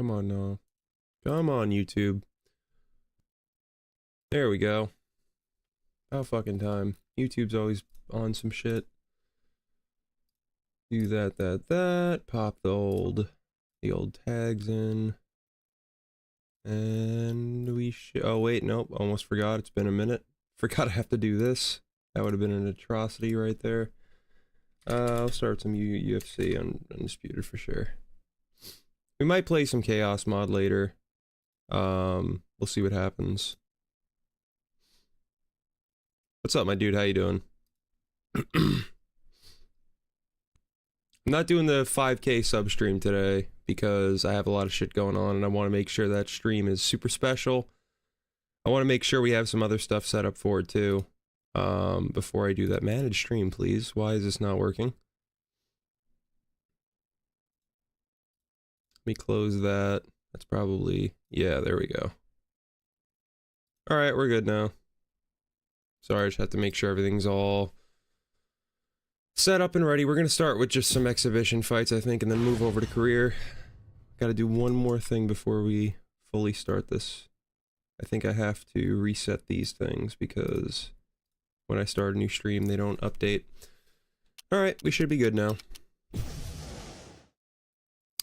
Come on, no. Come on, YouTube. There we go. About fucking time. YouTube's always on some shit. Do that. Pop the old tags in. And we should... Oh, wait, nope. Almost forgot. It's been a minute. Forgot I have to do this. That would have been an atrocity right there. I'll start some UFC on Undisputed for sure. We might play some Chaos mod later. We'll see what happens. What's up, my dude? How you doing? I'm not doing the 5K sub stream today because I have a lot of shit going on and I want to make sure that stream is super special. I want to make sure we have some other stuff set up for it too. Before I do that, manage stream, please. Why is this not working? Let me close that. That's probably, yeah, there we go. All right, we're good now. Sorry, I just have to make sure everything's all set up and ready. We're gonna start with just some exhibition fights, I think, and then move over to career. Gotta do one more thing before we fully start this. I think I have to reset these things because when I start a new stream, they don't update. All right, we should be good now.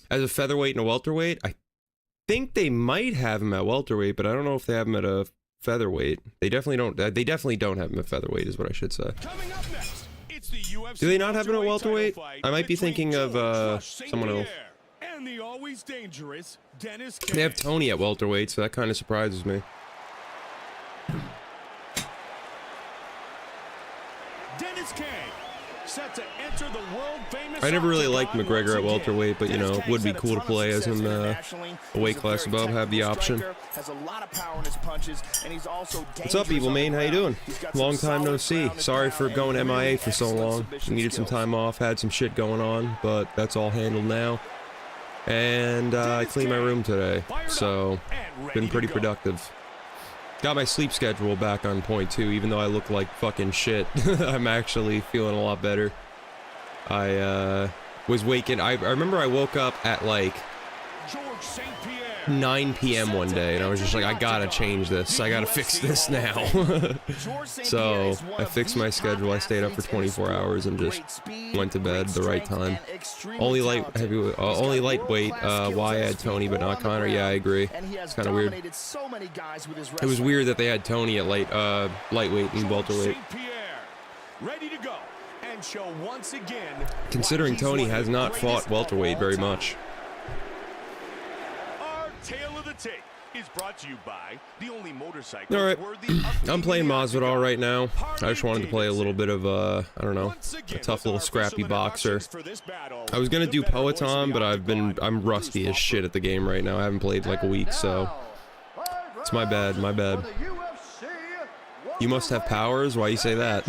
As a featherweight and a welterweight, I think they might have him at welterweight, but I don't know if they have him at a featherweight. They definitely don't. They definitely don't have him at featherweight, is what I should say. Coming up next, it's the UFC. Do they not have him at welterweight? I might be thinking of someone else. And the always dangerous Dennis K. They have Tony at welterweight, so that kind of surprises me. Dennis K. Set to enter the world famous. I never really liked McGregor at welterweight, but you know, it would be cool to play as him a weight class above, have the option. What's up, Evil Main? How you doing? Long time no see. Sorry for going MIA for so long. Needed some time off, had some shit going on, but that's all handled now. And I cleaned my room today, so been pretty productive. Got my sleep schedule back on point too, even though I look like fucking shit. I'm actually feeling a lot better. I was waking, I remember I woke up at like 9 p.m. one day, and I was just like, I gotta change this. I gotta fix this now. So I fixed my schedule. I stayed up for 24 hours and just went to bed the right time. Only lightweight. Why I had Tony but not Connor? Yeah, I agree. It's kind of weird. It was weird that they had Tony at lightweight and welterweight. Ready to go and show once again. Considering Tony has not fought welterweight very much. Tale of the Tape is brought to you by the only motorcycle. All right, I'm playing Masvidal right now. I just wanted to play a little bit of I don't know, a tough little scrappy boxer. I was gonna do Poeton, but I'm rusty as shit at the game right now. I haven't played like a week, so it's my bad. My bad. You must have powers. Why you say that?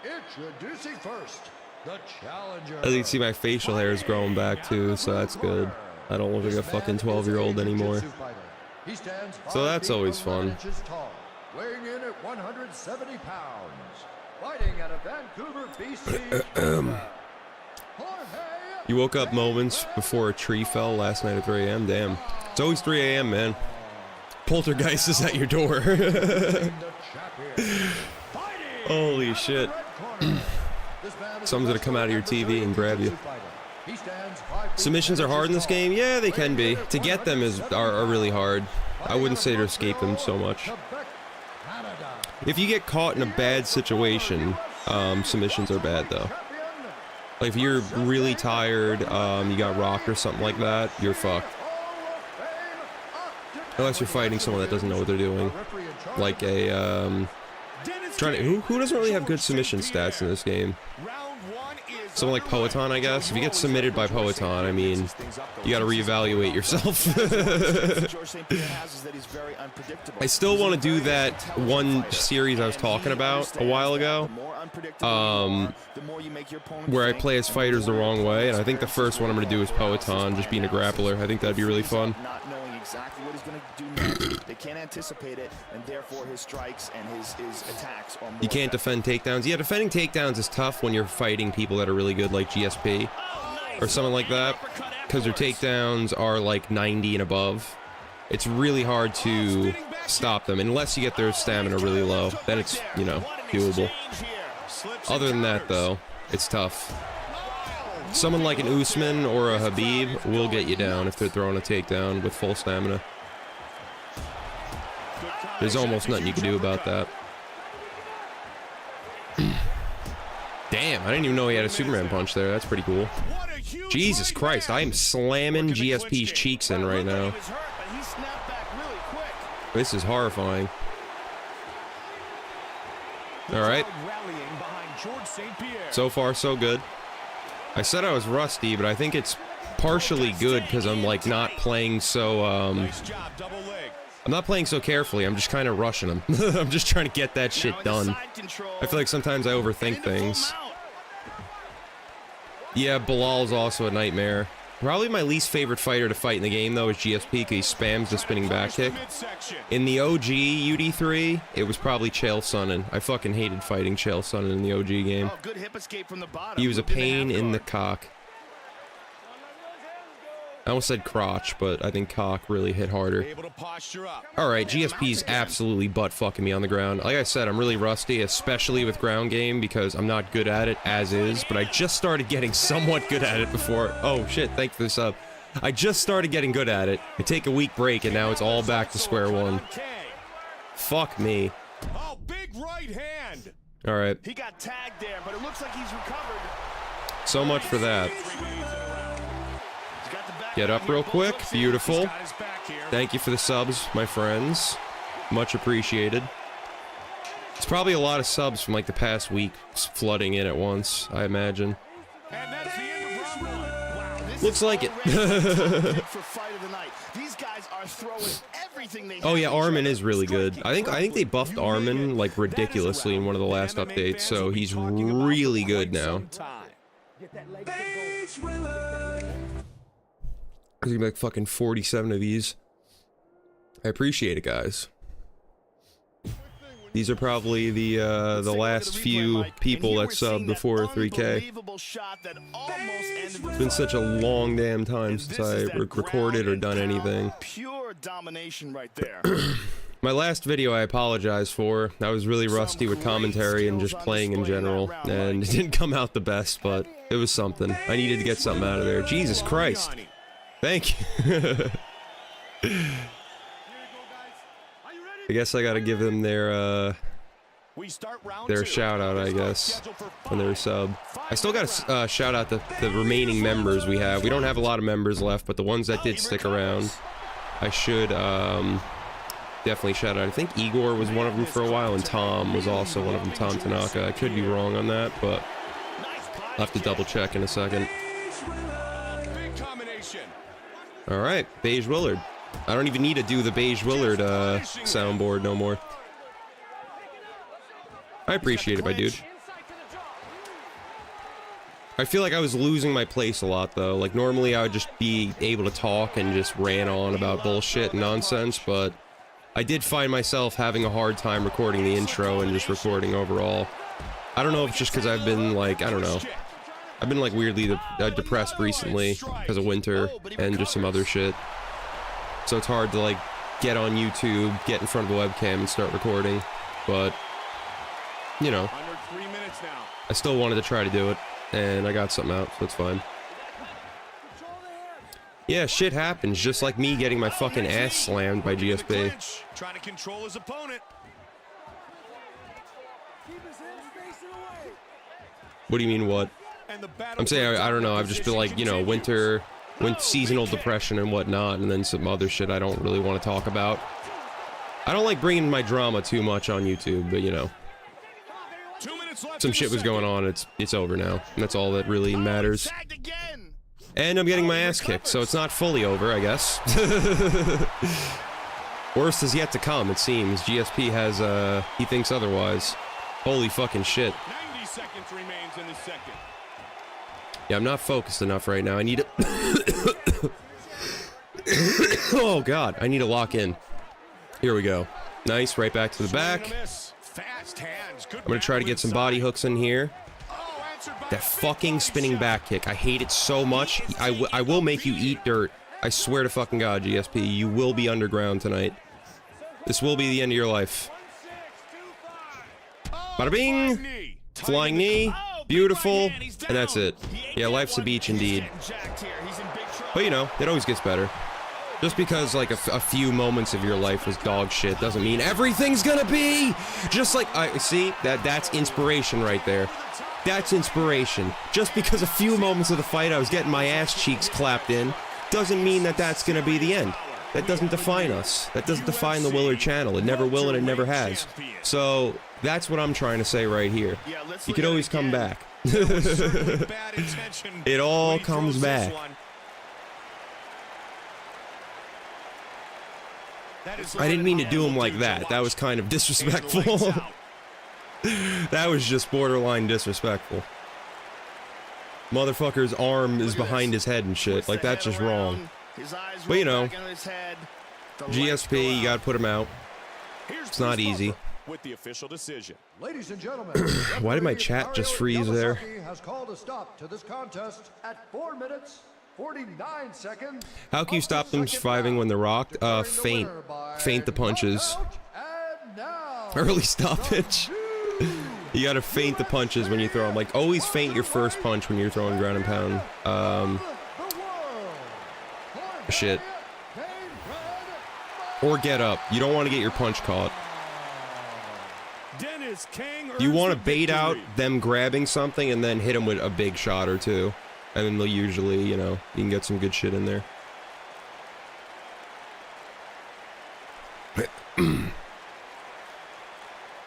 Introducing first. As you can see, my facial hair is growing back too, so that's good. I don't look like a fucking 12-year-old anymore. So that's always fun. Weighing in at 170 pounds. Fighting out of Vancouver, BC. You woke up moments before a tree fell last night at 3 a.m. Damn. It's always 3 a.m., man. Poltergeist is at your door. Holy shit. Someone's gonna come out of your TV and grab you. Submissions are hard in this game? Yeah, they can be. To get them are really hard. I wouldn't say to escape them so much. If you get caught in a bad situation, submissions are bad though. Like if you're really tired, you got rocked or something like that, you're fucked. Unless you're fighting someone that doesn't know what they're doing. Like a, who doesn't really have good submission stats in this game? Someone like Poeton, I guess. If you get submitted by Poeton, I mean, you gotta reevaluate yourself. I still want to do that one series I was talking about a while ago, where I play as fighters the wrong way, and I think the first one I'm gonna do is Poeton, just being a grappler. I think that'd be really fun. Exactly what he's going to do next. They can't anticipate it, and therefore his strikes and his attacks are more. You can't defend takedowns. Yeah, defending takedowns is tough when you're fighting people that are really good, like GSP. or something like that, because their takedowns are like 90 and above. It's really hard to stop them unless you get their stamina really low. Then it's, you know, doable. Other than that, though, it's tough. Someone like an Usman or a Habib will get you down if they're throwing a takedown with full stamina. There's almost nothing you can do about that. Damn, I didn't even know he had a Superman punch there. That's pretty cool. Jesus Christ, I am slamming GSP's cheeks in right now. This is horrifying. Alright. So far, so good. I said I was rusty, but I think it's partially good because I'm like not playing so I'm not playing so carefully. I'm just kind of rushing them. I'm just trying to get that shit done. I feel like sometimes I overthink things. Yeah, Bilal's also a nightmare. Probably my least favorite fighter to fight in the game, though, is GSP, because he spams the spinning back kick. In the OG UD3, it was probably Chael Sonnen. I fucking hated fighting Chael Sonnen in the OG game. He was a pain in the cock. I almost said crotch, but I think cock really hit harder. Alright, GSP's absolutely butt-fucking me on the ground. Like I said, I'm really rusty, especially with ground game, because I'm not good at it as is, but I just started getting somewhat good at it before. Oh shit, thanks for the sub. I just started getting good at it. I take a week break, and now it's all back to square one. Fuck me. Oh, big right hand. Alright. He got tagged there, but it looks like he's recovered. So much for that. Get up real quick. Beautiful. Thank you for the subs, my friends. Much appreciated. It's probably a lot of subs from like the past week flooding in at once, I imagine. Looks like it. Oh yeah, Armin is really good. I think they buffed Armin like ridiculously in one of the last updates, so he's really good now. There's gonna be like fucking 47 of these. I appreciate it, guys. These are probably the last few people that subbed before 3K. It's been such a long damn time since I recorded or done anything. Pure domination right there. My last video I apologize for. I was really rusty with commentary and just playing in general, and it didn't come out the best, but it was something. I needed to get something out of there. Jesus Christ. Thank you. I guess I gotta give them their shout out, I guess, on their sub. I still gotta shout out the remaining members we have. We don't have a lot of members left, but the ones that did stick around, I should definitely shout out. I think Igor was one of them for a while, and Tom was also one of them, Tom Tanaka. I could be wrong on that, but I'll have to double check in a second. Alright, Beige Willard. I don't even need to do the Beige Willard soundboard no more. I appreciate it, my dude. I feel like I was losing my place a lot, though. Like, normally I would just be able to talk and just ran on about bullshit and nonsense, but I did find myself having a hard time recording the intro and just recording overall. I don't know if it's just because I've been, like, I don't know. I've been, like, weirdly depressed recently because of winter and just some other shit. So it's hard to, like, get on YouTube, get in front of a webcam and start recording. But, you know, I still wanted to try to do it, and I got something out, so it's fine. Yeah, shit happens, just like me getting my fucking ass slammed by GSP. Trying to control his opponent. What do you mean, what? I'm saying, I don't know, I've just been like, you know, winter seasonal depression and whatnot, and then some other shit I don't really want to talk about. I don't like bringing my drama too much on YouTube, but, you know. Some shit was going on, it's over now, and that's all that really matters. And I'm getting my ass kicked, so it's not fully over, I guess. Worst is yet to come, it seems. GSP has, he thinks otherwise. Holy fucking shit. 90 seconds remains in the second. Yeah, I'm not focused enough right now. I need to... Oh, God. I need to lock in. Here we go. Nice. Right back to the back. I'm going to try to get some body hooks in here. That fucking spinning back kick. I hate it so much. I will make you eat dirt. I swear to fucking God, GSP. You will be underground tonight. This will be the end of your life. Bada bing! Flying knee. Beautiful. And that's it. Yeah, life's a beach indeed. But you know, it always gets better. Just because like a few moments of your life was dog shit doesn't mean everything's gonna be just like I see that's inspiration right there. That's inspiration. Just because a few moments of the fight I was getting my ass cheeks clapped in doesn't mean that that's gonna be the end. That doesn't define us. That doesn't define the Willard channel. It never will and it never has. So that's what I'm trying to say right here. You could always come back. It all comes back. I didn't mean to do him like that. That was kind of disrespectful. That was just borderline disrespectful. Motherfucker's arm is behind his head and shit. Like, that's just wrong. But you know, GSP, you gotta put him out. It's not easy. With the official decision. Ladies and gentlemen, why did my chat just freeze there? has called a stop to this contest at 4 minutes 49 seconds. How can you stop them surviving when they're rocked? Feint. Feint the punches. Early stoppage. You gotta feint the punches when you throw them. Like, always feint your first punch when you're throwing ground and pound. Shit. Or get up. You don't want to get your punch caught. You want to bait out them grabbing something and then hit them with a big shot or two. And then they'll usually, you know, you can get some good shit in there.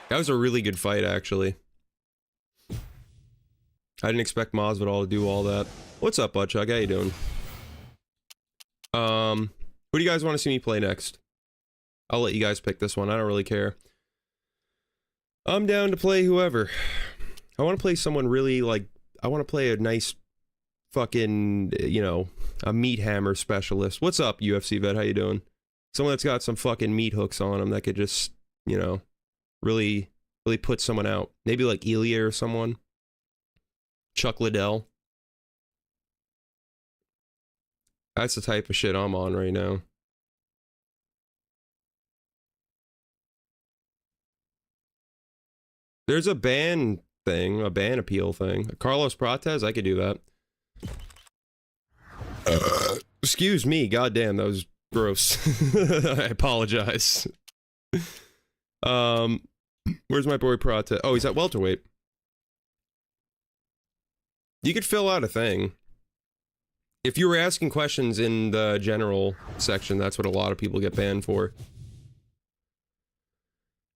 That was a really good fight, actually. I didn't expect Masvidal to do all that. What's up, Butchuck? How you doing? Who do you guys want to see me play next? I'll let you guys pick this one. I don't really care. I'm down to play whoever. I want to play someone really, like, I want to play a nice fucking, you know, a meat hammer specialist. What's up, UFC vet? How you doing? Someone that's got some fucking meat hooks on them that could just, you know, really put someone out. Maybe like Ilya or someone. Chuck Liddell. That's the type of shit I'm on right now. There's a ban thing, a ban appeal thing. Carlos Prates, I could do that. Excuse me, goddamn, that was gross. I apologize. Where's my boy Prates? Oh, he's at welterweight. You could fill out a thing. If you were asking questions in the general section, that's what a lot of people get banned for.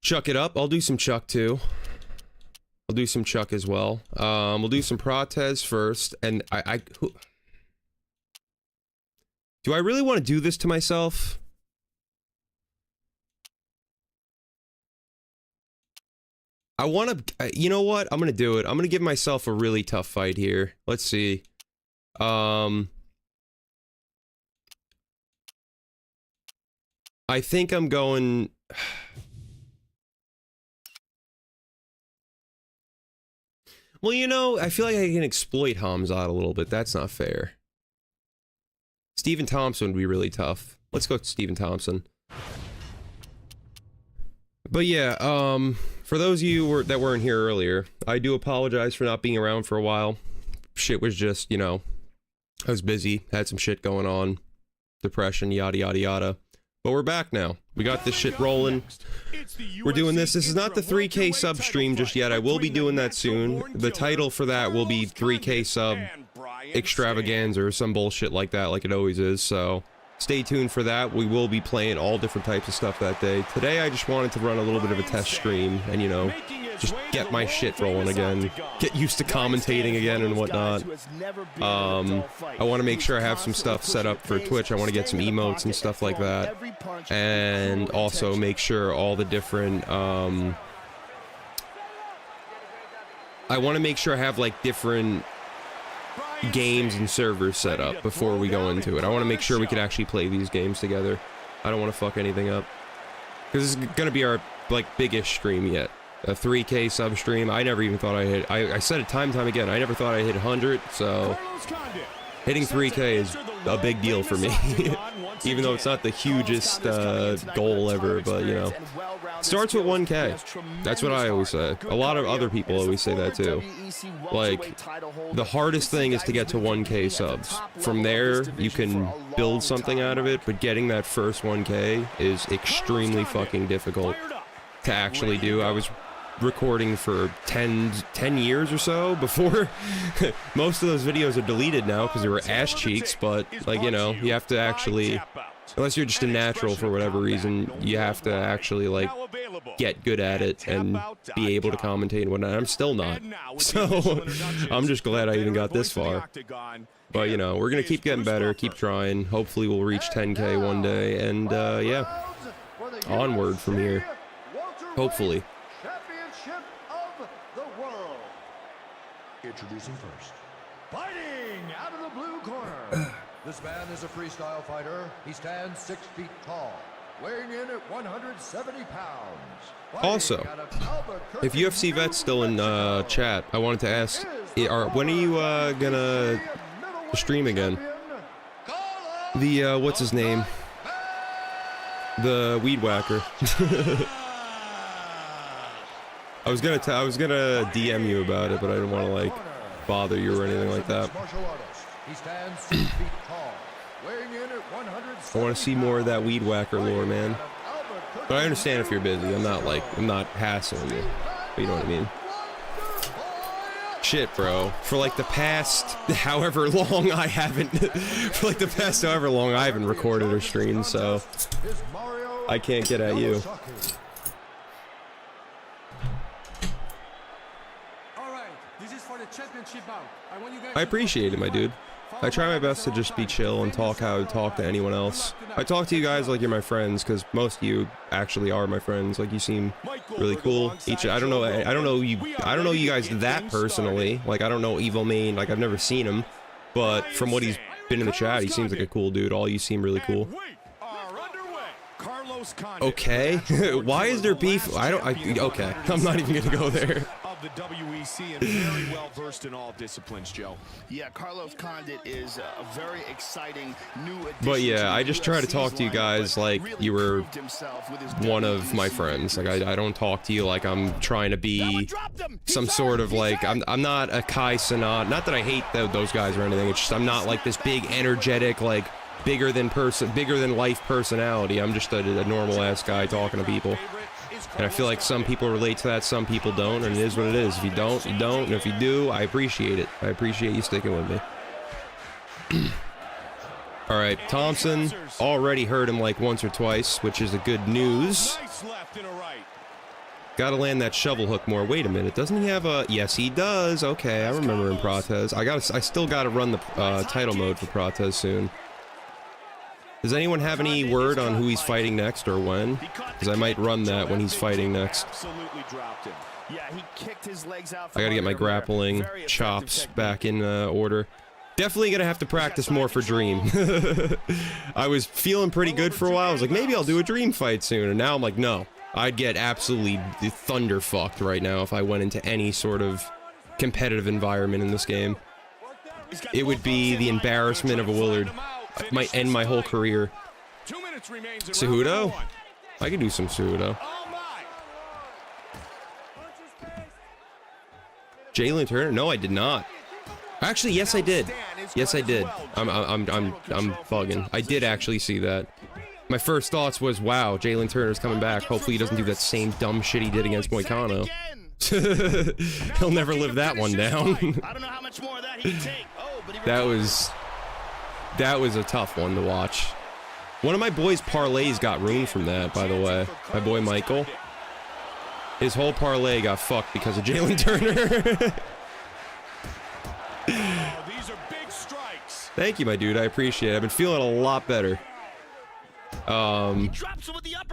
Chuck it up. I'll do some Chuck too. I'll do some Chuck as well. We'll do some Prates first, and do I really want to do this to myself? I want to, you know what? I'm going to do it. I'm going to give myself a really tough fight here. Let's see. I think I'm going... Well, you know, I feel like I can exploit Hamzat a little bit. That's not fair. Stephen Thompson would be really tough. Let's go to Stephen Thompson. But yeah, for those of you that weren't here earlier, I do apologize for not being around for a while. Shit was just, you know, I was busy, had some shit going on, depression, yada yada yada. But we're back now. We got this shit rolling. We're doing this. This is not the 3K sub stream just yet. I will be doing that soon. The title for that will be 3K sub extravaganza or some bullshit like that, like it always is. So stay tuned for that. We will be playing all different types of stuff that day. Today I just wanted to run a little bit of a test stream and, you know, just get my shit rolling again, get used to commentating again and whatnot. I want to make sure I have some stuff set up for Twitch. I want to get some emotes and stuff like that, and also make sure all the different I want to make sure I have like different games and servers set up before we go into it. I want to make sure we can actually play these games together. I don't want to fuck anything up, because this is gonna be our like biggest stream yet. a 3K sub stream. I never even thought I hit. I said it time and time again. I never thought I hit 100. So hitting 3K is a big deal for me. Even though it's not the hugest goal ever, but you know, starts with 1K. That's what I always say. A lot of other people always say that too. Like, the hardest thing is to get to 1K subs. From there, you can build something out of it, but getting that first 1K is extremely fucking difficult to actually do. I was recording for 10 years or so before most of those videos are deleted now because they were ass cheeks, but like, you know, you have to actually, unless you're just a natural for whatever reason, you have to actually like get good at it and be able to commentate and whatnot. I'm still not, so I'm just glad I even got this far. But you know, we're gonna keep getting better, keep trying. Hopefully we'll reach 10K one day, and yeah, onward from here, hopefully. Introducing first, fighting out of the blue corner. This man is a freestyle fighter. He stands 6 feet tall, weighing in at 170 pounds. Also, if UFC Vet's still in chat, I wanted to ask, when are you gonna stream again? The what's his name? The weed whacker. I was gonna DM you about it, but I didn't want to like bother you or anything like that. I want to see more of that weed whacker lore, man. But I understand if you're busy. I'm not hassling you. But you know what I mean? Shit, bro. For like the past however long I haven't recorded or streamed, so I can't get at you. I appreciate it, my dude. I try my best to just be chill and talk how I would talk to anyone else. I talk to you guys like you're my friends, because most of you actually are my friends. Like, you seem really cool. I don't know you guys that personally. Like, I don't know Evil Main. Like, I've never seen him, but from what he's been in the chat, he seems like a cool dude. All you seem really cool. Okay. Why is there beef? Okay. I'm not even gonna go there. The WEC and very well versed in all disciplines, Joe. Yeah, Carlos Condit is a very exciting new addition. But yeah, I just try to talk to you guys like you were one of my friends. Like, I don't talk to you like I'm trying to be some sort of like, I'm not a Kai Cenat. Not that I hate those guys or anything. It's just I'm not like this big energetic, like bigger than life personality. I'm just a normal ass guy talking to people. And I feel like some people relate to that, some people don't, and it is what it is. If you don't, you don't, and if you do, I appreciate it. I appreciate you sticking with me. Alright, Thompson, already heard him like once or twice, which is a good news. Gotta land that shovel hook more. Wait a minute, doesn't he have a... Yes, he does. Okay, I remember in Protez. I still gotta run the title mode for Protez soon. Does anyone have any word on who he's fighting next or when? Because I might run that when he's fighting next. I gotta get my grappling chops back in order. Definitely gonna have to practice more for Dream. I was feeling pretty good for a while. I was like, maybe I'll do a Dream fight soon. And now I'm like, no. I'd get absolutely thunderfucked right now if I went into any sort of competitive environment in this game. It would be the embarrassment of a Willard. It might end my whole career. Cejudo? I could do some Cejudo. Jalen Turner? No, I did not. Actually, yes, I did. Yes, I did. I'm bugging. I did actually see that. My first thoughts was, wow, Jalen Turner's coming back. Hopefully he doesn't do that same dumb shit he did against Moicano. He'll never live that one down. That was a tough one to watch. One of my boys' parlays got ruined from that, by the way. My boy Michael. His whole parlay got fucked because of Jalen Turner. These are big strikes. Thank you, my dude. I appreciate it. I've been feeling a lot better.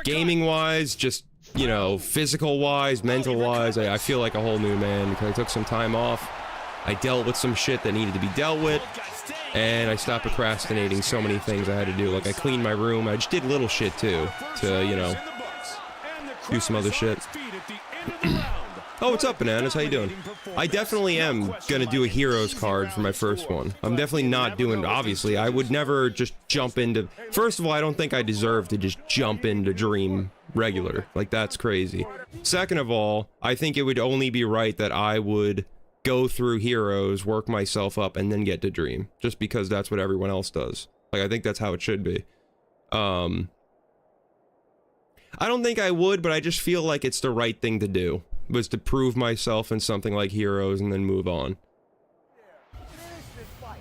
Gaming-wise, just, you know, physical-wise, mental-wise, I feel like a whole new man because I took some time off. I dealt with some shit that needed to be dealt with. And I stopped procrastinating so many things I had to do. Like, I cleaned my room. I just did little shit, too. To, you know, do some other shit. Oh, what's up, Bananas? How you doing? I definitely am gonna do a heroes card for my first one. I'm definitely not doing, obviously, I would never just jump into, first of all, I don't think I deserve to just jump into Dream regular. Like, that's crazy. Second of all, I think it would only be right that I would go through heroes, work myself up, and then get to Dream. Just because that's what everyone else does. Like, I think that's how it should be. I don't think I would, but I just feel like it's the right thing to do. Was to prove myself in something like heroes and then move on.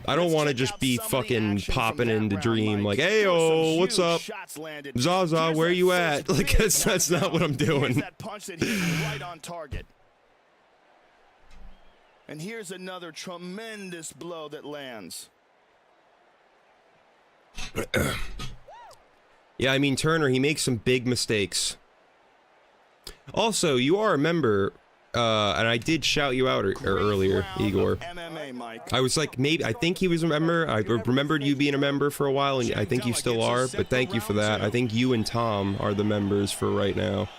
I don't want to just be fucking popping into Dream like, hey, oh, what's up? Zaza, where you at? Like, that's not what I'm doing. That punch that hit right on target. And here's another tremendous blow that lands. Yeah, I mean, Turner, he makes some big mistakes. Also, you are a member, and I did shout you out earlier, Igor. I was like, maybe, I think he was a member. I remembered you being a member for a while, and I think you still are, but thank you for that. I think you and Tom are the members for right now.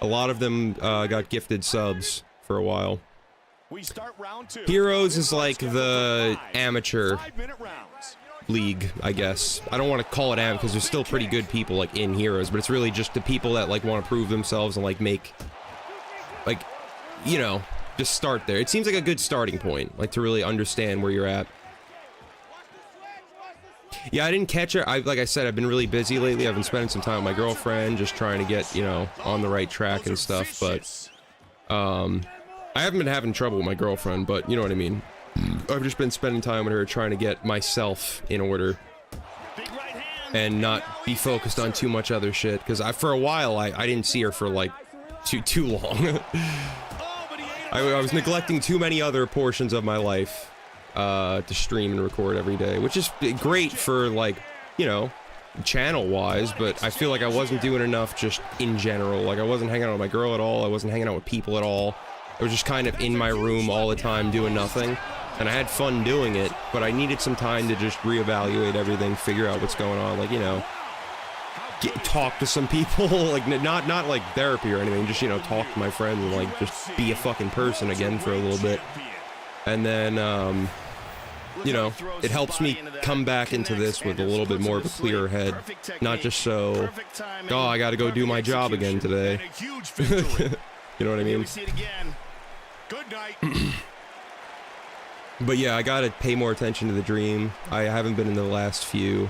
A lot of them got gifted subs for a while. Heroes is like the amateur league, I guess. I don't want to call it am because there's still pretty good people like in heroes, but it's really just the people that like want to prove themselves and like make, like, you know, just start there. It seems like a good starting point, like to really understand where you're at. Yeah, I didn't catch it. Like I said, I've been really busy lately. I've been spending some time with my girlfriend, just trying to get, you know, on the right track and stuff, but I haven't been having trouble with my girlfriend, but you know what I mean. I've just been spending time with her trying to get myself in order and not be focused on too much other shit, because for a while I didn't see her for like too long. I was neglecting too many other portions of my life to stream and record every day, which is great for, like, you know, channel wise, but I feel like I wasn't doing enough just in general. Like, I wasn't hanging out with my girl at all, I wasn't hanging out with people at all. I was just kind of in my room all the time doing nothing. And I had fun doing it, but I needed some time to just reevaluate everything, figure out what's going on, like, you know, talk to some people, like, not like therapy or anything, just, you know, talk to my friends and, like, just be a fucking person again for a little bit. And then, you know, it helps me come back into this with a little bit more of a clearer head, not just so, oh, I gotta go do my job again today. You know what I mean? Good night. But yeah, I gotta pay more attention to the Dream. I haven't been in the last few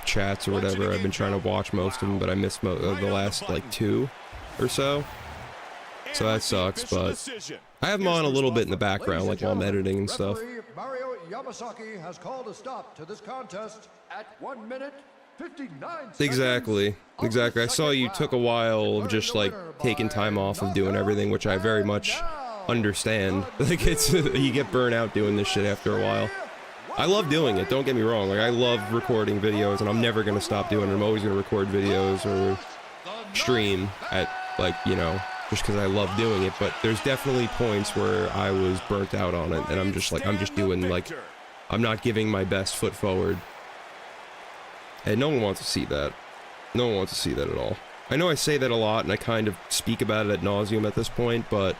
chats or whatever. I've been trying to watch most of them, but I missed the last like 2 or so. So that sucks, but I have them on a little bit in the background, like while I'm editing and stuff. Mario Yamasaki has called a stop to this contest at 1 minute 59 seconds. Exactly. I saw you took a while of just like taking time off of doing everything, which I very much understand. Like, it's you get burnt out doing this shit after a while. I love doing it, don't get me wrong. Like, I love recording videos, and I'm never gonna stop doing it. I'm always gonna record videos or stream at, like, you know, just because I love doing it. But there's definitely points where I was burnt out on it, and I'm just like, I'm just doing, like, I'm not giving my best foot forward. And no one wants to see that. No one wants to see that at all. I know I say that a lot, and I kind of speak about it ad nauseum at this point, but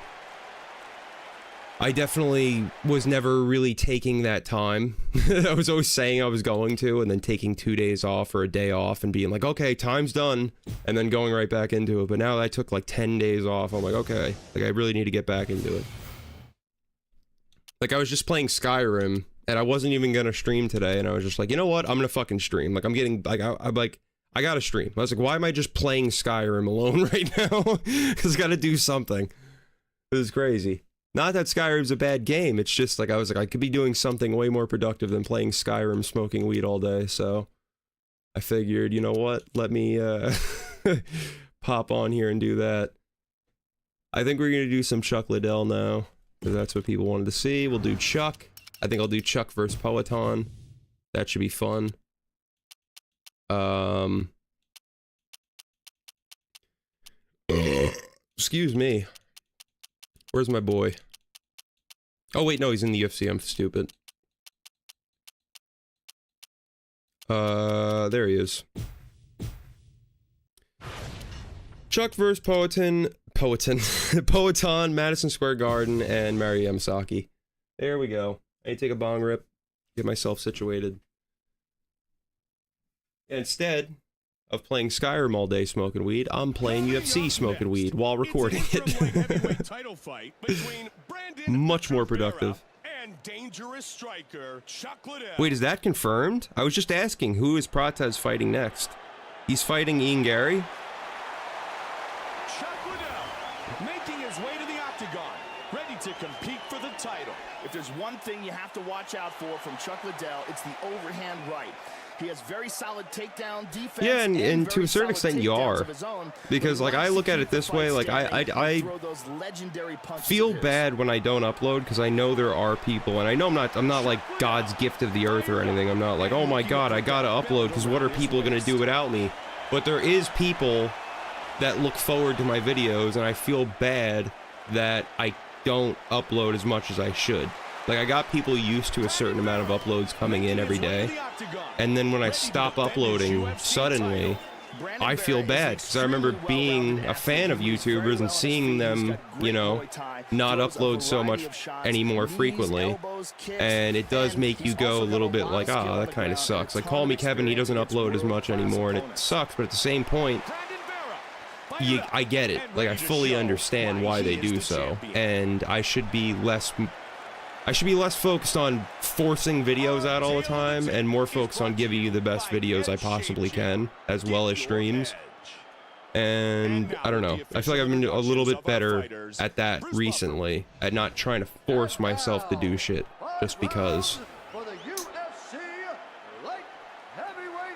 I definitely was never really taking that time. I was always saying I was going to, and then taking 2 days off or a day off and being like, okay, time's done, and then going right back into it. But now that I took like 10 days off, I'm like, okay, like, I really need to get back into it. Like, I was just playing Skyrim, and I wasn't even gonna stream today, and I was just like, you know what, I'm gonna fucking stream. Like, I'm getting, like, I'm like, I gotta stream. I was like, why am I just playing Skyrim alone right now? Because I gotta do something. It was crazy. Not that Skyrim's a bad game, it's just like, I was like, I could be doing something way more productive than playing Skyrim, smoking weed all day, so I figured, you know what, let me pop on here and do that. I think we're gonna do some Chuck Liddell now, because that's what people wanted to see. We'll do Chuck. I think I'll do Chuck versus Peloton. That should be fun. Excuse me. Where's my boy? Oh wait, no, he's in the UFC. I'm stupid. There he is. Chuck versus Poeton, Madison Square Garden, and Mary Yamasaki. There we go. I need to take a bong rip, get myself situated. Instead of playing Skyrim all day smoking weed, I'm playing UFC smoking weed while recording it. Much more productive. Wait, is that confirmed? I was just asking, who is Prates fighting next? He's fighting Ian Gary? Making his way to the octagon, ready to compete for the title. If there's one thing you have to watch out for from Chuck Liddell, it's the overhand right. He has very solid takedown defense. Yeah, and to a certain extent you are. Because, like, I look at it this way, like, I feel bad when I don't upload, because I know there are people, and I know I'm not like God's gift of the earth or anything. I'm not like, oh my God, I gotta upload, because what are people gonna do without me? But there is people that look forward to my videos, and I feel bad that I don't upload as much as I should. Like, I got people used to a certain amount of uploads coming in every day, and then when I stop uploading suddenly, I feel bad, because I remember being a fan of YouTubers and seeing them, you know, not upload so much anymore frequently, and it does make you go a little bit like, ah, that kind of sucks. Like, Call Me Kevin, he doesn't upload as much anymore, and it sucks, but at the same point, I get it. Like, I fully understand why they do so, and I should be less focused on forcing videos out all the time and more focused on giving you the best videos I possibly can, as well as streams. And I don't know, I feel like I've been a little bit better at that recently, at not trying to force myself to do shit just because. For the UFC Light Heavyweight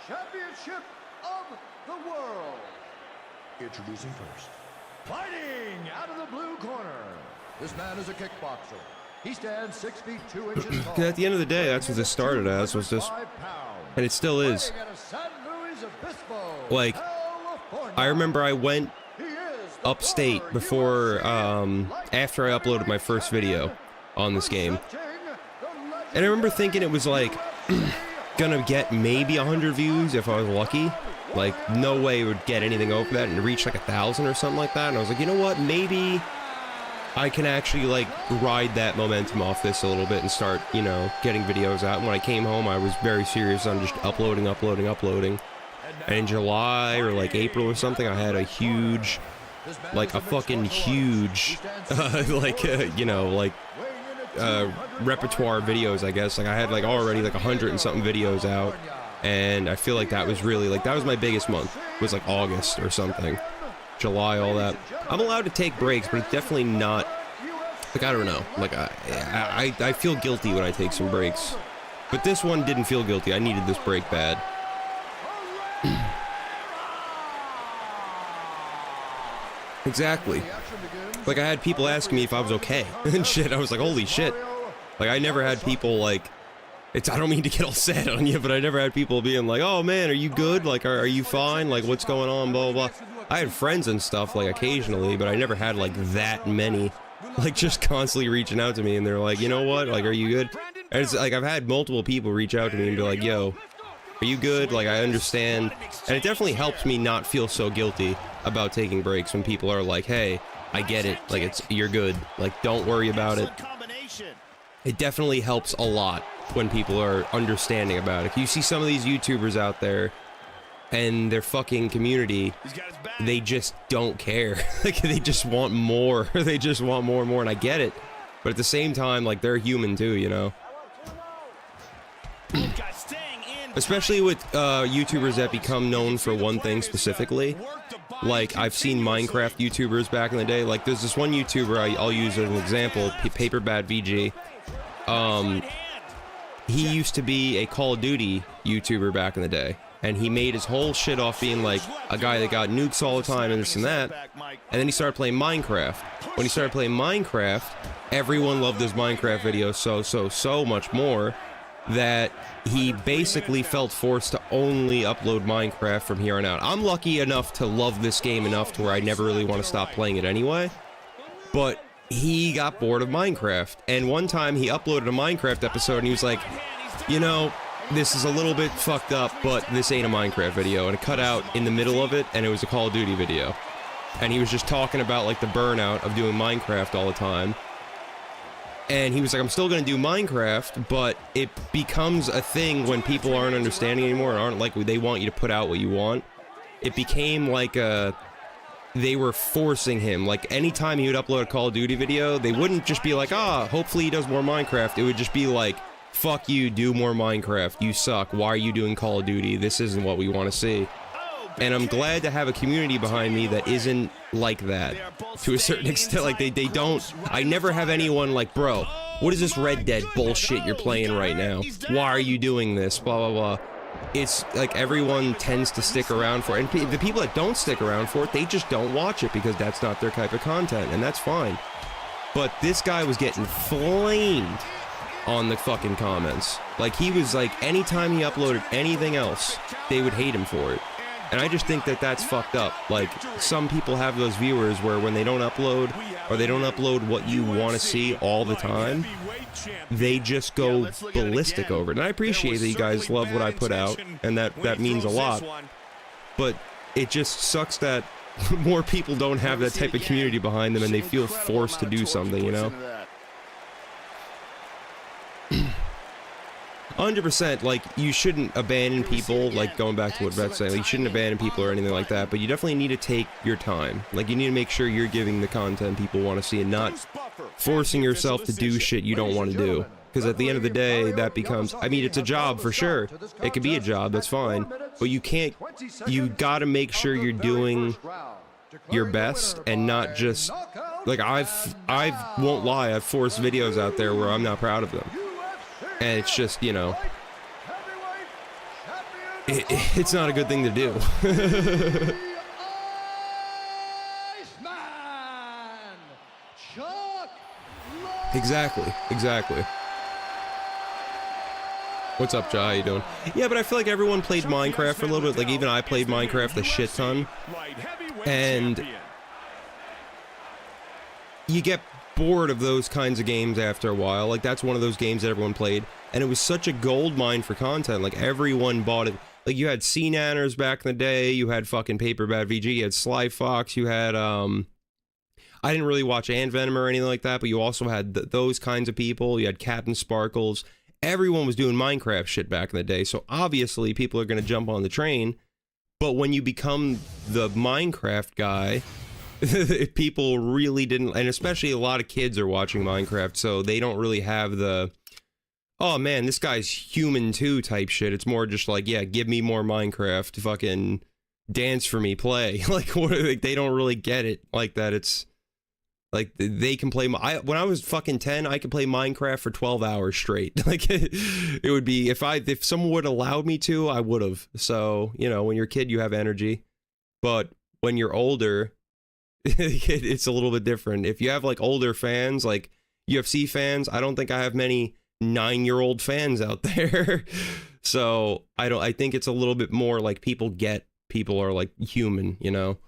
Championship of the World. Introducing first, fighting out of the blue corner. This man is a kickboxer. He stands 6 feet 2 inches tall. At the end of the day, that's what this started as, was just, and it still is. Like, I remember I went upstate before, after I uploaded my first video on this game. And I remember thinking it was like, gonna get maybe 100 views if I was lucky. Like, no way it would get anything over that and reach like 1,000 or something like that. And I was like, you know what, maybe I can actually, like, ride that momentum off this a little bit and start, you know, getting videos out. And when I came home, I was very serious on just uploading. And in July or, like, April or something, I had a huge, like, a fucking huge, you know, like, repertoire videos, I guess. Like, I had, like, already, like, 100 and something videos out. And I feel like that was really, like, that was my biggest month. It was, like, August or something. July, all that. I'm allowed to take breaks, but it's definitely not, like, I don't know, like, I feel guilty when I take some breaks, but this one didn't feel guilty. I needed this break bad. Exactly. Like, I had people asking me if I was okay and shit. I was like, holy shit. Like, I never had people, like, I don't mean to get all sad on you, but I never had people being like, oh man, are you good? Like, are you fine? Like, what's going on? Blah, blah, blah. I had friends and stuff, like, occasionally, but I never had, like, that many, like, just constantly reaching out to me, and they're like, you know what? Like, are you good? And it's like, I've had multiple people reach out to me and be like, yo, are you good? Like, I understand. And it definitely helps me not feel so guilty about taking breaks when people are like, hey, I get it. Like, you're good. Like, don't worry about it. It definitely helps a lot when people are understanding about it. You see some of these YouTubers out there, and their fucking community, they just don't care. Like, they just want more. They just want more and more, and I get it. But at the same time, like, they're human too, you know? Especially with YouTubers that become known for one thing specifically. Like, I've seen Minecraft YouTubers back in the day. Like, there's this one YouTuber I'll use as an example, Paperbad VG. He used to be a Call of Duty YouTuber back in the day. And he made his whole shit off being like a guy that got nukes all the time and this and that. And then he started playing Minecraft. When he started playing Minecraft, everyone loved his Minecraft videos so much more that he basically felt forced to only upload Minecraft from here on out. I'm lucky enough to love this game enough to where I never really want to stop playing it anyway. But he got bored of Minecraft. And one time he uploaded a Minecraft episode and he was like, you know, this is a little bit fucked up, but this ain't a Minecraft video. And it cut out in the middle of it, and it was a Call of Duty video. and he was just talking about like the burnout of doing Minecraft all the time. And he was like, I'm still gonna do Minecraft, but it becomes a thing when people aren't understanding anymore, and aren't like, they want you to put out what you want. It became like they were forcing him. Like, anytime he would upload a Call of Duty video, they wouldn't just be like, hopefully he does more Minecraft. It would just be like, fuck you, do more Minecraft. You suck. Why are you doing Call of Duty? This isn't what we want to see. And I'm glad to have a community behind me that isn't like that. To a certain extent, like, they don't... I never have anyone like, bro, what is this Red Dead bullshit you're playing right now? Why are you doing this? Blah, blah, blah. It's like everyone tends to stick around for it. And the people that don't stick around for it, they just don't watch it because that's not their type of content, and that's fine. But this guy was getting flamed on the fucking comments. Like, he was like, anytime he uploaded anything else, they would hate him for it. And I just think that that's fucked up. Like, some people have those viewers where when they don't upload, or they don't upload what you want to see all the time, they just go ballistic over it. And I appreciate that you guys love what I put out, and that means a lot. But it just sucks that more people don't have that type of community behind them, and they feel forced to do something, you know? 100%, like, you shouldn't abandon people, like, going back to what Vet's saying, like, you shouldn't abandon people or anything like that, but you definitely need to take your time. Like, you need to make sure you're giving the content people want to see and not forcing yourself to do shit you don't want to do. Because at the end of the day, that becomes, I mean, it's a job for sure. It could be a job, that's fine. But you can't, you gotta make sure you're doing your best and not just, like, I won't lie, I've forced videos out there where I'm not proud of them. And it's just, you know, it's not a good thing to do. Exactly. What's up, Jai? How you doing? Yeah, but I feel like everyone played Minecraft for a little bit. Like, even I played Minecraft a shit ton. And you get bored of those kinds of games after a while. Like, that's one of those games that everyone played, and it was such a gold mine for content. Like, everyone bought it. Like, you had Sea Nanners back in the day, you had fucking Paper Bat VG, you had Sly Fox, you had I didn't really watch Ant Venom or anything like that, but you also had those kinds of people. You had Captain Sparkles. Everyone was doing Minecraft shit back in the day, so obviously people are going to jump on the train. But when you become the Minecraft guy, people really didn't, and especially a lot of kids are watching Minecraft, so they don't really have the, oh man, this guy's human too type shit. It's more just like, yeah, give me more Minecraft, fucking dance for me, play. Like, what, like, they don't really get it like that. It's like, they can play, when I was fucking 10, I could play Minecraft for 12 hours straight. Like, it would be, if someone would allow me to, I would have. So, you know, when you're a kid, you have energy, but when you're older, it's a little bit different. If you have like older fans, like UFC fans, I don't think I have many 9-year-old fans out there. So I think it's a little bit more like people are like human, you know.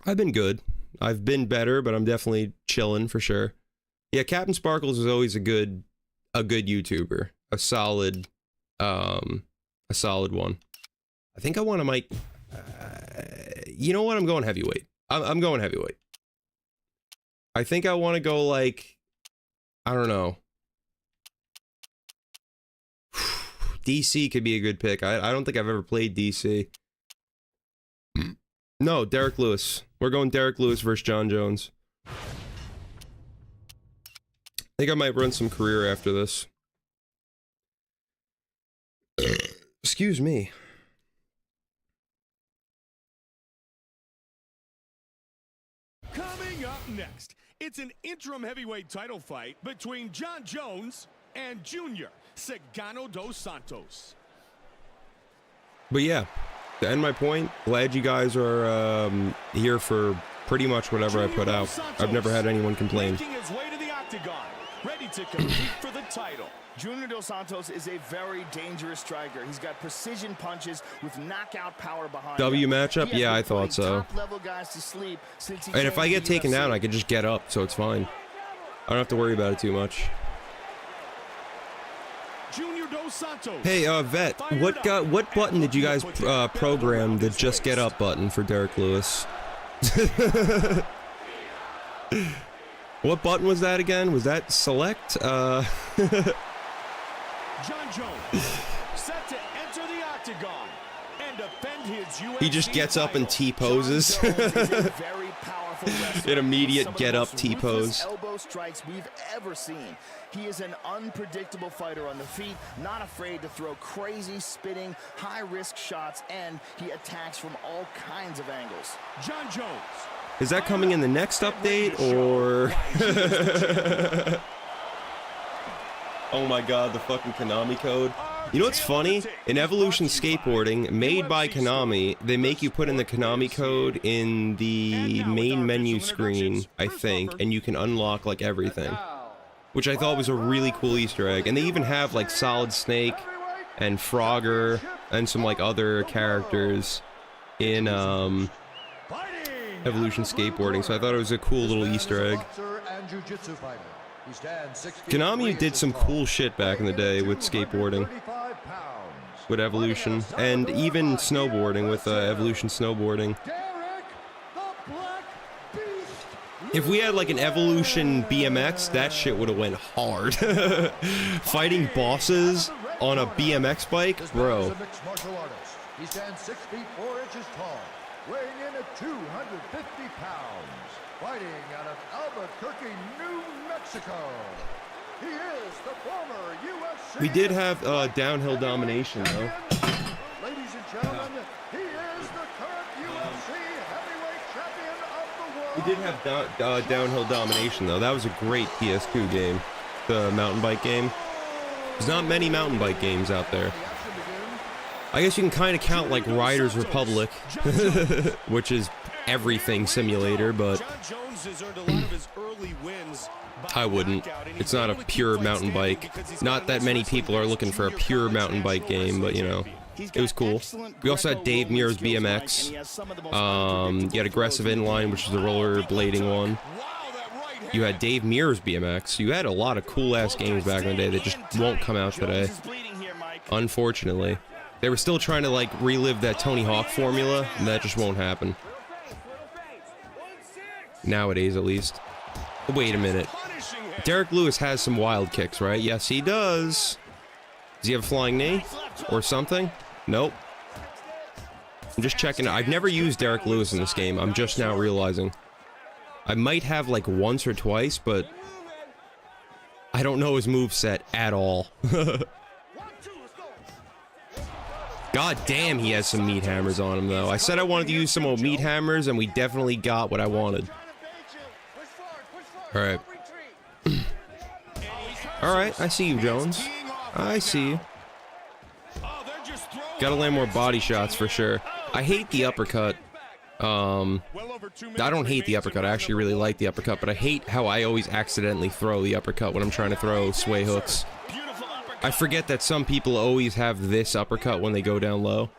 I've been good. I've been better, but I'm definitely chilling for sure. Yeah, Captain Sparkles is always a good YouTuber, a solid one. I think I want to mic. You know what? I'm going heavyweight. I'm going heavyweight. I think I want to go like, I don't know. DC could be a good pick. I don't think I've ever played DC. No, Derek Lewis. We're going Derek Lewis versus John Jones. I think I might run some career after this. Excuse me. Coming up next, it's an interim heavyweight title fight between John Jones and Junior Cigano dos Santos. But yeah, to end my point, glad you guys are here for pretty much whatever I put out. I've never had anyone complain. Making his way to the octagon, ready to compete for the title. Junior dos Santos is a very dangerous striker. He's got precision punches with knockout power behind W him. matchup? Yeah, I thought so. And if I get taken down, I can just get up, so it's fine. I don't have to worry about it too much. Junior dos Santos. Hey, Vet, what button did you guys program the Just Get Up button for Derek Lewis? What button was that again? Was that select? John Jones set to enter the octagon and defend his UFC He just gets up and T-poses. An immediate get-up T-pose. Elbow strikes we've ever seen. He is an unpredictable fighter on the feet, not afraid to throw crazy, spinning, high-risk shots, and he attacks from all kinds of angles. John Jones. Is that coming in the next update, or... Oh my god, the fucking Konami code. You know what's funny? In Evolution Skateboarding, made by Konami, they make you put in the Konami code in the main menu screen, I think, and you can unlock, like, everything. Which I thought was a really cool Easter egg. And they even have, like, Solid Snake and Frogger and some, like, other characters in, Evolution Skateboarding, so I thought it was a cool little Easter egg. Konami did some cool shit back in the day with skateboarding, with Evolution, and even snowboarding with Evolution Snowboarding. If we had like an Evolution BMX, that shit would have went hard. Fighting bosses on a BMX bike, bro. He stands 6 feet 4 inches tall, weighing in at 250 pounds, fighting out of Albuquerque, New Mexico. He is the former UFC. We did have downhill domination, though. Ladies and gentlemen, he is the current UFC heavyweight champion of the world. We did have downhill domination, though. That was a great PS2 game, the mountain bike game. There's not many mountain bike games out there. I guess you can kind of count like Riders Republic, which is everything simulator, but I wouldn't. It's not a pure mountain bike. Not that many people are looking for a pure mountain bike game, but you know, it was cool. We also had Dave Mirra's BMX. You had Aggressive Inline, which is the rollerblading one. You had Dave Mirra's BMX. You had a lot of cool-ass games back in the day that just won't come out today, unfortunately. They were still trying to, like, relive that Tony Hawk formula, and that just won't happen. Nowadays, at least. Wait a minute. Derek Lewis has some wild kicks, right? Yes, he does. Does he have a flying knee? Or something? Nope. I'm just checking. I've never used Derek Lewis in this game. I'm just now realizing. I might have, like, once or twice, but I don't know his moveset at all. God damn, he has some meat hammers on him, though. I said I wanted to use some more meat hammers, and we definitely got what I wanted. Alright. Alright, I see you, Jones. I see you. Gotta land more body shots for sure. I hate the uppercut. I don't hate the uppercut. I actually really like the uppercut, but I hate how I always accidentally throw the uppercut when I'm trying to throw sway hooks. I forget that some people always have this uppercut when they go down low.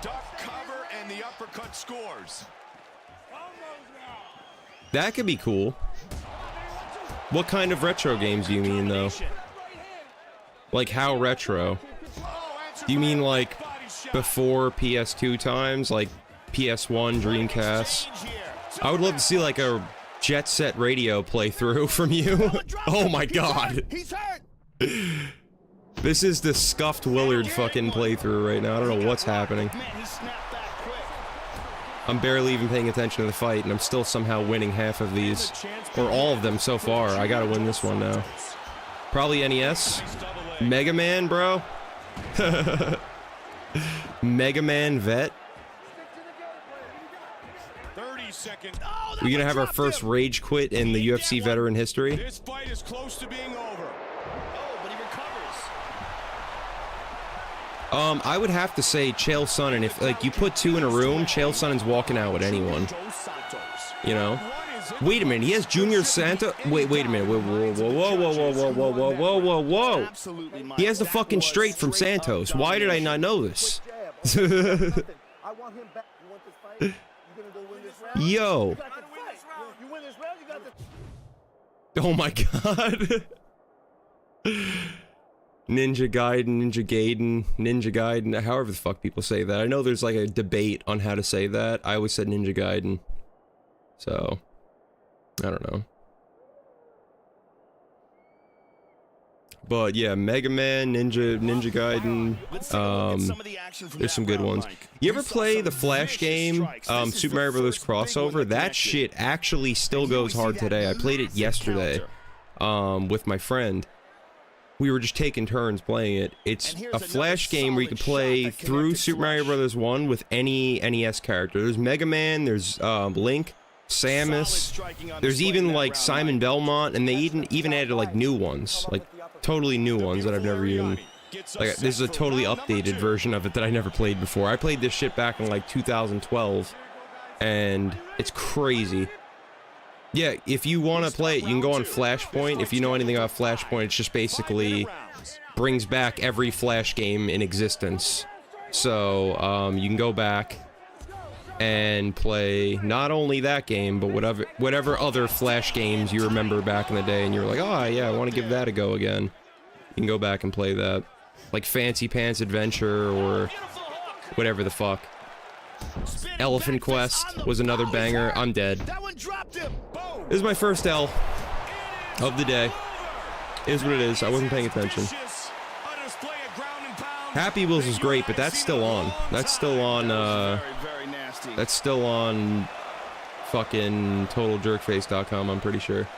Duck cover and the uppercut scores. That could be cool. What kind of retro games do you mean, though? Like, how retro? Do you mean, like, before PS2 times? Like, PS1, Dreamcast? I would love to see, like, a Jet Set Radio playthrough from you. Oh my god. He's hurt. This is the scuffed Willard fucking playthrough right now. I don't know what's happening. I'm barely even paying attention to the fight, and I'm still somehow winning half of these. Or all of them so far. I gotta win this one now. Probably NES. Mega Man, bro. Mega Man Vet. We're gonna have our first rage quit in the UFC veteran history. This fight is close to being over. I would have to say Chael Sonnen. If, like, you put two in a room, Chael Sonnen's walking out with anyone. You know? Wait a minute, he has Junior Santos? Wait a minute. Whoa, whoa, whoa, whoa, whoa, whoa, whoa, whoa, whoa, whoa, whoa. He has the fucking straight from Santos. Why did I not know this? Yo. Oh my god. Ninja Gaiden, Ninja Gaiden, Ninja Gaiden, however the fuck people say that. I know there's like a debate on how to say that. I always said Ninja Gaiden. So, I don't know. But yeah, Mega Man, Ninja Gaiden, there's some good ones. You ever play the Flash game, Super Mario Bros. Crossover? That shit actually still goes hard today. I played it yesterday, with my friend. We were just taking turns playing it. It's a Flash game where you can play through Super Mario Bros. 1 with any NES character. There's Mega Man, there's Link, Samus, there's even like Simon Belmont, and they even added like new ones, like totally new ones that I've never even, like, this is a totally updated version of it that I never played before. I played this shit back in like 2012, and it's crazy. Yeah, if you want to play it, you can go on Flashpoint. If you know anything about Flashpoint, it's just basically brings back every Flash game in existence. So, you can go back and play not only that game, but whatever other Flash games you remember back in the day, and you're like, oh yeah, I want to give that a go again. You can go back and play that. Like Fancy Pants Adventure, or whatever the fuck. Elephant Quest was another banger. I'm dead. This is my first L of the day. It is what it is. I wasn't paying attention. Happy Wheels is great, but that's still on. That's still on, that's still on fucking TotalJerkface.com, I'm pretty sure.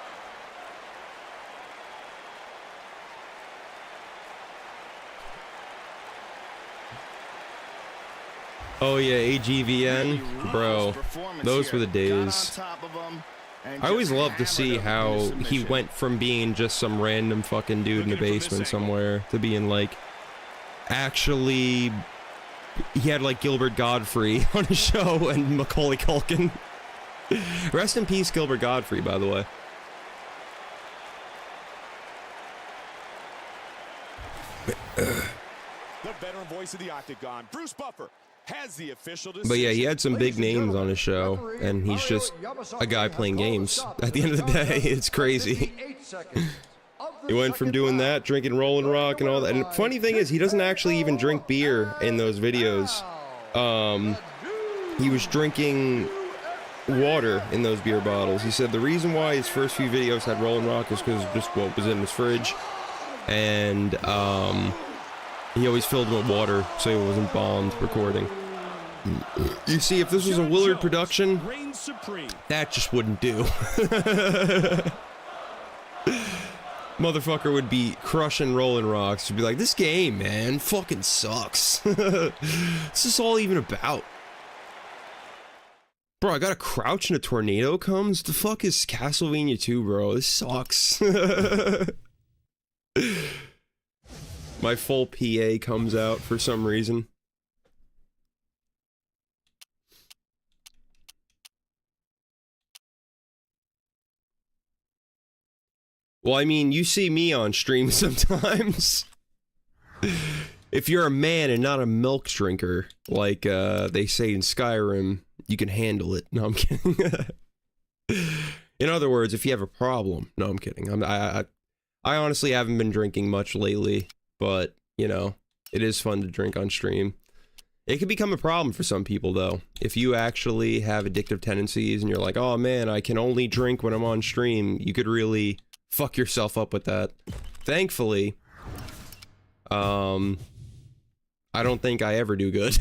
Oh yeah, AGVN, bro, those were the days. I always loved to see how he went from being just some random fucking dude in the basement somewhere to being like, actually, he had like Gilbert Godfrey on his show and Macaulay Culkin. Rest in peace, Gilbert Godfrey, by the way. The veteran voice of the Octagon, Bruce Buffer, has the official decision. But yeah, he had some big names on his show, and he's just a guy playing games. At the end of the day, it's crazy. He went from doing that, drinking Rolling Rock and all that. And the funny thing is, he doesn't actually even drink beer in those videos. He was drinking water in those beer bottles. He said the reason why his first few videos had Rolling Rock is because of just what was in his fridge. And he always filled them with water so he wasn't bombed recording. You see, if this was a Willard production, that just wouldn't do. Motherfucker would be crushing Rolling Rocks. He'd be like, this game, man, fucking sucks. What's this all even about? Bro, I gotta crouch and a tornado comes? The fuck is Castlevania 2, bro? This sucks. My full PA comes out for some reason. Well, I mean, you see me on stream sometimes. If you're a man and not a milk drinker, like they say in Skyrim, you can handle it. No, I'm kidding. In other words, if you have a problem. No, I'm kidding. I honestly haven't been drinking much lately, but, you know, it is fun to drink on stream. It can become a problem for some people, though. If you actually have addictive tendencies and you're like, oh man, I can only drink when I'm on stream, you could really fuck yourself up with that. Thankfully, I don't think I ever do good.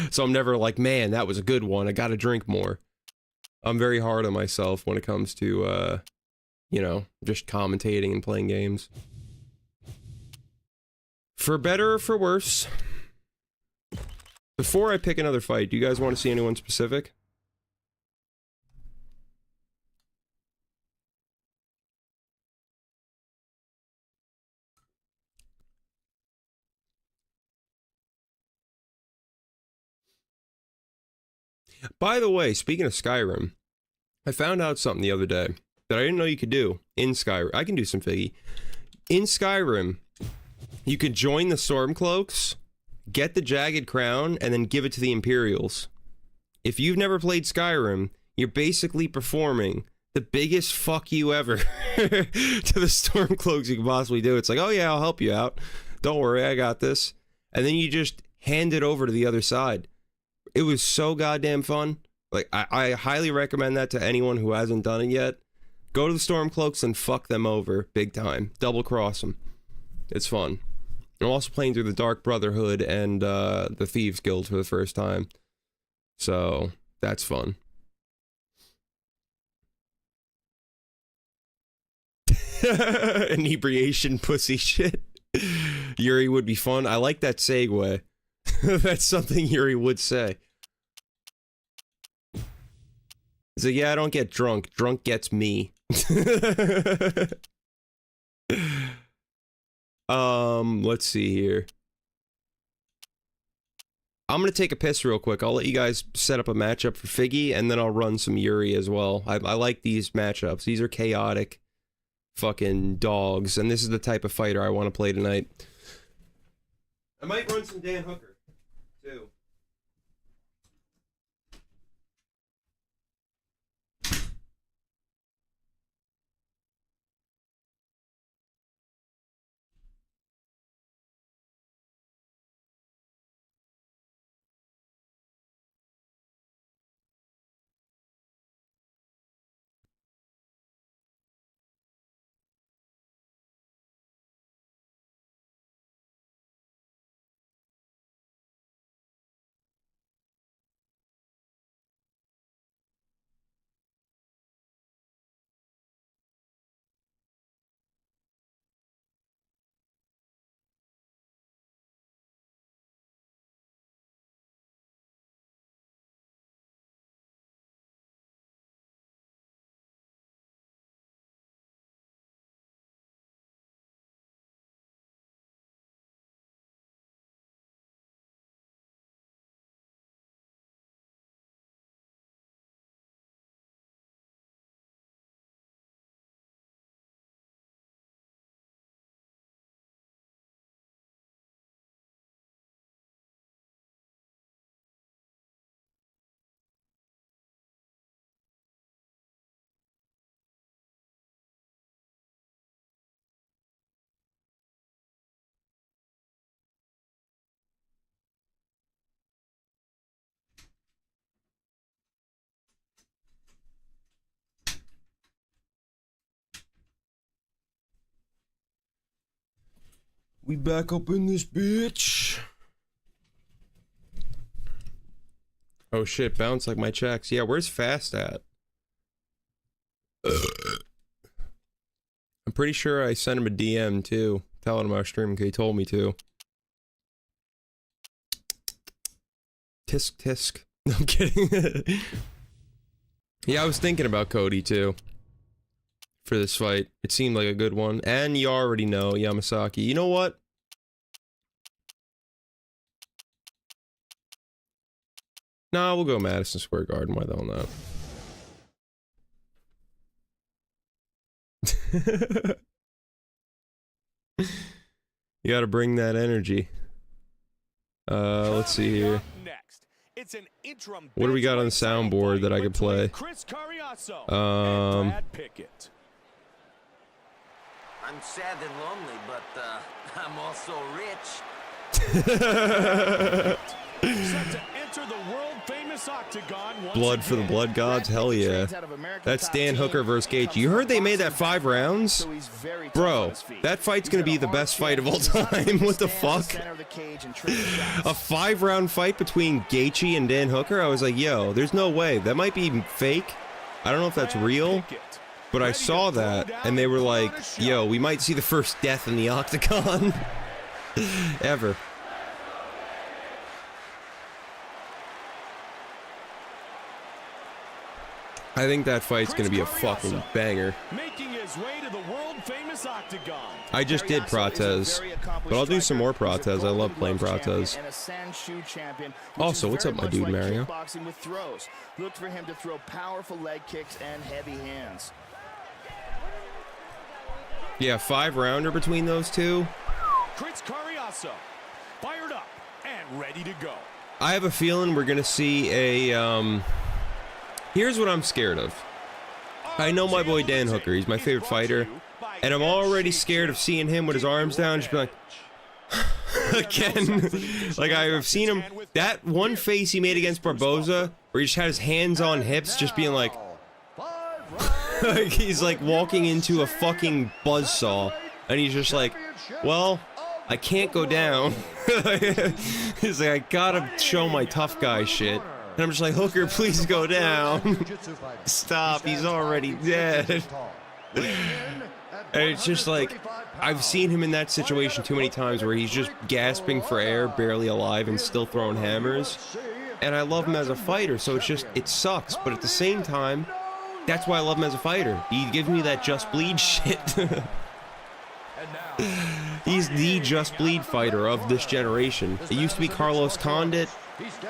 So I'm never like, man, that was a good one, I gotta drink more. I'm very hard on myself when it comes to, you know, just commentating and playing games. For better or for worse. Before I pick another fight, do you guys want to see anyone specific? By the way, speaking of Skyrim, I found out something the other day that I didn't know you could do in Skyrim. I can do some Figgy. In Skyrim, you could join the Stormcloaks, get the Jagged Crown, and then give it to the Imperials. If you've never played Skyrim, you're basically performing the biggest fuck you ever to the Stormcloaks you can possibly do. It's like, oh yeah, I'll help you out. Don't worry, I got this. And then you just hand it over to the other side. It was so goddamn fun. Like, I highly recommend that to anyone who hasn't done it yet. Go to the Stormcloaks and fuck them over big time. Double cross them. It's fun. I'm also playing through the Dark Brotherhood and the Thieves Guild for the first time. So, that's fun. Inebriation pussy shit. Yuri would be fun. I like that segue. That's something Yuri would say. He's like, yeah, I don't get drunk. Drunk gets me. Let's see here. I'm gonna take a piss real quick. I'll let you guys set up a matchup for Figgy, and then I'll run some Yuri as well. I like these matchups. These are chaotic fucking dogs, and this is the type of fighter I want to play tonight. I might run some Dan Hooker, too. We back up in this bitch. Oh shit, bounce like my checks. Yeah, where's Fast at? I'm pretty sure I sent him a DM too, telling him I was streaming because he told me to. Tisk tisk. No, I'm kidding. Yeah, I was thinking about Cody too. For this fight. It seemed like a good one. And you already know Yamasaki. You know what? Nah, we'll go Madison Square Garden. Why the hell not? You gotta bring that energy. Let's see here. What do we got on the soundboard that I could play? I'm sad and lonely, but I'm also rich. Set to enter the world-famous octagon once Blood for the again. Blood Gods? Hell yeah. That's Dan Hooker versus Gaethje. You heard they made that 5 rounds? Bro, that fight's gonna be the best fight of all time. What the fuck? A 5-round fight between Gaethje and Dan Hooker? I was like, yo, there's no way. That might be fake. I don't know if that's real. But I saw that, and they were like, yo, we might see the first death in the octagon. Ever. I think that fight's gonna be a fucking banger. Making his way to the world-famous octagon. I just did Prates, but I'll do some more Prates. I love playing Prates. Also, what's up, my dude, Mario? Looked for him to throw powerful leg kicks and heavy hands. Yeah, 5-rounder between those two. Chris Carriasso, fired up and ready to go. I have a feeling we're gonna see a, here's what I'm scared of. I know my boy Dan Hooker. He's my favorite fighter. And I'm already scared of seeing him with his arms down, just be like, again. Like, I've seen him, that one face he made against Barboza, where he just had his hands on hips, just being like, like he's like walking into a fucking buzzsaw, and he's just like, well, I can't go down. He's like, I gotta show my tough guy shit. And I'm just like, Hooker, please go down. Stop, he's already dead. And it's just like, I've seen him in that situation too many times where he's just gasping for air, barely alive, and still throwing hammers. And I love him as a fighter, so it's just, it sucks. But at the same time, that's why I love him as a fighter. He gives me that Just Bleed shit. He's the Just Bleed fighter of this generation. It used to be Carlos Condit,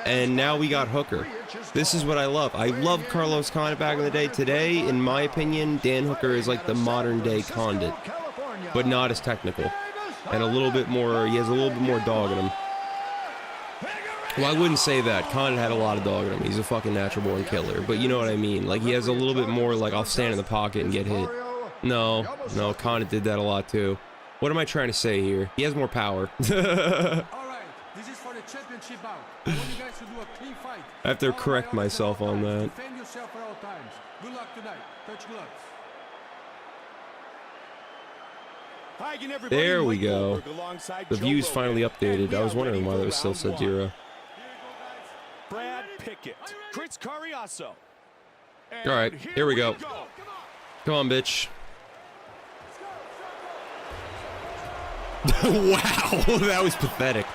and now we got Hooker. This is what I love. I love Carlos Condit back in the day. Today, in my opinion, Dan Hooker is like the modern day Condit, but not as technical. And a little bit more, he has a little bit more dog in him. Well, I wouldn't say that. Condit had a lot of dog in him. He's a fucking natural born killer. But you know what I mean. Like, he has a little bit more, like, I'll stand in the pocket and get hit. No, Condit did that a lot too. What am I trying to say here? He has more power. All right, this is for the championship bout. I want you guys to do a clean fight. I have to correct myself on that. Defend yourself at all times. Good luck tonight. Touch gloves. There we go. The view's finally updated. I was wondering why that was still Sub-Zero. Brad Pickett, Chris Cariaso. All right, here we go. Come on, bitch. Wow, that was pathetic.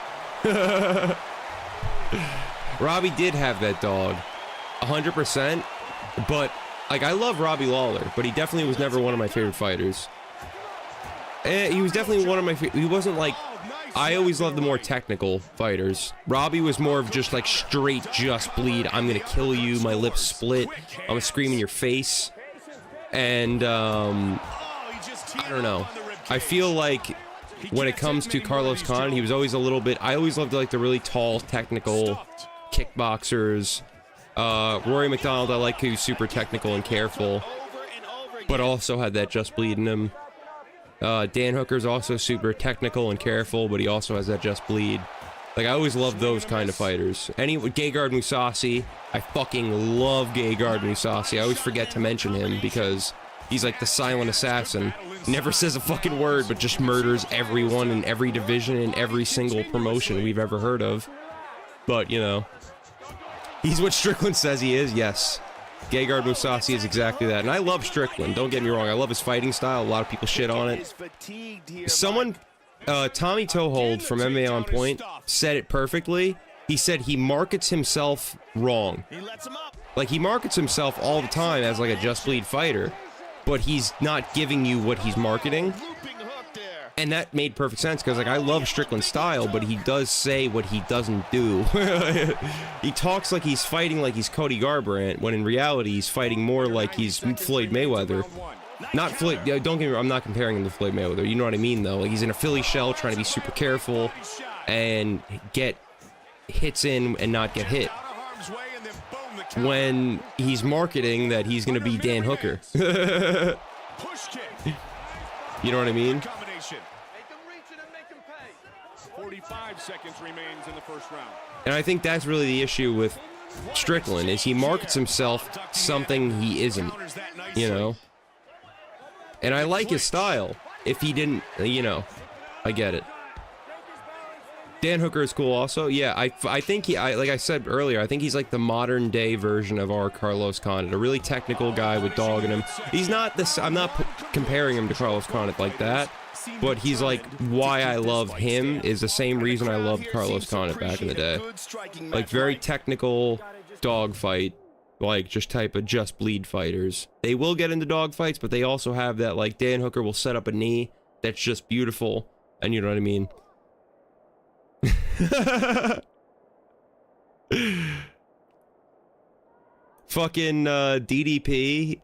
Robbie did have that dog, 100%. But like, I love Robbie Lawler, but he definitely was never one of my favorite fighters. He was definitely one of my. He wasn't like. I always loved the more technical fighters. Robbie was more of just like straight Just Bleed. I'm gonna kill you. My lips split. I'm gonna scream in your face. And I don't know. I feel like when it comes to Carlos Condit, he was always a little bit. I always loved like the really tall, technical kickboxers. Rory McDonald, I like, who's super technical and careful, but also had that Just Bleed in him. Dan Hooker's also super technical and careful, but he also has that Just Bleed. Like, I always loved those kind of fighters. Gegard Mousasi, I fucking love Gegard Mousasi. I always forget to mention him because he's like the silent assassin. Never says a fucking word, but just murders everyone in every division in every single promotion we've ever heard of. But, you know, he's what Strickland says he is, yes. Gegard Mousasi is exactly that. And I love Strickland, don't get me wrong. I love his fighting style. A lot of people shit on it. Someone, Tommy Toehold from MMA On Point said it perfectly. He said he markets himself wrong. Like, he markets himself all the time as like a Just Bleed fighter, but he's not giving you what he's marketing. And that made perfect sense, because like, I love Strickland's style, but he does say what he doesn't do. He talks like he's fighting like he's Cody Garbrandt, when in reality he's fighting more like he's Floyd Mayweather. Not Floyd, don't get me wrong, I'm not comparing him to Floyd Mayweather, you know what I mean though. Like, he's in a Philly shell trying to be super careful and get hits in and not get hit, when he's marketing that he's gonna be Dan Hooker. You know what I mean? 45 seconds remains in the first round. And I think that's really the issue with Strickland, is he markets himself something he isn't, you know? And I like his style. If he didn't, you know, I get it. Dan Hooker is cool also. Yeah, I think like I said earlier, I think he's like the modern day version of our Carlos Condit, a really technical guy with dog in him. He's not this, I'm not comparing him to Carlos Condit like that, but he's like, why I love him is the same reason I loved Carlos Condit back in the day. Like, very technical dog fight, like just type of Just Bleed fighters. They will get into dog fights, but they also have that, like, Dan Hooker will set up a knee that's just beautiful, and you know what I mean? Fucking DDP.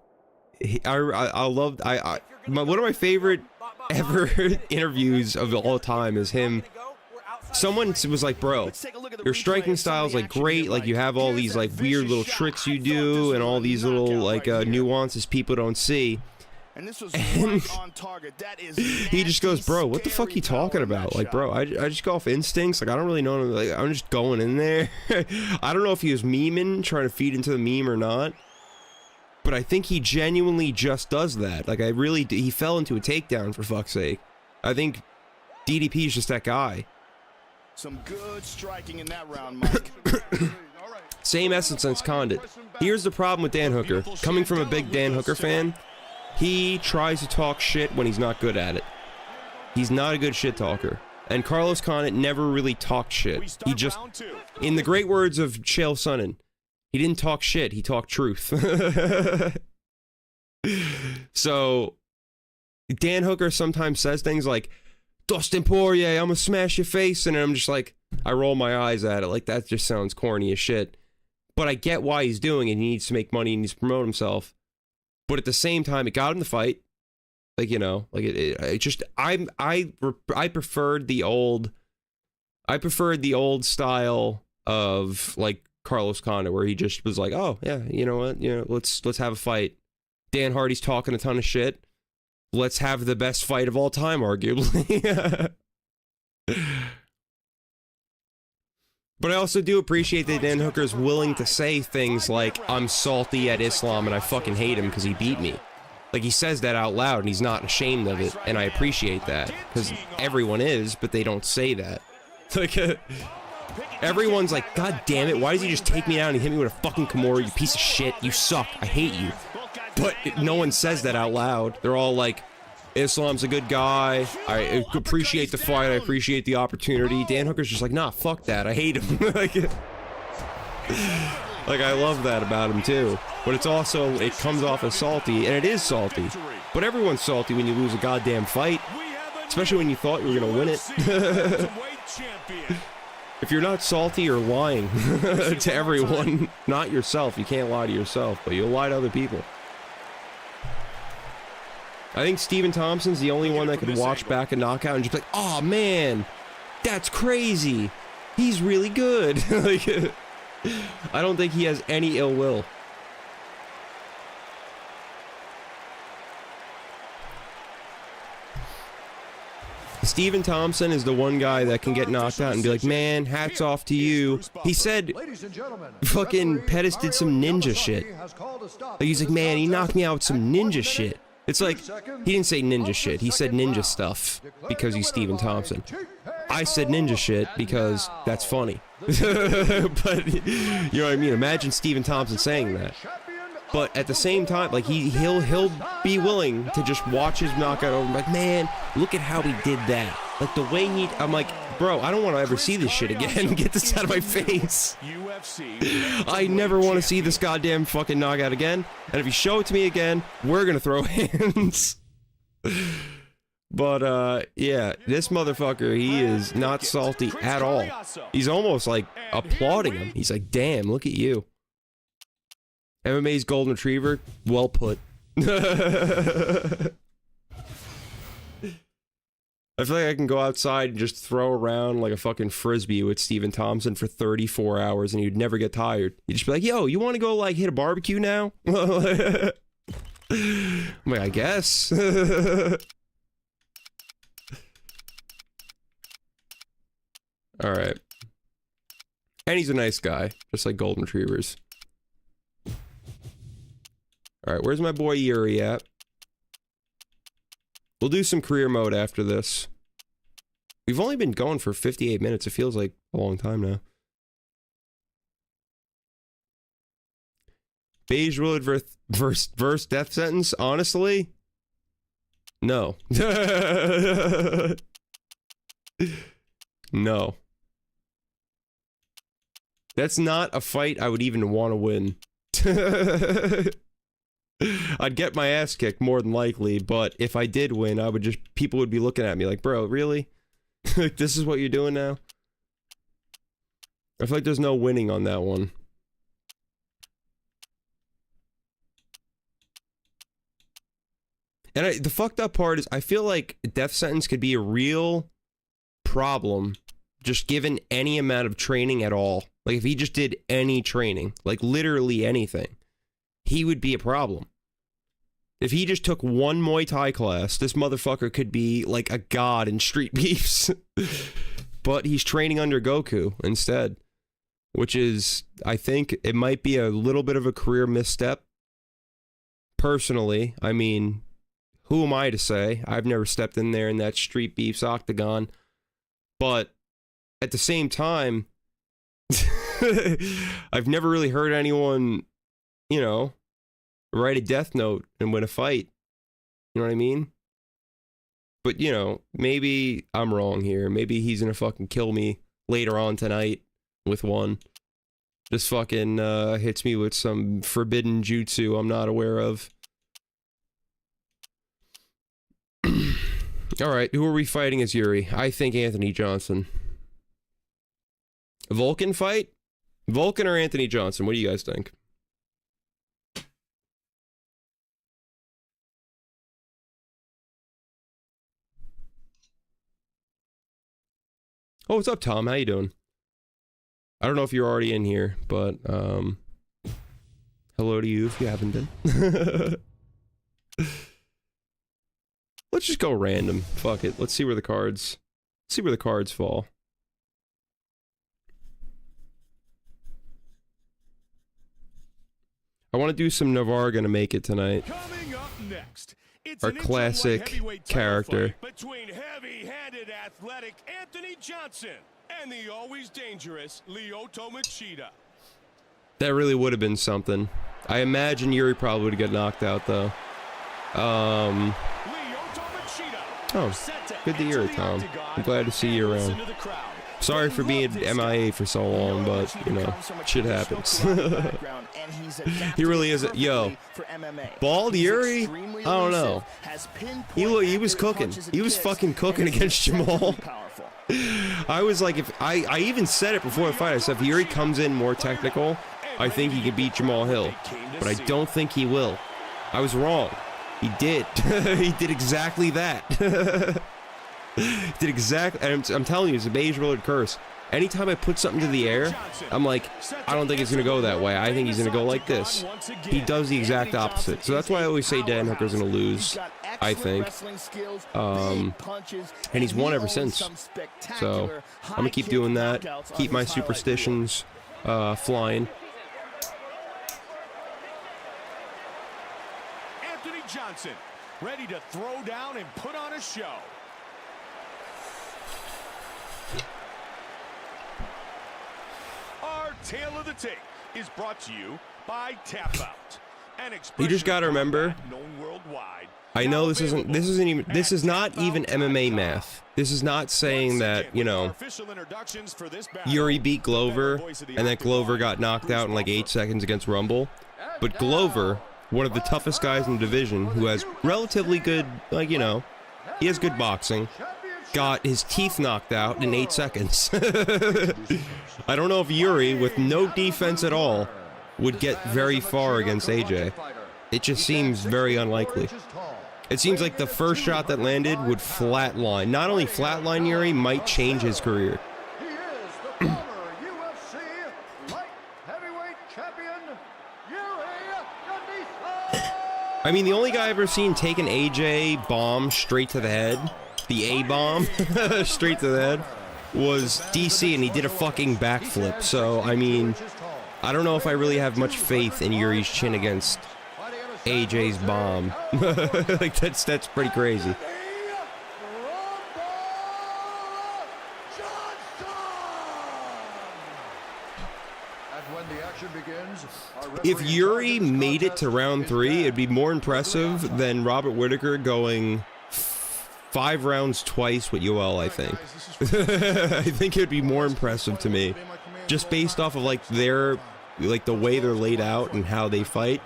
I loved. One of my favorite ever interviews of all time is him. Someone was like, bro, Your striking style is like great, like you have all these like weird little tricks you do and all these little like nuances people don't see. And this was right on target. That is he just goes, bro, what the fuck you talking about? Like, bro, I just go off instincts. Like, I don't really know. Like, I'm just going in there. I don't know if he was memeing, trying to feed into the meme or not. But I think he genuinely just does that. Like, he fell into a takedown, for fuck's sake. I think DDP is just that guy. Some good striking in that round, Mike. Same essence as Condit. Here's the problem with Dan Hooker. Coming from a big Dan Hooker fan, he tries to talk shit when he's not good at it. He's not a good shit talker. And Carlos Condit never really talked shit. He just, in the great words of Chael Sonnen, he didn't talk shit, he talked truth. So, Dan Hooker sometimes says things like, Dustin Poirier, I'm gonna smash your face, and I'm just like, I roll my eyes at it, like that just sounds corny as shit. But I get why he's doing it, he needs to make money, he needs to promote himself. But at the same time, it got him the fight. Like, you know, like it just, I preferred the old style of like Carlos Condit, where he just was like, oh yeah, you know what, let's have a fight. Dan Hardy's talking a ton of shit. Let's have the best fight of all time, arguably. But I also do appreciate that Dan Hooker is willing to say things like, I'm salty at Islam and I fucking hate him because he beat me. Like, he says that out loud and he's not ashamed of it, and I appreciate that. Because everyone is, but they don't say that. Like, everyone's like, God damn it, why does he just take me down and hit me with a fucking Kimura, you piece of shit, you suck, I hate you. But no one says that out loud. They're all like, Islam's a good guy, I appreciate the fight, I appreciate the opportunity. Dan Hooker's just like, nah, fuck that, I hate him. Like, I love that about him too. But it's also, it comes off as salty, and it is salty. But everyone's salty when you lose a goddamn fight. Especially when you thought you were gonna win it. If you're not salty, you're lying to everyone. Not yourself, you can't lie to yourself, but you'll lie to other people. I think Stephen Thompson's the only one that could watch back a knockout and just be like, oh man, that's crazy. He's really good. Like, I don't think he has any ill will. Stephen Thompson is the one guy that can get knocked out and be like, man, hats off to you. He said fucking Pettis did some ninja shit. Like, he's like, man, he knocked me out with some ninja shit. It's like, he didn't say ninja shit, he said ninja stuff because he's Stephen Thompson. I said ninja shit because that's funny. But, you know what I mean? Imagine Stephen Thompson saying that. But at the same time, like, he'll be willing to just watch his knockout over, like, man, look at how he did that. Like, the way I'm like, bro, I don't want to ever see this shit again. Get this out of my face. I never want to see this goddamn fucking knockout again. And if you show it to me again, we're gonna throw hands. But, yeah, this motherfucker, he is not salty at all. He's almost, like, applauding him. He's like, damn, look at you. MMA's golden retriever, well put. I feel like I can go outside and just throw around like a fucking frisbee with Stephen Thompson for 34 hours and you'd never get tired. You'd just be like, yo, you want to go like hit a barbecue now? I'm like, I guess. Alright. And he's a nice guy, just like golden retrievers. Alright, where's my boy Yuri at? We'll do some career mode after this. We've only been going for 58 minutes. It feels like a long time now. Beige Willard versus Death Sentence? Honestly? No. No. That's not a fight I would even want to win. I'd get my ass kicked more than likely, but if I did win, people would be looking at me like, bro, really? Like, this is what you're doing now? I feel like there's no winning on that one. And the fucked up part is, I feel like Death Sentence could be a real problem just given any amount of training at all, like if he just did any training, like literally anything, he would be a problem. If he just took one Muay Thai class, this motherfucker could be like a god in street beefs. But he's training under Goku instead, which is, I think it might be a little bit of a career misstep. Personally, I mean, who am I to say? I've never stepped in there in that street beefs octagon. But at the same time, I've never really heard anyone, you know, write a death note and win a fight. You know what I mean? But, you know, maybe I'm wrong here. Maybe he's gonna fucking kill me later on tonight with one. Just fucking hits me with some forbidden jutsu I'm not aware of. Alright, who are we fighting as Yuri? I think Anthony Johnson. Vulcan fight? Vulcan or Anthony Johnson? What do you guys think? Oh, what's up, Tom? How you doing? I don't know if you're already in here, but hello to you if you haven't been. Let's just go random. Fuck it. Let's see where the cards fall. I want to do some Navarga to make it tonight. Coming up next, it's Our an classic interim light heavyweight title character. fight between heavy-handed athletic Anthony Johnson and the always dangerous Lyoto Machida. That really would have been something. I imagine Yuri probably would get knocked out though. Lyoto Machida. Oh, good to hear it, Tom. I'm glad to see you around. Sorry for being MIA for so long, but, you know, shit happens. He really is. Yo, Bald Yuri? I don't know. He was cooking. He was fucking cooking against Jamal. I was like, if I even said it before the fight. I said, if Yuri comes in more technical, I think he can beat Jamal Hill. But I don't think he will. I was wrong. He did. He did exactly that. Did exactly, and I'm telling you, it's a beige-rolled curse. Anytime I put something to the air, I'm like, I don't think it's going to go that way. I think he's going to go like this. He does the exact opposite. So that's why I always say Dan Hooker's going to lose, I think. And he's won ever since. So I'm going to keep doing that. Keep my superstitions flying. Anthony Johnson, ready to throw down and put on a show. Our Tale of the Tape is brought to you by Tap Out. You just gotta remember, I know this is not even MMA math. This is not saying that, you know, Yuri beat Glover and that Glover got knocked out in like 8 seconds against Rumble. But Glover, one of the toughest guys in the division, who has relatively good, like, you know, he has good boxing, got his teeth knocked out in 8 seconds. I don't know if Yuri, with no defense at all, would get very far against AJ. It just seems very unlikely. It seems like the first shot that landed would flatline. Not only flatline Yuri, might change his career. He is the former UFC light heavyweight champion, Yuri Nagisa. I mean, the only guy I've ever seen take an AJ bomb straight to the head, the A-bomb, straight to the head, was DC, and he did a fucking backflip. So, I mean, I don't know if I really have much faith in Yuri's chin against AJ's bomb. Like, that's pretty crazy. If Yuri made it to round 3, it'd be more impressive than Robert Whittaker going 5 rounds twice with Yoel, I think. I think it'd be more impressive to me. Just based off of, like, their, like, the way they're laid out and how they fight.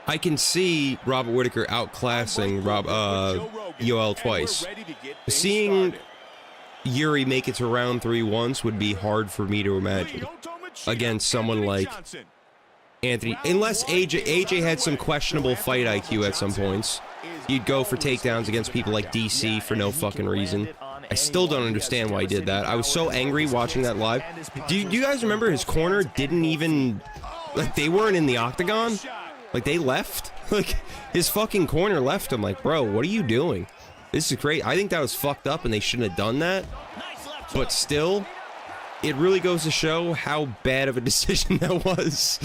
I can see Robert Whittaker outclassing Yoel twice. Seeing Yuri make it to round 3 once would be hard for me to imagine against someone like Anthony, unless AJ had some questionable fight IQ at some points. You'd go for takedowns against people like DC for no fucking reason. I still don't understand why he did that. I was so angry watching that live. Do you guys remember his corner didn't even, like, they weren't in the octagon? Like, they left? Like, his fucking corner left him. Like, bro, what are you doing? This is great. I think that was fucked up and they shouldn't have done that. But still, it really goes to show how bad of a decision that was.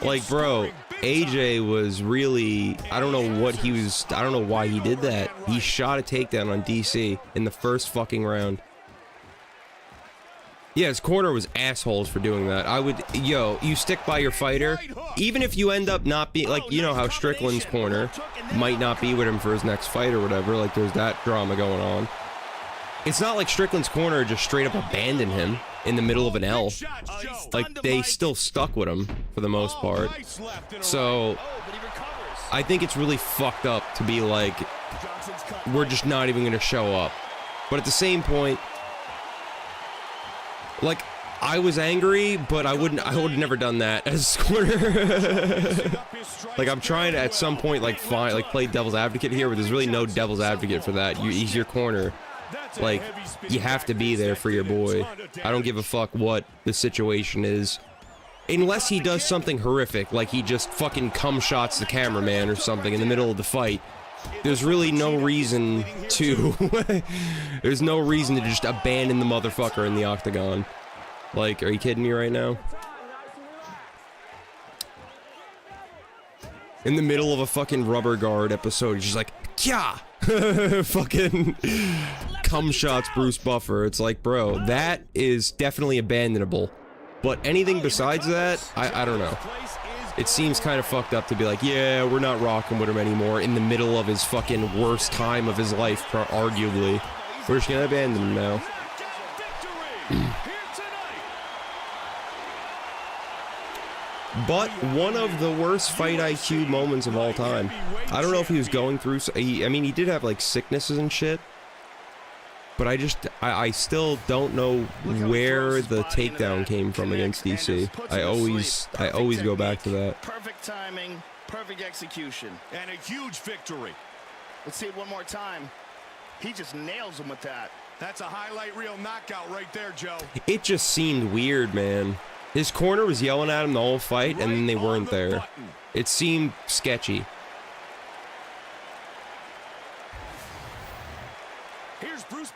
Like, bro, AJ was really, I don't know what he was, I don't know why he did that. He shot a takedown on DC in the first fucking round. Yeah, his corner was assholes for doing that. I would, yo, you stick by your fighter, even if you end up not being, like, you know how Strickland's corner might not be with him for his next fight or whatever, like, there's that drama going on. It's not like Strickland's corner just straight up abandoned him in the middle of an L. Like, they still stuck with him for the most part. So, I think it's really fucked up to be like, we're just not even gonna show up. But at the same point, like, I was angry, but I would have never done that as corner. Like, I'm trying to at some point, like, play devil's advocate here, but there's really no devil's advocate for that. He's your corner. Like, you have to be there for your boy. I don't give a fuck what the situation is. Unless he does something horrific, like he just fucking cum shots the cameraman or something in the middle of the fight. There's really no reason to... There's no reason to just abandon the motherfucker in the octagon. Like, are you kidding me right now? In the middle of a fucking rubber guard episode, he's just like, yeah! Fucking cum shots Bruce Buffer. It's like, bro, that is definitely abandonable. But anything besides that, I don't know. It seems kind of fucked up to be like, yeah, we're not rocking with him anymore in the middle of his fucking worst time of his life, arguably. We're just gonna abandon him now. But one of the worst fight IQ moments of all time. I don't know if he was going through... I mean, he did have, like, sicknesses and shit. But I still don't know where the takedown came from against DC. I always go back to that. Perfect timing, perfect execution. And a huge victory. Let's see it one more time. He just nails him with that. That's a highlight reel knockout right there, Joe. It just seemed weird, man. His corner was yelling at him the whole fight, and then they weren't there. It seemed sketchy.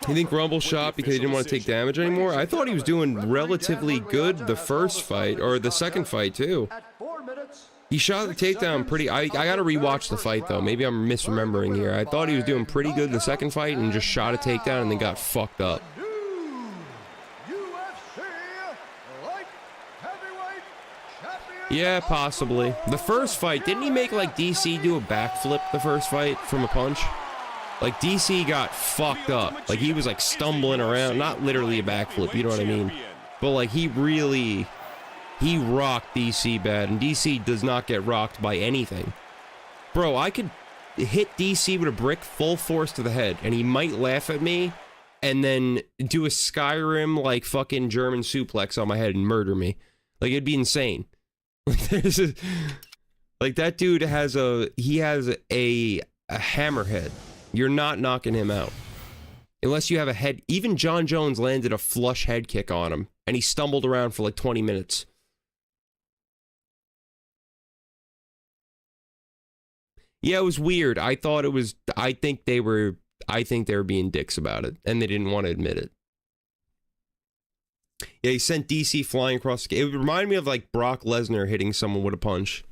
You think Rumble shot because he didn't want to take damage anymore? I thought he was doing relatively good the first fight, or the second fight, too. He shot the takedown pretty... I gotta rewatch the fight, though. Maybe I'm misremembering here. I thought he was doing pretty good the second fight and just shot a takedown and then got fucked up. Yeah, possibly. The first fight, didn't he make, like, DC do a backflip the first fight from a punch? Like, DC got fucked up. Like, he was, like, stumbling around. Not literally a backflip, you know what I mean? But, like, he rocked DC bad, and DC does not get rocked by anything. Bro, I could hit DC with a brick full force to the head, and he might laugh at me, and then do a Skyrim, like, fucking German suplex on my head and murder me. Like, it'd be insane. Like, that dude has a hammerhead. You're not knocking him out. Unless you have a head... Even John Jones landed a flush head kick on him, and he stumbled around for like 20 minutes. Yeah, it was weird. I thought it was... I think they were being dicks about it, and they didn't want to admit it. Yeah, he sent DC flying across the... It would remind me of, like, Brock Lesnar hitting someone with a punch.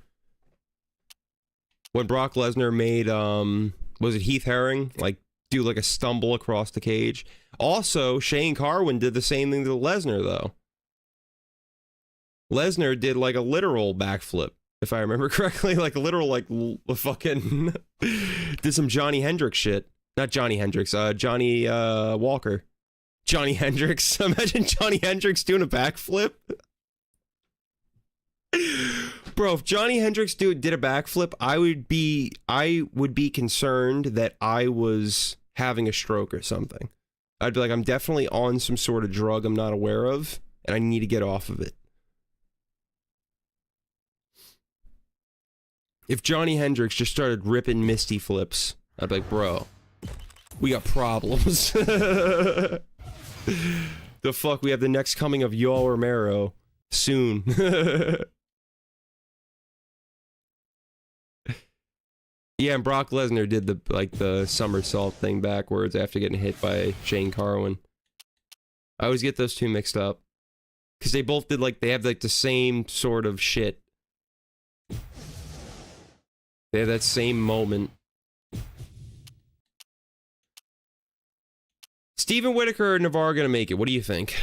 When Brock Lesnar made, was it Heath Herring? Like, do, like, a stumble across the cage. Also, Shane Carwin did the same thing to Lesnar, though. Lesnar did, like, a literal backflip, if I remember correctly. Like, a literal, like, fucking... did some Johnny Hendricks shit. Not Johnny Hendricks, Johnny, Walker. Johnny Hendricks. Imagine Johnny Hendricks doing a backflip. Bro, if Johnny Hendricks did a backflip, I would be concerned that I was having a stroke or something. I'd be like, I'm definitely on some sort of drug I'm not aware of, and I need to get off of it. If Johnny Hendricks just started ripping Misty flips, I'd be like, bro, We got problems. The fuck? We have the next coming of Yoel Romero soon. Yeah, and Brock Lesnar did the somersault thing backwards after getting hit by Shane Carwin. I always get those two mixed up. Because they both did, they have, the same sort of shit. They have that same moment. Steven Whittaker or Navarre gonna make it? What do you think?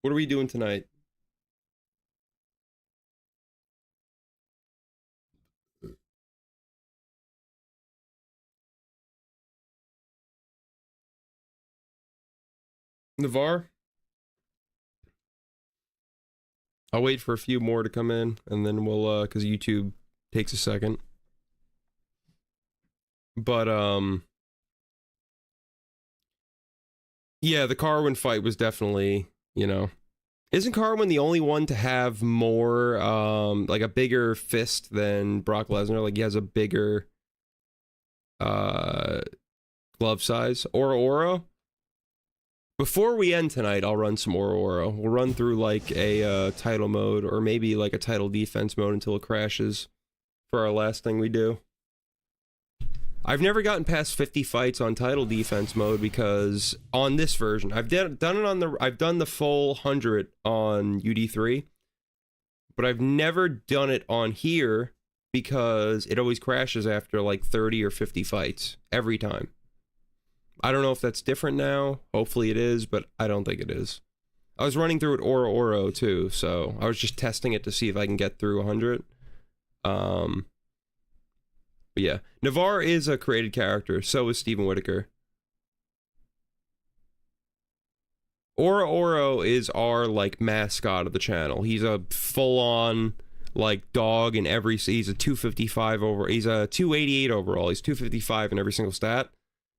What are we doing tonight? Navarre? I'll wait for a few more to come in, and then we'll, because YouTube takes a second. But, yeah, the Carwin fight was definitely, Isn't Carwin the only one to have more, a bigger fist than Brock Lesnar? He has a bigger, glove size? Oro? Before we end tonight, I'll run some Oro. We'll run through a title mode, or maybe a title defense mode until it crashes for our last thing we do. I've never gotten past 50 fights on title defense mode because on this version, I've done the full 100 on UD3, but I've never done it on here because it always crashes after 30 or 50 fights every time. I don't know if that's different now. Hopefully it is, but I don't think it is. I was running through it Oro too, so I was just testing it to see if I can get through 100. But yeah, Navarre is a created character. So is Steven Whittaker. Oro is our mascot of the channel. He's a full-on dog in every. He's a 255 over. He's a 288 overall. He's 255 in every single stat.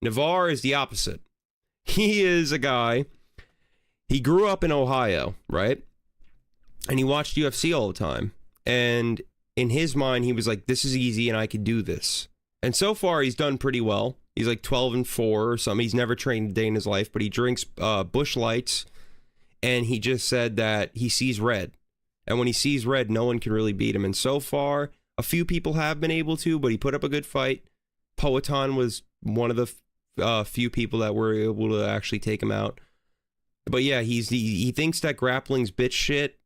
Navarre is the opposite. He is a guy. He grew up in Ohio, right? And he watched UFC all the time. And in his mind, he was like, this is easy and I can do this. And so far, he's done pretty well. He's 12-4 or something. He's never trained a day in his life, but he drinks Busch Lights. And he just said that he sees red. And when he sees red, no one can really beat him. And so far, a few people have been able to, but he put up a good fight. Poetan was one of the few people that were able to actually take him out. But yeah, he thinks that grappling's bitch shit.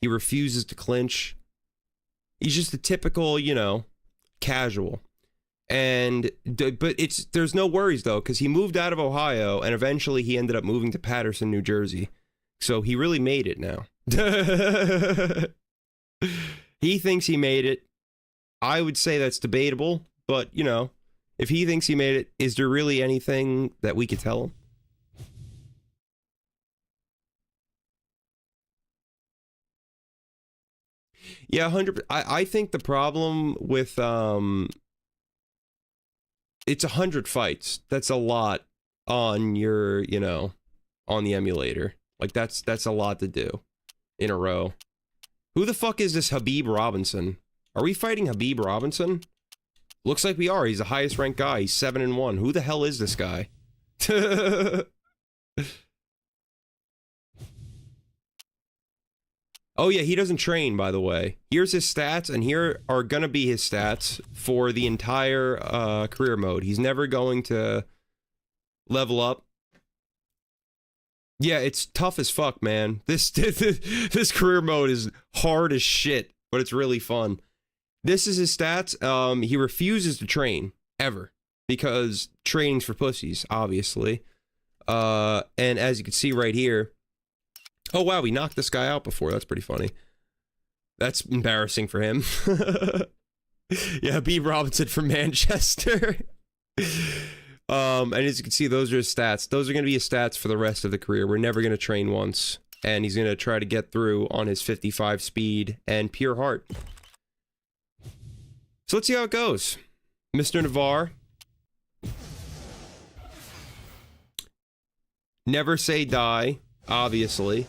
He refuses to clinch. He's just a typical, casual. But there's no worries though, because he moved out of Ohio and eventually he ended up moving to Patterson, New Jersey. So he really made it now. He thinks he made it. I would say that's debatable, but if he thinks he made it, is there really anything that we could tell him? Yeah, 100%. I think the problem with it's 100 fights. That's a lot on your, on the emulator. That's a lot to do in a row. Who the fuck is this Habib Robinson? Are we fighting Habib Robinson? Looks like we are. He's the highest ranked guy. He's 7-1. Who the hell is this guy? Oh yeah, he doesn't train, by the way. Here's his stats, and here are gonna be his stats for the entire career mode. He's never going to level up. Yeah, it's tough as fuck, man. This career mode is hard as shit, but it's really fun. This is his stats. He refuses to train ever because training's for pussies, obviously. And as you can see right here, oh wow, we knocked this guy out before. That's pretty funny. That's embarrassing for him. Yeah, B. Robinson from Manchester. And as you can see, those are his stats. Those are going to be his stats for the rest of the career. We're never going to train once. And he's going to try to get through on his 55 speed and pure heart. So let's see how it goes. Mr. Navarre. Never say die, obviously.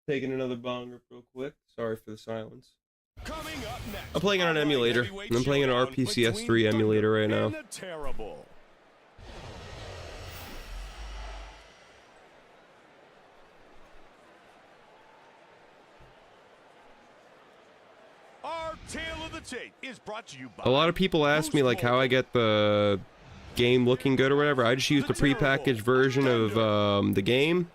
Taking another bong rip real quick. Sorry for the silence. Coming up next, I'm playing on an emulator. I'm playing an RPCS3 emulator right now. Terrible. Our tale of the tape is brought to you by A lot of people ask me like how I get the game looking good or whatever. I just use the prepackaged version of the game.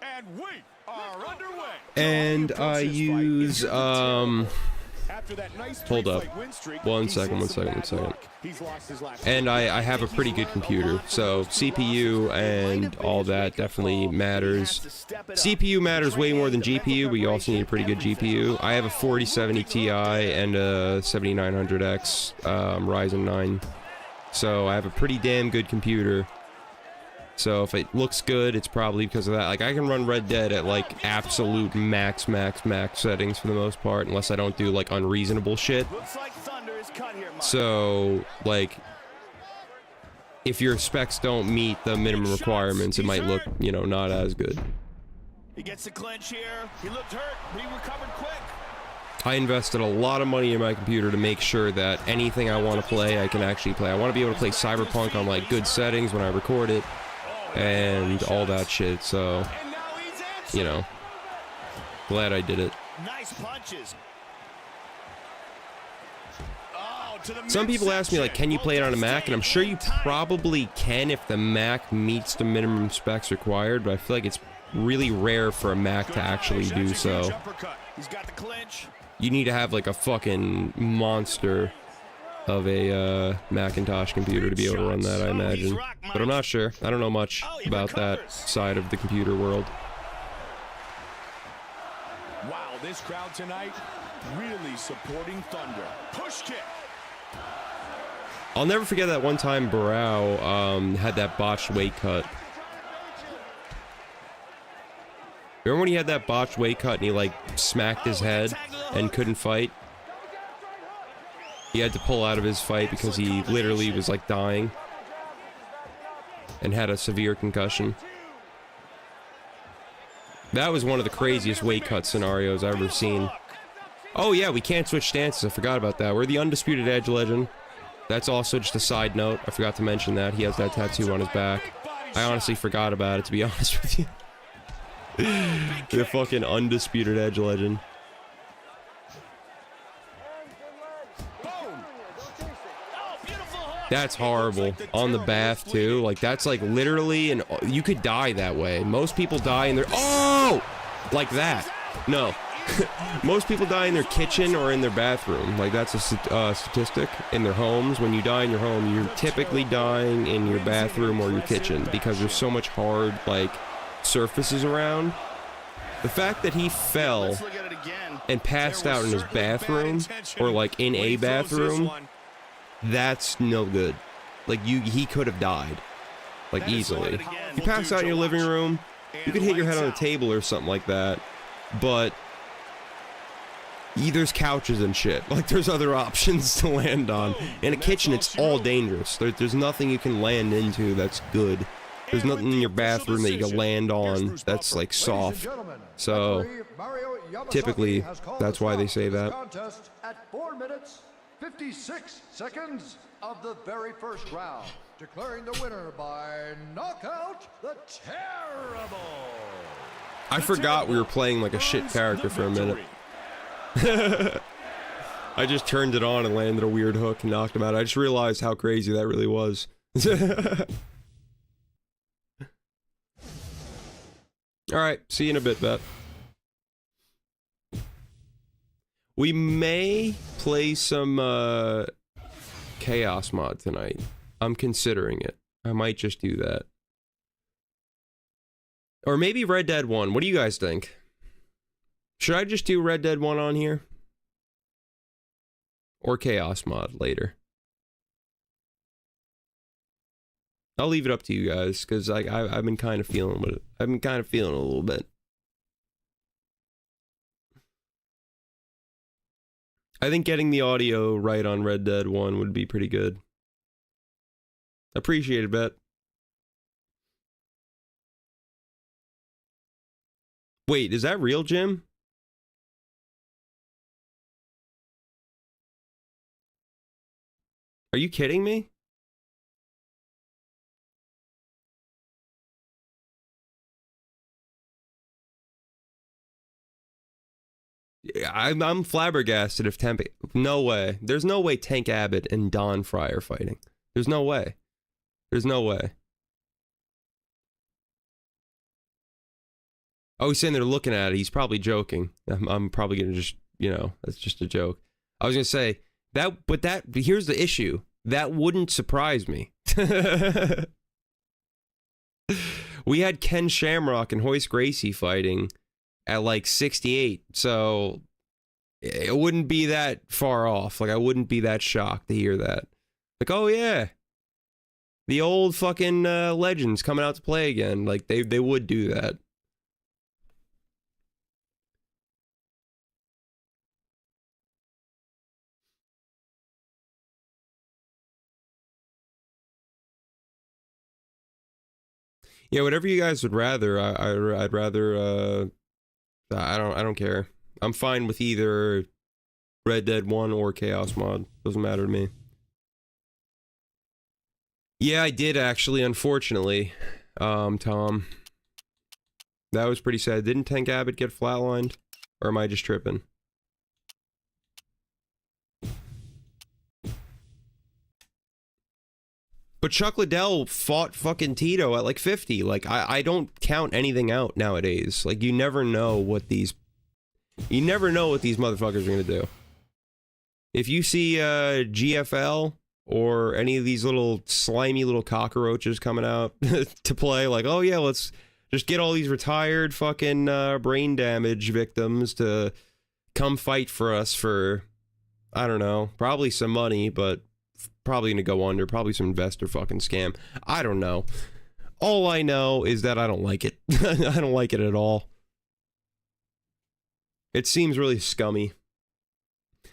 And we are underway. And I use After that nice hold up. win streak, One he's second, in one some second, one bad second. luck. He's lost his last And I have a pretty good computer, so CPU and all that definitely matters. CPU matters way more than GPU, but you also need a pretty good GPU. I have a 4070 Ti and a 7900X Ryzen 9, so I have a pretty damn good computer. So if it looks good, it's probably because of that. Like, I can run Red Dead at, like, absolute max settings for the most part, unless I don't do, like, unreasonable shit. So, like, if your specs don't meet the minimum requirements, it might look, you know, not as good. He gets the clinch here. He looked hurt, but he recovered quick. I invested a lot of money in my computer to make sure that anything I want to play, I can actually play. I want to be able to play Cyberpunk on, like, good settings when I record it. And all that shit, so, you know, glad I did it. Nice punches. Some people ask me, like, can you play it on a Mac? And I'm sure you probably can if the Mac meets the minimum specs required, but I feel like it's really rare for a Mac to actually do so. You need to have, like, a fucking monster of a Macintosh computer to be able to run that, I imagine. But I'm not sure. I don't know much about that side of the computer world. Wow, this crowd tonight really supporting Thunder. Push kick. I'll never forget that one time Barao had that botched weight cut. Remember when he had that botched weight cut and he, like, smacked his head and couldn't fight? He had to pull out of his fight because he literally was, like, dying and had a severe concussion. That was one of the craziest weight cut scenarios I've ever seen. Oh yeah, we can't switch stances. I forgot about that. We're the Undisputed Edge legend. That's also just a side note. I forgot to mention that. He has that tattoo on his back. I honestly forgot about it, to be honest with you. The fucking Undisputed Edge legend. That's horrible. On the bath, too. Like, that's, like, literally, and you could die that way. Most people die in their... Oh! Like that. No. Most people die in their kitchen or in their bathroom. Like, that's a statistic. In their homes. When you die in your home, you're typically dying in your bathroom or your kitchen because there's so much hard, like, surfaces around. The fact that he fell and passed out in his bathroom, or, like, in a bathroom... That's no good. Like, he could have died. Like, easily. If you pass out in your living room, you could hit your head on a table or something like that. But there's couches and shit. Like, there's other options to land on. In a kitchen, it's all dangerous. There's nothing you can land into that's good. There's nothing in your bathroom that you can land on that's, like, soft. So, typically, that's why they say that. 56 seconds of the very first round, declaring the winner by knockout, the Terrible. I forgot we were playing like a shit character for a minute. I just turned it on and landed a weird hook and knocked him out. I just realized how crazy that really was. Alright, see you in a bit, Bet. We may play some Chaos mod tonight. I'm considering it. I might just do that. Or maybe Red Dead 1. What do you guys think? Should I just do Red Dead 1 on here? Or Chaos mod later? I'll leave it up to you guys, because like I've been kind of feeling it. I've been kind of feeling it a little bit. I think getting the audio right on Red Dead 1 would be pretty good. Appreciate it, Bet. Wait, is that real, Jim? Are you kidding me? I'm flabbergasted if Tank... No way. There's no way Tank Abbott and Don Fry are fighting. There's no way. There's no way. Oh, he's saying they're looking at it. He's probably joking. I'm probably gonna just, you know, that's just a joke. I was gonna say that, but here's the issue. That wouldn't surprise me. We had Ken Shamrock and Hoist Gracie fighting at like 68, so it wouldn't be that far off. Like, I wouldn't be that shocked to hear that. Like, oh yeah, the old fucking legends coming out to play again. Like, they would do that. Yeah, whatever you guys would rather. I'd rather. I don't care. I'm fine with either Red Dead 1 or Chaos Mod. Doesn't matter to me. Yeah, I did actually, unfortunately. Tom. That was pretty sad. Didn't Tank Abbott get flatlined? Or am I just tripping? But Chuck Liddell fought fucking Tito at like 50. Like, I don't count anything out nowadays. Like, you never know what these motherfuckers are gonna do. If you see GFL or any of these little slimy little cockroaches coming out to play, like, oh yeah, let's just get all these retired fucking brain damage victims to come fight for us for, I don't know, probably some money, but probably gonna go under, probably some investor fucking scam. I don't know. All I know is that I don't like it. I don't like it at all. It seems really scummy.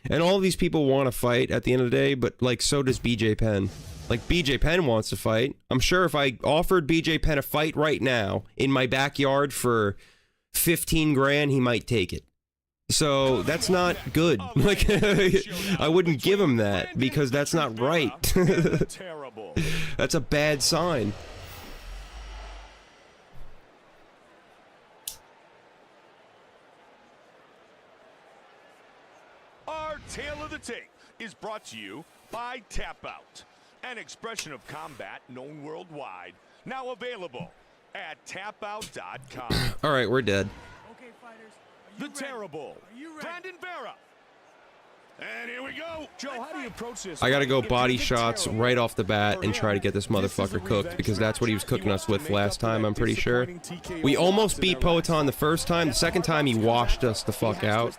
And all of these people want to fight at the end of the day, but like, so does BJ Penn. Like, BJ Penn wants to fight. I'm sure if I offered BJ Penn a fight right now in my backyard for 15 grand, he might take it. So that's not good. Like, I wouldn't give him that because that's not right. That's a bad sign. Our Tale of the Tape is brought to you by Tap Out, an expression of combat known worldwide, now available at tapout.com. All right, we're dead. Okay, fighters. The Terrible, Brandon Vera. And here we go. Joe, how do you approach this? I gotta go body shots right off the bat and try to get this motherfucker cooked, because that's what he was cooking us with last time, I'm pretty sure. We almost beat Poetan the first time. The second time, he washed us the fuck out.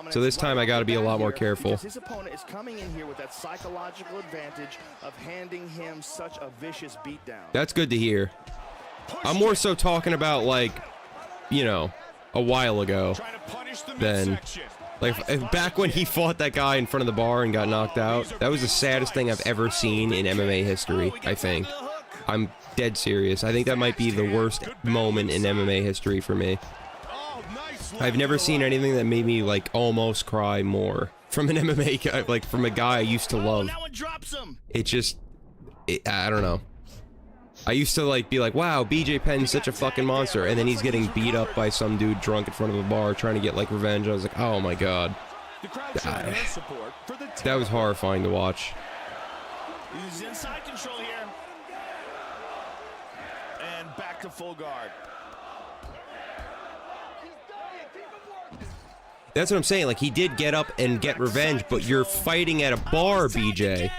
So this time, I gotta be a lot more careful. His opponent is coming in here with that psychological advantage of handing him such a vicious beatdown. That's good to hear. I'm more so talking about, like, you know, a while ago than... Like, back when he fought that guy in front of the bar and got knocked out, that was the saddest thing I've ever seen in MMA history, I think. I'm dead serious. I think that might be the worst moment in MMA history for me. I've never seen anything that made me, like, almost cry more from an MMA guy, like, from a guy I used to love. It just... I don't know. I used to, like, be like, wow, BJ Penn's such a fucking monster, and then he's getting beat up by some dude drunk in front of a bar trying to get, like, revenge. I was like, oh my god. That was horrifying to watch. He's inside control here. And back to full guard. That's what I'm saying. Like, he did get up and get revenge, but you're fighting at a bar, BJ.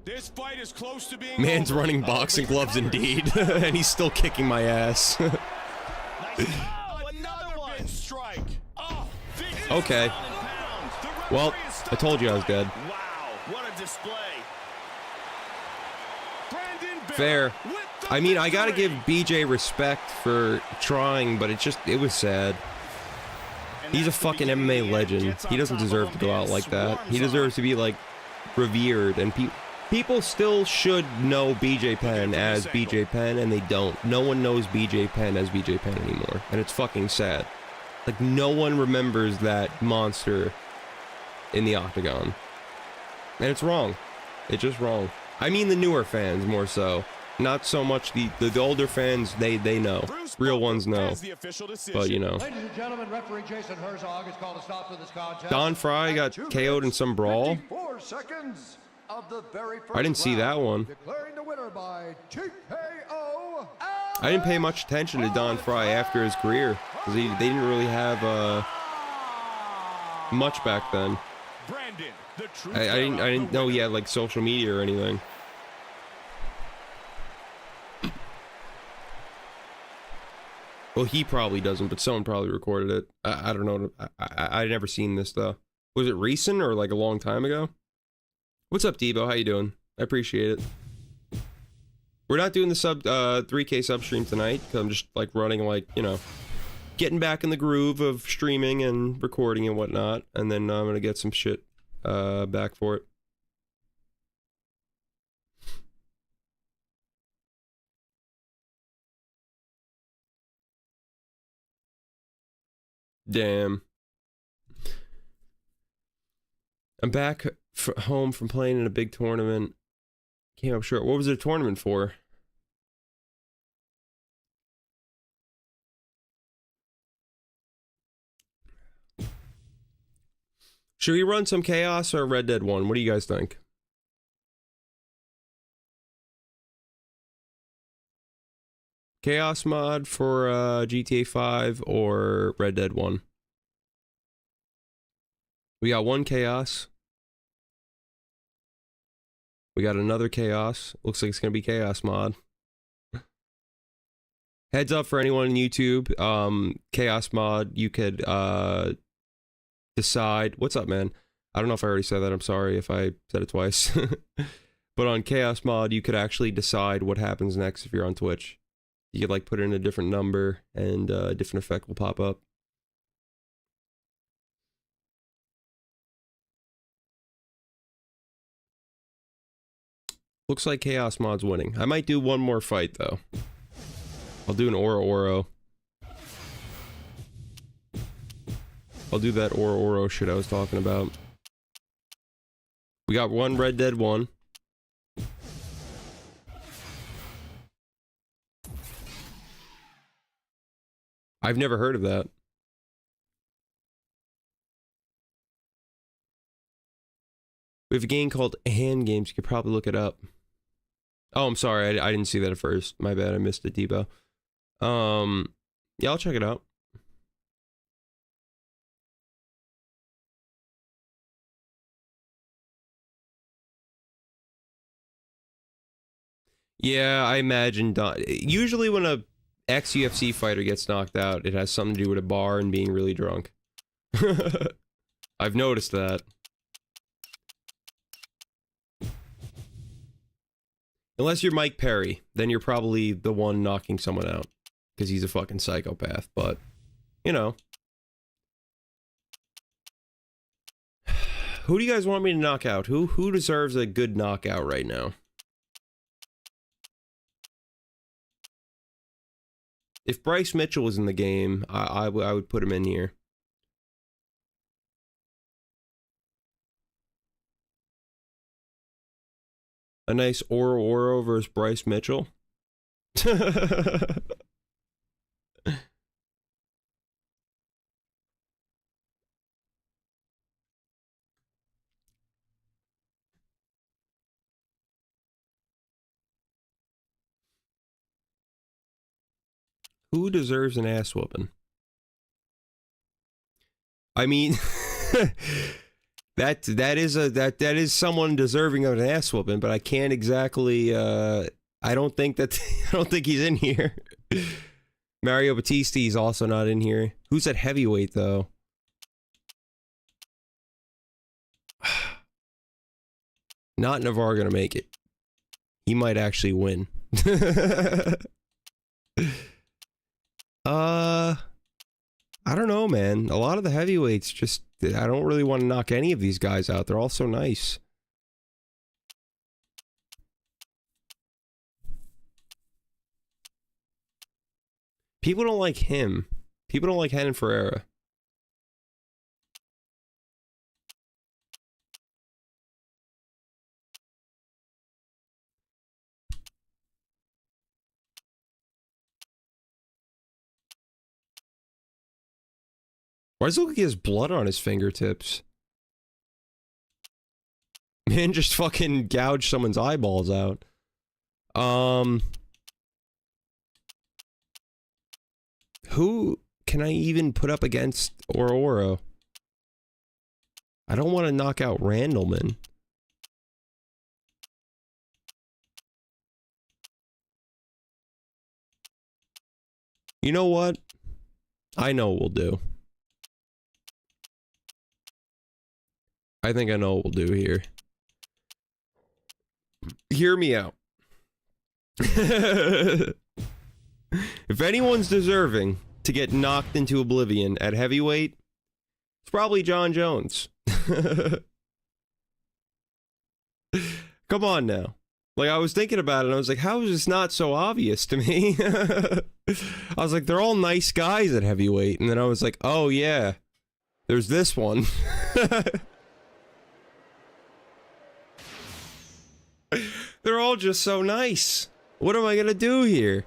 This fight is close to being Man's over. running boxing gloves indeed, and he's still kicking my ass. Another big strike. Okay. Well, I told you I was dead. Wow, what a display. Fair. I mean, I gotta give BJ respect for trying, but it was sad. He's a fucking MMA legend. He doesn't deserve to go out like that. He deserves to be, like, revered, and People still should know BJ Penn as BJ Penn, and they don't. No one knows BJ Penn as BJ Penn anymore, and it's fucking sad. Like, no one remembers that monster in the octagon. And it's wrong. It's just wrong. I mean the newer fans, more so. Not so much the older fans, they know. Real ones know. But, you know. Ladies and gentlemen, referee Jason Herzog has called a stop to this contest. Don Fry got KO'd in some brawl. 54 seconds of the very first I didn't see that one. Declaring the winner by TKO. I didn't pay much attention to Don Fry after his career, because they didn't really have much back then. I didn't know he had like social media or anything. Well, he probably doesn't, but someone probably recorded it. I don't know. I never seen this though. Was it recent or like a long time ago? What's up, Debo? How you doing? I appreciate it. We're not doing the 3K substream tonight, because I'm just like running, like, you know, getting back in the groove of streaming and recording and whatnot, and then I'm gonna get some shit back for it. Damn. I'm back home from playing in a big tournament. Came up short. What was the tournament for? Should we run some Chaos or Red Dead 1? What do you guys think? Chaos mod for GTA 5 or Red Dead 1? We got one Chaos. We got another Chaos. Looks like it's going to be Chaos mod. Heads up for anyone on YouTube. Chaos mod, you could decide. What's up, man? I don't know if I already said that. I'm sorry if I said it twice. But on Chaos mod, you could actually decide what happens next if you're on Twitch. You could like put in a different number and a different effect will pop up. Looks like Chaos mod's winning. I might do one more fight though. I'll do an Oro. I'll do that Oro shit I was talking about. We got one Red Dead 1. I've never heard of that. We have a game called Hand Games. You could probably look it up. Oh, I'm sorry. I didn't see that at first. My bad. I missed it, Debo. Yeah, I'll check it out. Yeah, I imagine. Usually when a ex-UFC fighter gets knocked out, it has something to do with a bar and being really drunk. I've noticed that. Unless you're Mike Perry, then you're probably the one knocking someone out. Because he's a fucking psychopath, but, you know. Who do you guys want me to knock out? Who deserves a good knockout right now? If Bryce Mitchell was in the game, I would put him in here. A nice Oro versus Bryce Mitchell. Who deserves an ass whooping? I mean, that is someone deserving of an ass whooping, but I can't exactly. I don't think he's in here. Mario Battisti is also not in here. Who's at heavyweight though? Not Navarre gonna make it. He might actually win. I don't know, man. A lot of the heavyweights just, I don't really want to knock any of these guys out. They're all so nice. People don't like him. People don't like Renan Ferreira. Why does it look like he has blood on his fingertips? Man just fucking gouged someone's eyeballs out. Who can I even put up against Oro? I don't want to knock out Randleman. You know what? I know what we'll do. I think I know what we'll do here. Hear me out. If anyone's deserving to get knocked into oblivion at heavyweight, it's probably John Jones. Come on now. Like, I was thinking about it, and I was like, how is this not so obvious to me? I was like, they're all nice guys at heavyweight. And then I was like, oh yeah, there's this one. They're all just so nice. What am I gonna do here?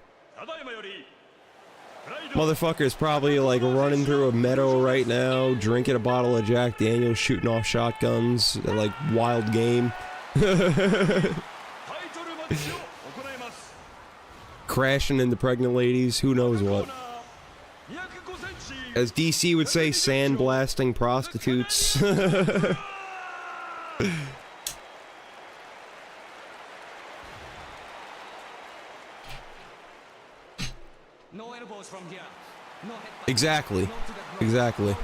Motherfucker's probably like running through a meadow right now, drinking a bottle of Jack Daniels, shooting off shotguns, like wild game. Crashing into pregnant ladies, who knows what. As DC would say, sandblasting prostitutes. No elbows from here. No head. Exactly. Exactly.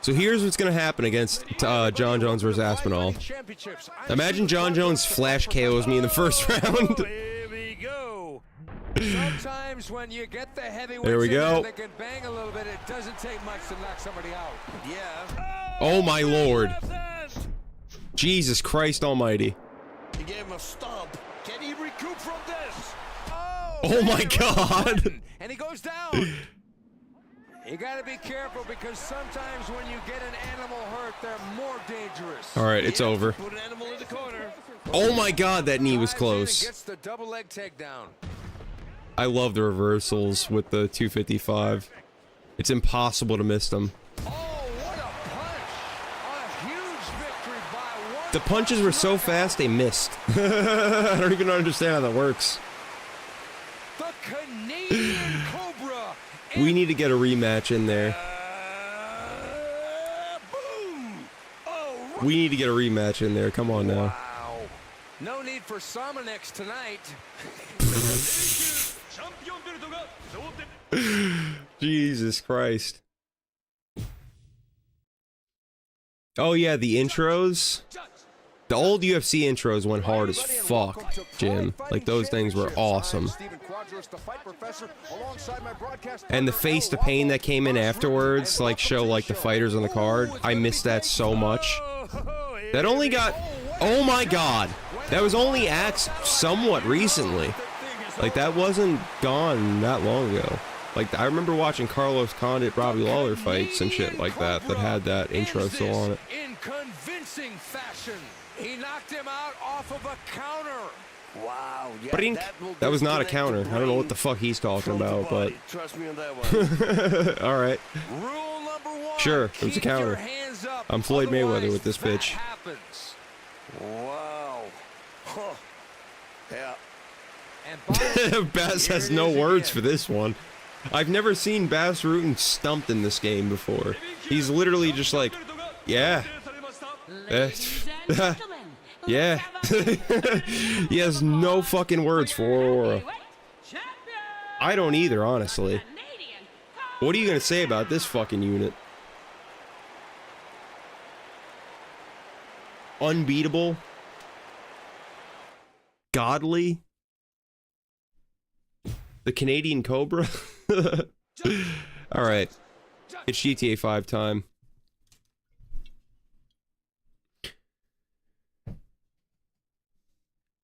So here's what's gonna happen against John Jones versus Aspinall. Imagine John Jones flash KOs me in the first round. Here we go. Sometimes when you get the heavyweights There we go. that can bang a little bit, it doesn't take much to knock somebody out. Yeah. Oh my lord. Jesus Christ almighty. He gave him a stomp. Can he recoup from this? Oh my god. And he goes down. You gotta be careful because sometimes when you get an animal hurt, they're more dangerous. Alright, it's over. Put an animal in the corner. Oh my god, that knee was close. Gets the double leg takedown. I love the reversals with the 255. It's impossible to miss them. Oh, what a punch! A huge victory by one. The punches were so fast they missed. I don't even understand how that works. The Canadian Cobra. We need to get a rematch in there. Boom! Oh, right. We need to get a rematch in there. Come on now. Wow. No need for Somonex tonight. Jesus Christ. Oh yeah, the intros. The old UFC intros went hard as fuck, Jim. Like, those things were awesome. And the face to pain that came in afterwards, like, show, like, the fighters on the card. I missed that so much. That only got... Oh my god! That was only axed somewhat recently. Like, that wasn't gone that long ago. Like, I remember watching Carlos Condit, Robbie Lawler fights and shit like that had that intro still on it. In convincing fashion. He knocked him out off of a counter. Wow. Yeah, Brink. That was not a counter. I don't know what the fuck he's talking about, but... Trust me on that one. Alright. Rule number one. Sure, it was a keep your counter. hands up, I'm Floyd Mayweather otherwise with this that bitch. happens. Wow. Huh. Yeah. And Bass has no words for this one. I've never seen Bass Rutten stumped in this game before. He's literally just like, yeah. Yeah. He has no fucking words for Aurora. I don't either, honestly. What are you gonna say about this fucking unit? Unbeatable? Godly? The Canadian Cobra? Alright. It's GTA 5 time.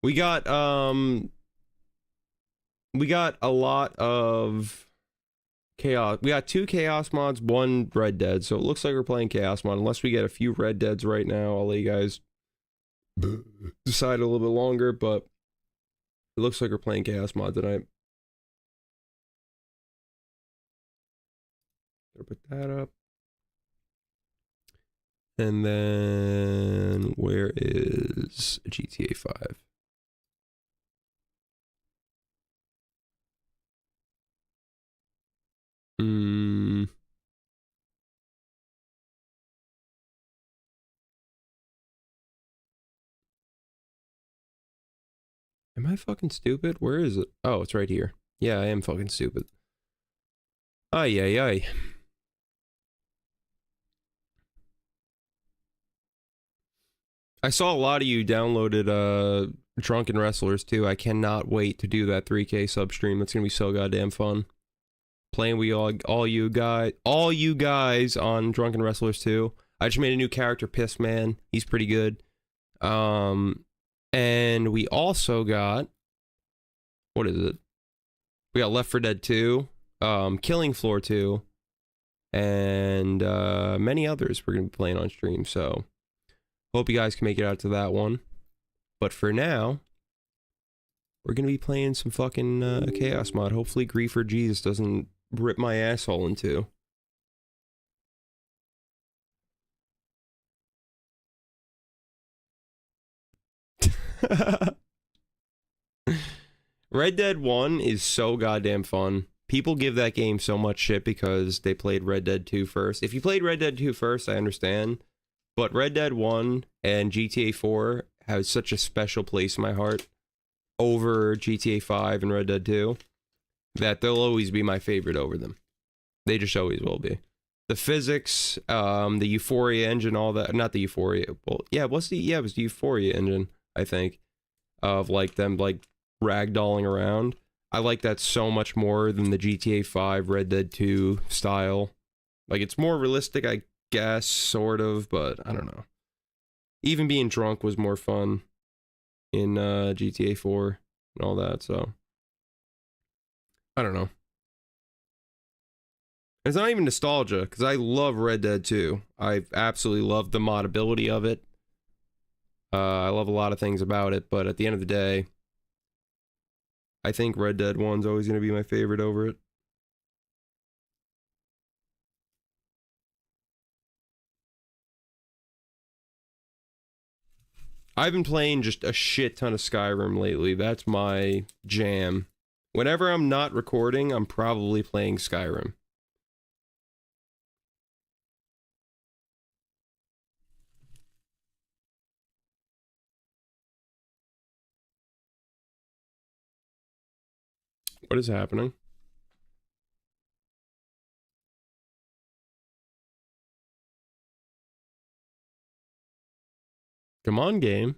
We got, we got a lot of chaos. We got 2 chaos mods, 1 Red Dead. So it looks like we're playing chaos mod. Unless we get a few Red Deads right now, I'll let you guys decide a little bit longer. But it looks like we're playing chaos mod tonight. Gotta put that up. And then where is GTA 5? Am I fucking stupid? Where is it? Oh, it's right here. Yeah, I am fucking stupid. Ay, ay, ay. I saw a lot of you downloaded Drunken Wrestlers too. I cannot wait to do that 3K sub stream. That's gonna be so goddamn fun. Playing with all you guys on Drunken Wrestlers 2. I just made a new character, Piss Man. He's pretty good. And we also got, what is it? We got Left 4 Dead 2, Killing Floor 2, and many others we're gonna be playing on stream. So hope you guys can make it out to that one. But for now, we're gonna be playing some fucking chaos mod. Hopefully Griefer Jesus doesn't rip my asshole in two. Red Dead 1 is so goddamn fun. People give that game so much shit because they played Red Dead 2 first. If you played Red Dead 2 first, I understand. But Red Dead 1 and GTA 4 have such a special place in my heart over GTA 5 and Red Dead 2 that they'll always be my favorite over them. They just always will be. The physics, the Euphoria engine, all that. Not the Euphoria. Well, yeah, it was the Euphoria engine, I think. Of like them like ragdolling around. I like that so much more than the GTA 5 Red Dead 2 style. Like, it's more realistic, I guess, sort of, but I don't know. Even being drunk was more fun in GTA 4 and all that, so I don't know. It's not even nostalgia, because I love Red Dead 2. I absolutely love the modability of it. I love a lot of things about it, but at the end of the day, I think Red Dead 1's always going to be my favorite over it. I've been playing just a shit ton of Skyrim lately. That's my jam. Whenever I'm not recording, I'm probably playing Skyrim. What is happening? Come on, game.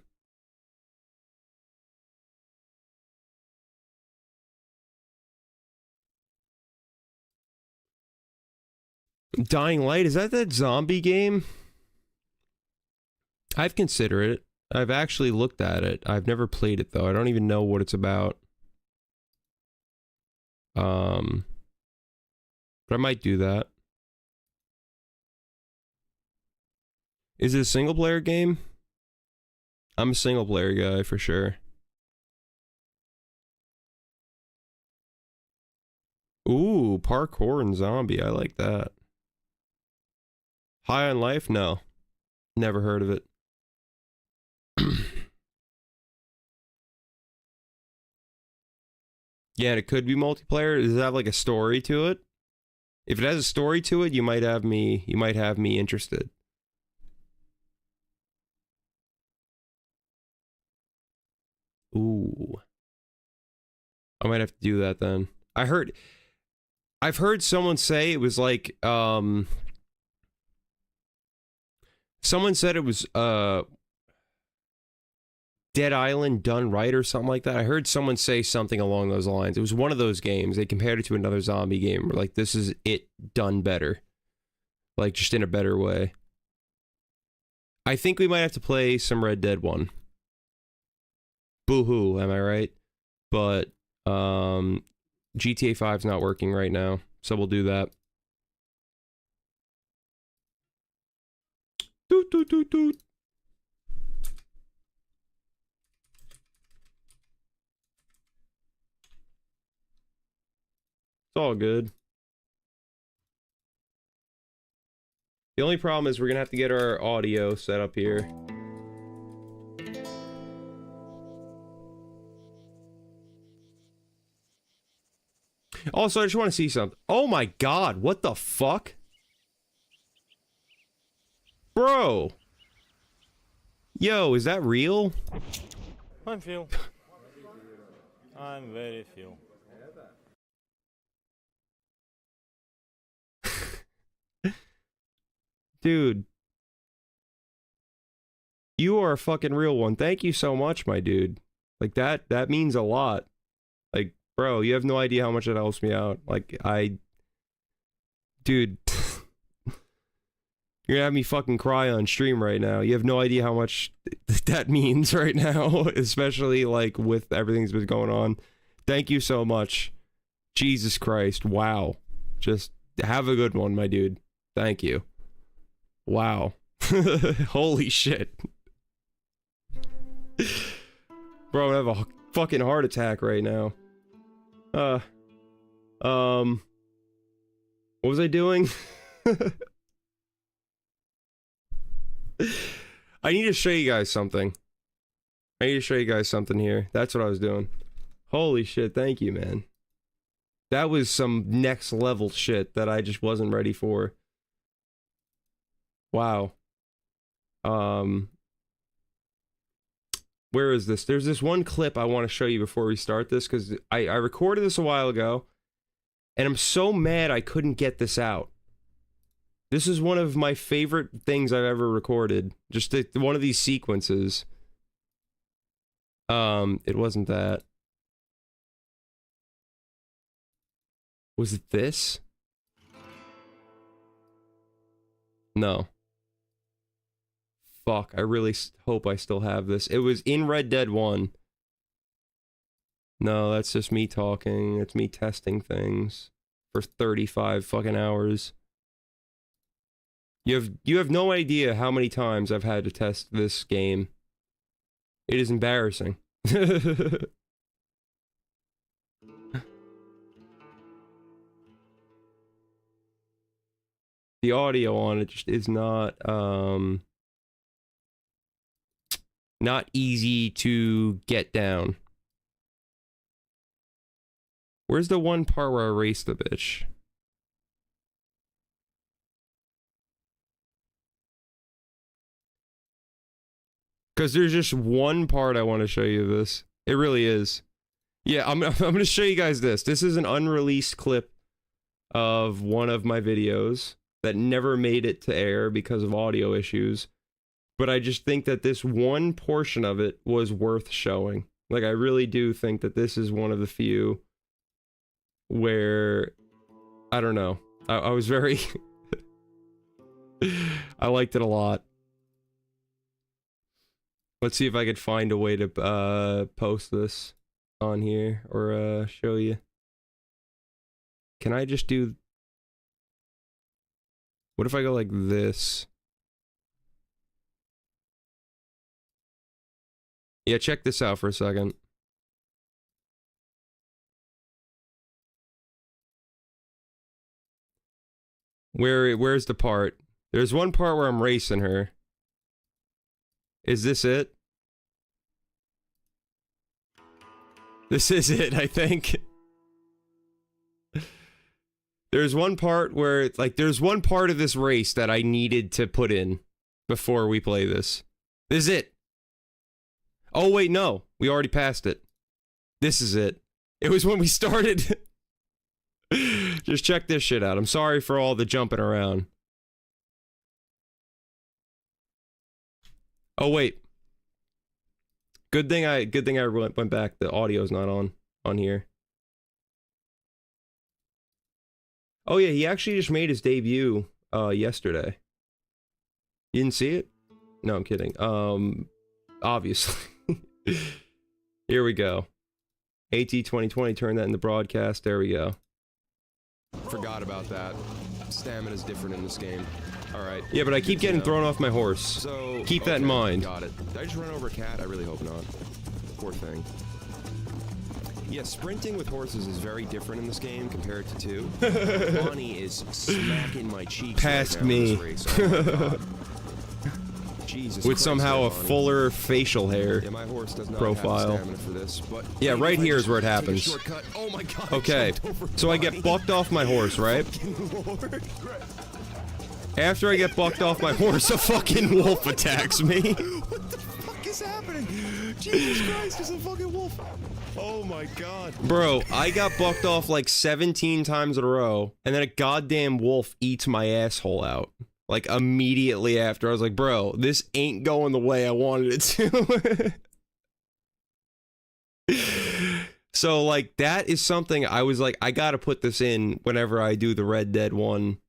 Dying Light, is that zombie game? I've considered it. I've actually looked at it. I've never played it though. I don't even know what it's about. But I might do that. Is it a single player game? I'm a single player guy for sure. Ooh, parkour and zombie. I like that. High on Life? No. Never heard of it. Yeah, and it could be multiplayer. Does it have like a story to it? If it has a story to it, you might have me interested. Ooh. I might have to do that then. I've heard someone say it was like someone said it was Dead Island done right or something like that. I heard someone say something along those lines. It was one of those games. They compared it to another zombie game. Where like, this is it done better. Like, just in a better way. I think we might have to play some Red Dead 1. Boo-hoo, am I right? But GTA 5's not working right now, so we'll do that. Doot, doot, doot, doot. It's all good. The only problem is we're gonna have to get our audio set up here. Also, I just want to see something. Oh my god, what the fuck? Bro! Yo, is that real? I'm Phil. I'm very Phil. Dude. You are a fucking real one. Thank you so much, my dude. Like, that means a lot. Like, bro, you have no idea how much it helps me out. Like, Dude. You're gonna have me fucking cry on stream right now. You have no idea how much that means right now. Especially, like, with everything that's been going on. Thank you so much. Jesus Christ. Wow. Just have a good one, my dude. Thank you. Wow. Holy shit. Bro, I have a fucking heart attack right now. What was I doing? I need to show you guys something. I need to show you guys something here. That's what I was doing. Holy shit, thank you, man. That was some next level shit that I just wasn't ready for. Wow. Where is this? There's this one clip I want to show you before we start this, because I recorded this a while ago, and I'm so mad I couldn't get this out. This is one of my favorite things I've ever recorded. Just one of these sequences. It wasn't that. Was it this? No. Fuck, I really hope I still have this. It was in Red Dead 1. No, that's just me talking. It's me testing things for 35 fucking hours. You have no idea how many times I've had to test this game. It is embarrassing. The audio on it just is not easy to get down. Where's the one part where I race the bitch? Because there's just one part I want to show you this. It really is. Yeah, I'm going to show you guys this. This is an unreleased clip of one of my videos that never made it to air because of audio issues. But I just think that this one portion of it was worth showing. Like, I really do think that this is one of the few where, I don't know. I was very... I liked it a lot. Let's see if I could find a way to post this on here or show you. Can I just do... What if I go like this? Yeah, check this out for a second. Where's the part? There's one part where I'm racing her. Is this it? This is it, I think. There's one part where, like, there's one part of this race that I needed to put in before we play this. This is it. Oh, wait, no. We already passed it. This is it. It was when we started. Just check this shit out. I'm sorry for all the jumping around. Oh, wait. Good thing I went back. The audio's not on here. Oh yeah, he actually just made his debut yesterday. You didn't see it? No, I'm kidding. Obviously. Here we go. AT 2020, turn that into broadcast. There we go. Forgot about that. Stamina's different in this game. Alright. Yeah, but I keep getting thrown off my horse. So keep that in mind. Got it. Did I just run over a cat? I really hope not. Poor thing. Yeah, sprinting with horses is very different in this game compared to 2. Bonnie is smacking my cheeks Past right now in me. this race. Oh my God. Jesus With Christ, somehow a Bonnie. fuller facial hair Yeah, my horse does not profile. have the stamina for this, but Yeah, right if I here is just where it take a happens. shortcut- Oh my God, Okay, I jumped over so I Bonnie. get bucked off my horse, right? Lord. After I get bucked off my horse, a fucking wolf attacks me. What the fuck is happening? Jesus Christ, there's a fucking wolf. Oh my God. Bro, I got bucked off like 17 times in a row, and then a goddamn wolf eats my asshole out. Like, immediately after. I was like, bro, this ain't going the way I wanted it to. So, like, that is something I was like, I gotta put this in whenever I do the Red Dead 1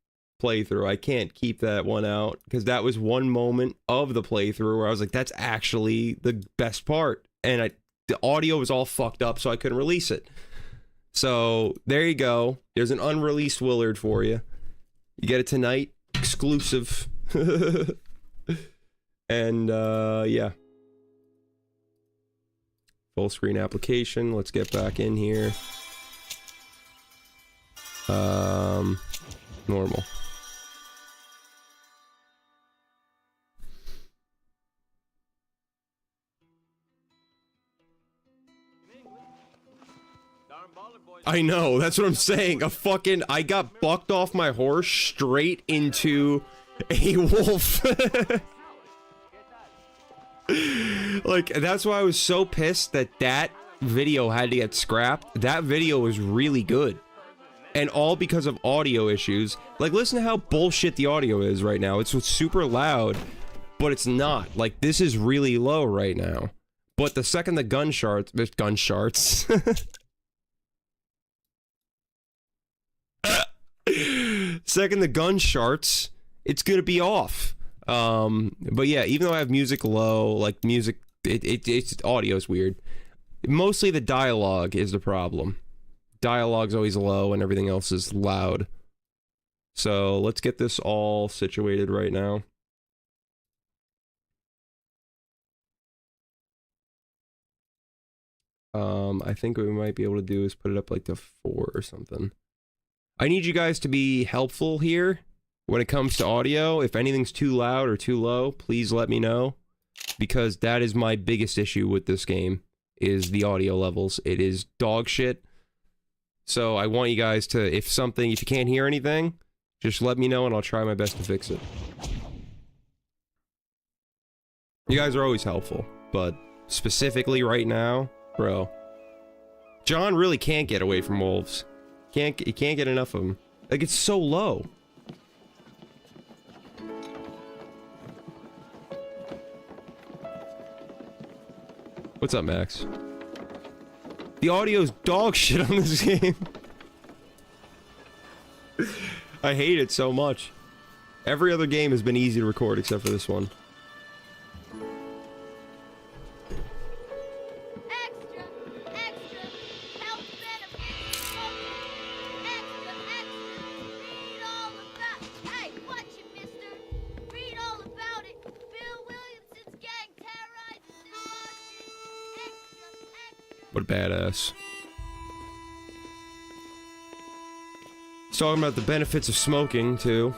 playthrough. I can't keep that one out, because that was one moment of the playthrough where I was like, that's actually the best part. And the audio was all fucked up, so I couldn't release it. So, there you go. There's an unreleased Willard for you. You get it tonight. Exclusive. And yeah, full screen application. Let's get back in here. Normal. I know, that's what I'm saying. I got bucked off my horse straight into a wolf. Like, that's why I was so pissed that video had to get scrapped. That video was really good. And all because of audio issues. Like, listen to how bullshit the audio is right now. It's super loud, but it's not. Like, this is really low right now. But the second the there's gun sharts. Second the gun sharts, it's gonna be off. But yeah, even though I have music low, like music, it's audio's weird. Mostly the dialogue is the problem. Dialogue's always low and everything else is loud. So let's get this all situated right now. I think what we might be able to do is put it up like to 4 or something. I need you guys to be helpful here when it comes to audio. If anything's too loud or too low, please let me know, because that is my biggest issue with this game, is the audio levels. It is dog shit. So I want you guys to, if you can't hear anything, just let me know and I'll try my best to fix it. You guys are always helpful, but specifically right now, bro, John really can't get away from wolves. You can't get enough of them. Like, it's so low. What's up, Max? The audio's dog shit on this game. I hate it so much. Every other game has been easy to record except for this one. What a badass. He's talking about the benefits of smoking, too.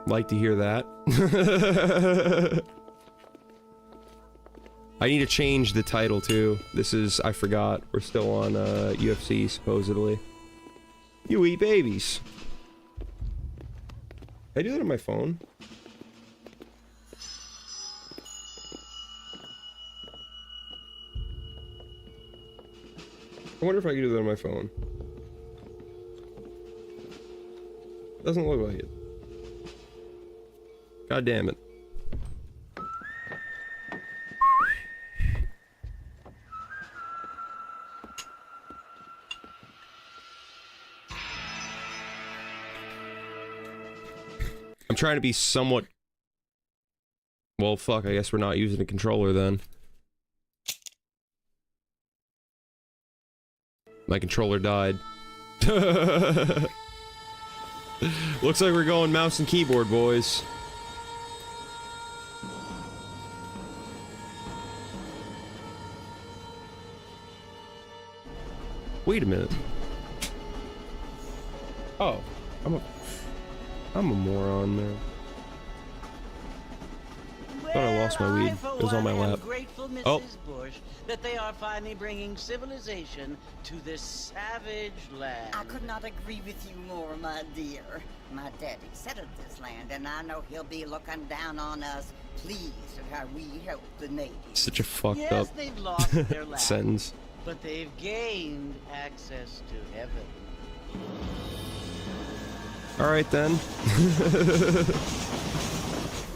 Like to hear that. I need to change the title, too. This is, I forgot, we're still on UFC, supposedly. You eat babies. Can I do that on my phone? I wonder if I can do that on my phone. Doesn't look like it. God damn it. I'm trying to be somewhat... Well, fuck, I guess we're not using a controller then. My controller died. Looks like we're going mouse and keyboard, boys. Wait a minute. Oh, I'm a moron, man. Thought I lost my weed. It was on my lap. Oh. Bush, that they are finally bringing civilization to this savage land. I could not agree with you more, my dear. My daddy settled this land, and I know he'll be looking down on us, pleased at how we help the natives. Such a fucked yes, up they've lost their land, sentence. but they've gained access to heaven. All right then.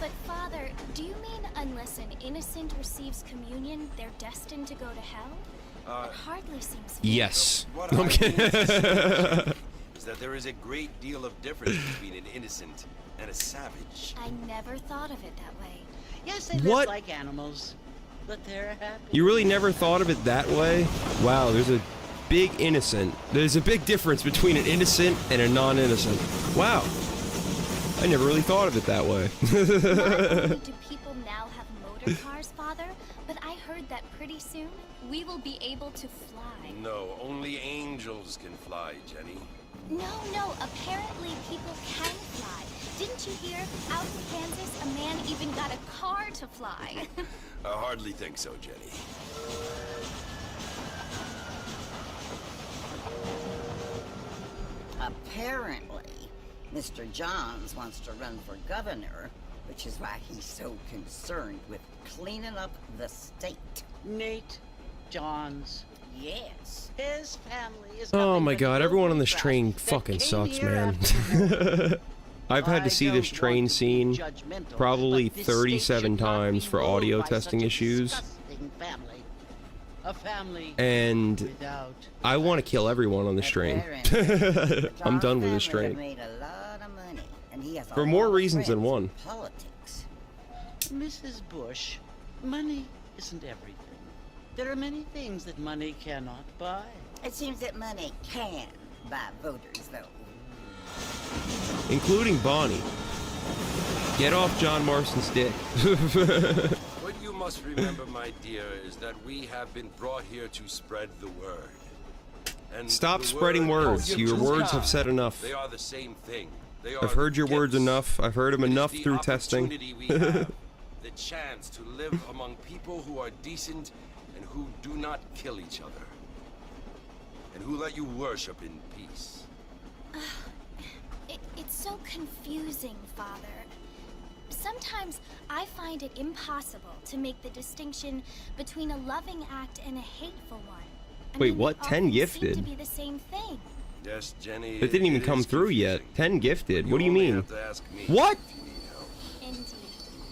But Father, do you mean unless an innocent receives communion, they're destined to go to hell? It hardly seems fair. Yes. What I'm kidding. is that there is a great deal of difference between an innocent and a savage. I never thought of it that way. Yes, they What? live like animals, but they're happy. You really never thought of it that way? Wow, there's a big innocent. There's a big difference between an innocent and a non-innocent. Wow. I never really thought of it that way. Not only do people now have motor cars, Father, but I heard that pretty soon we will be able to fly. No, only angels can fly, Jenny. No, apparently people can fly. Didn't you hear? Out in Kansas, a man even got a car to fly. I hardly think so, Jenny. Apparently, Mr. Johns wants to run for governor, which is why he's so concerned with cleaning up the state. Nate Johns. Yes. His family is Oh nothing my but god, everyone on filthy this trash train that fucking came sucks, here man. after- I've had to see this I don't train want to be scene judgmental, probably but this 37 state should not times be for ruled audio by testing such a issues. disgusting family. A family And without I want to kill everyone on this train. Apparently, I'm John's done with this family train. made a lot of money, and he has a For more lot of reasons than friends in one. Politics. Mrs. Bush. Money isn't everything. There are many things that money cannot buy. It seems that money can buy voters, though. Including Bonnie. Get off John Marston's dick. What you must remember, my dear, is that we have been brought here to spread the word. And Stop the spreading word- words. Your words have said enough. They are the same thing. They are I've heard your words gifts. enough. I've heard them It is enough the through testing. opportunity we have, the chance to live among people who are decent and who do not kill each other. And who let you worship in peace. It's so confusing, Father. Sometimes I find it impossible to make the distinction between a loving act and a hateful one. I Wait, mean, what? they 10 often gifted? seem to be the same thing. Yes, Jenny. It didn't even it come is through yet. confusing. 10 gifted. What do you only mean? have to ask me What? if you need help. Indeed.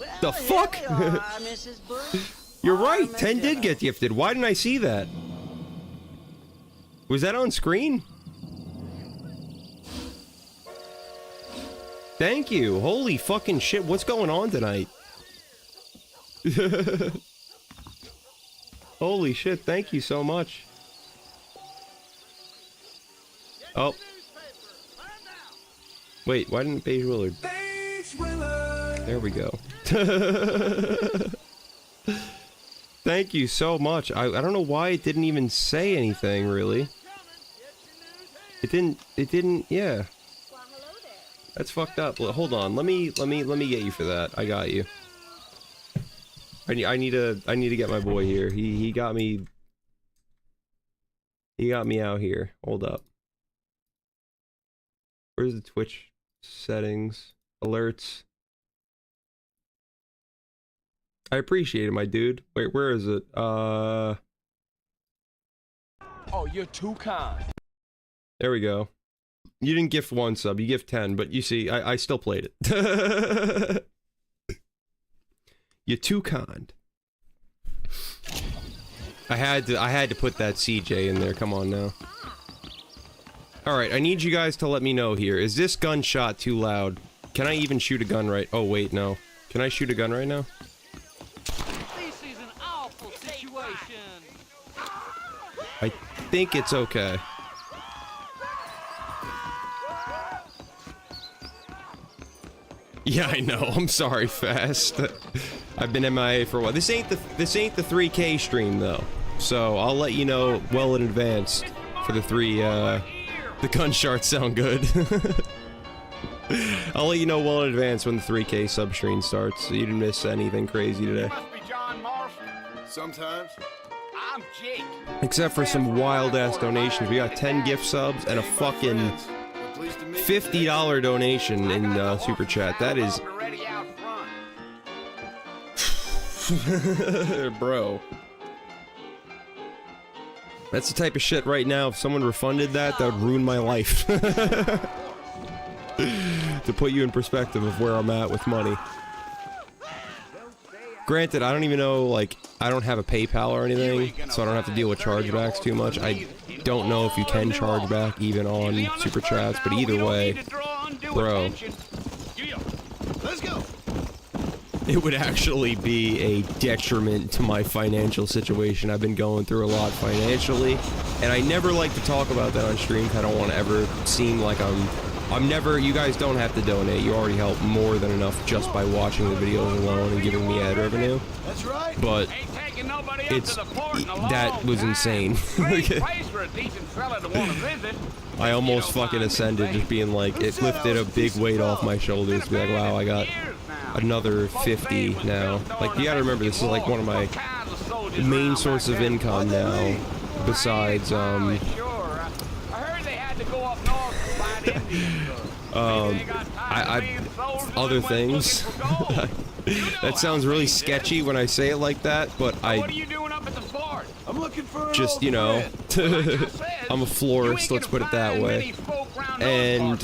Well, The here fuck? we are, Mrs. Bush. You're right. Armageddon. 10 did get gifted. Why didn't I see that? Was that on screen? Thank you. Holy fucking shit. What's going on tonight? Holy shit. Thank you so much. Oh. Wait, why didn't Paige Willard? There we go. Thank you so much. I don't know why it didn't even say anything, really. It didn't, yeah. That's fucked up. Well, hold on. Let me get you for that. I got you. I need to get my boy here. He got me out here. Hold up. Where's the Twitch settings? Alerts. I appreciate it, my dude. Wait, where is it? Oh, you're too kind. There we go. You didn't gift 1 sub, you gift 10, but you see, I still played it. You're too kind. I had to put that CJ in there. Come on now. All right, I need you guys to let me know here. Is this gunshot too loud? Can I even shoot a gun right? Oh wait, no. Can I shoot a gun right now? This is an awful situation. I think it's okay. Yeah, I know. I'm sorry, Fast. I've been MIA for a while. This ain't the 3K stream though, so I'll let you know well in advance for the the gun shards sound good. I'll let you know well in advance when the 3K sub stream starts, so you didn't miss anything crazy today. Must be John Marston. Sometimes. I'm Jake. Except for some wild ass donations. We got 10 gift subs and a fucking $50 donation in Super Chat. That is... Bro. That's the type of shit right now, if someone refunded that, that would ruin my life. To put you in perspective of where I'm at with money. Granted, I don't even know, like, I don't have a PayPal or anything, so I don't have to deal with chargebacks too much. I don't know if you can charge back even on Super Chats, but either way, bro, Let's go. it would actually be a detriment to my financial situation. I've been going through a lot financially, and I never like to talk about that on stream. I don't want to ever seem like I'm never, you guys don't have to donate. You already help more than enough just by watching the videos alone and giving me ad revenue. That's right. But it's, that was insane. I almost fucking ascended, just being like, it lifted a big weight off my shoulders to be like, wow, I got another 50 now. Like, you gotta remember, this is like one of my main sources of income now, besides, other things. That sounds really sketchy when I say it like that, but What are you doing up at the fort? I'm looking for just, you know, I'm a florist, let's put it that way. And,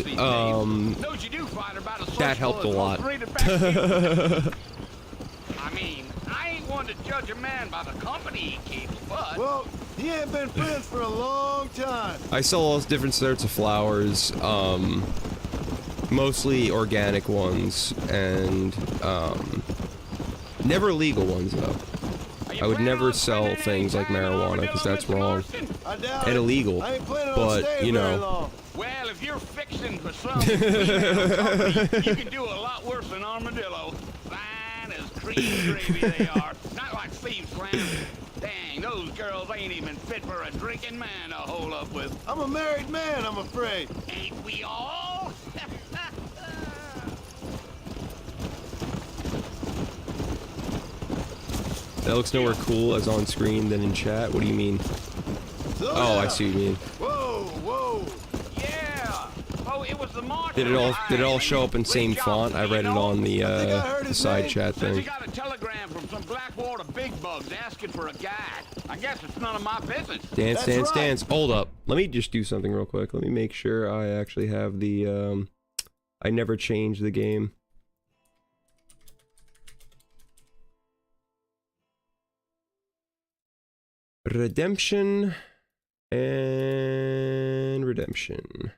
that helped a lot. I mean, I ain't one to judge a man by the company he keeps, but... Well, he ain't been friends for a long time. I sell all different sorts of flowers, mostly organic ones, and, never legal ones, though. I would never sell things like marijuana, because that's wrong and illegal, but, you know. Well, if you're fixing for some company, you can do a lot worse than armadillo. Fine as cream gravy they are. Not like thieves, Slam. Dang, those girls ain't even fit for a drinking man to hold up with. I'm a married man, I'm afraid. Ain't we all? That looks nowhere cool as on screen than in chat. What do you mean? Oh, I see what you mean. Whoa, whoa. Yeah. Oh, it was the Did it all show up in same font? I read it on the side chat Says he thing. got a telegram from some Blackwater big bugs asking for a guide. I guess it's none of my business. Dance. Hold up. Let me just do something real quick. Let me make sure I actually have the, I never changed the game. Redemption and redemption.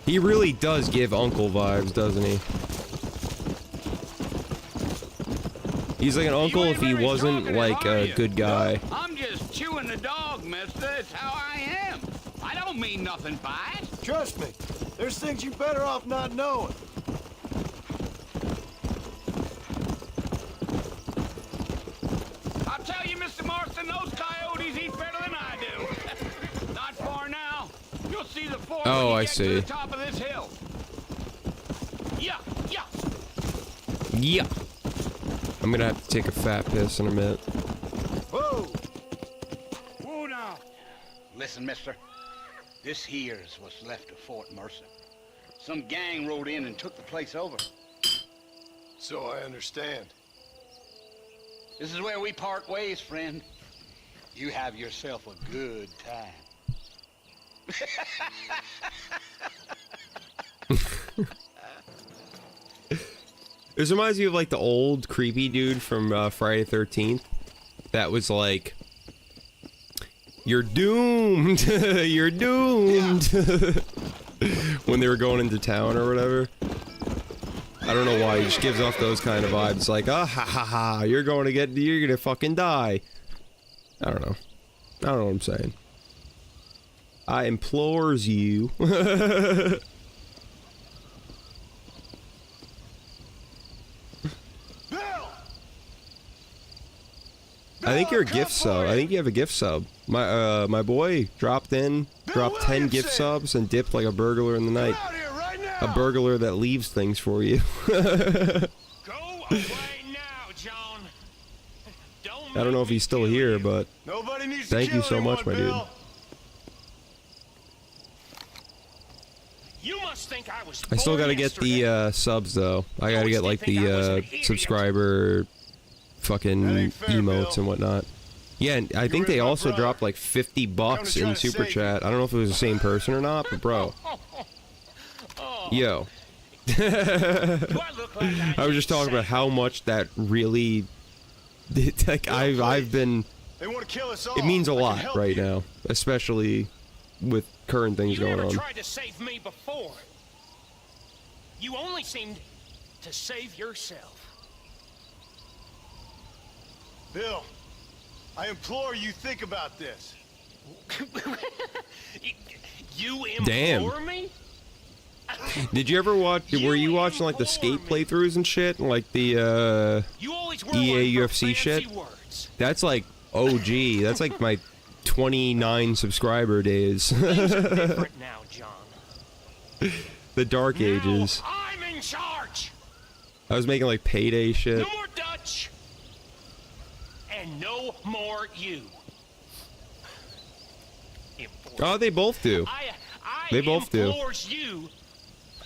He really does give uncle vibes, doesn't he? He's like an uncle if he wasn't like a good guy. I'm just chewing the dog, mister. It's how I am. I don't mean nothing by it. Trust me. There's things you're better off not knowing. I'll tell you, Mr. Marston, those coyotes eat better than I do. Not far now. You'll see the fort when you get to the top of this hill. Yeah. Yeah. I'm gonna have to take a fat piss in a minute. Whoa! Whoa now! Listen, mister. This here's what's left of Fort Mercer. Some gang rode in and took the place over. So I understand. This is where we part ways, friend. You have yourself a good time. This reminds me of like the old creepy dude from Friday the 13th. That was like, "You're doomed, you're doomed," when they were going into town or whatever. I don't know why he just gives off those kind of vibes. Like, ah, ha ha ha, you're gonna fucking die. I don't know. I don't know what I'm saying. I implores you. I think you're a gift sub. I think you have a gift sub. My boy dropped 10 gift subs and dipped like a burglar in the night. A burglar that leaves things for you. I don't know if he's still here, but thank you so much, my dude. I still gotta get the subs though. I gotta get like the subscriber fucking emotes and whatnot. Yeah, and I think they also dropped like $50 in super chat. I don't know if it was the same person or not, but bro. Yo. I was just talking about how much that really, like, I've been, it means a lot right now, especially with current things going on. Tried to save me before. You only seemed to save yourself. Bill, I implore you think about this. You implore me? Did you ever watch, were you watching like the skate playthroughs and shit? And like the EA UFC shit? That's like OG. That's like my 29 subscriber days. Things are different now, John. The dark ages. I'm in charge. I was making like payday shit. No more Dutch. And no more you. Oh, they both do. They both do.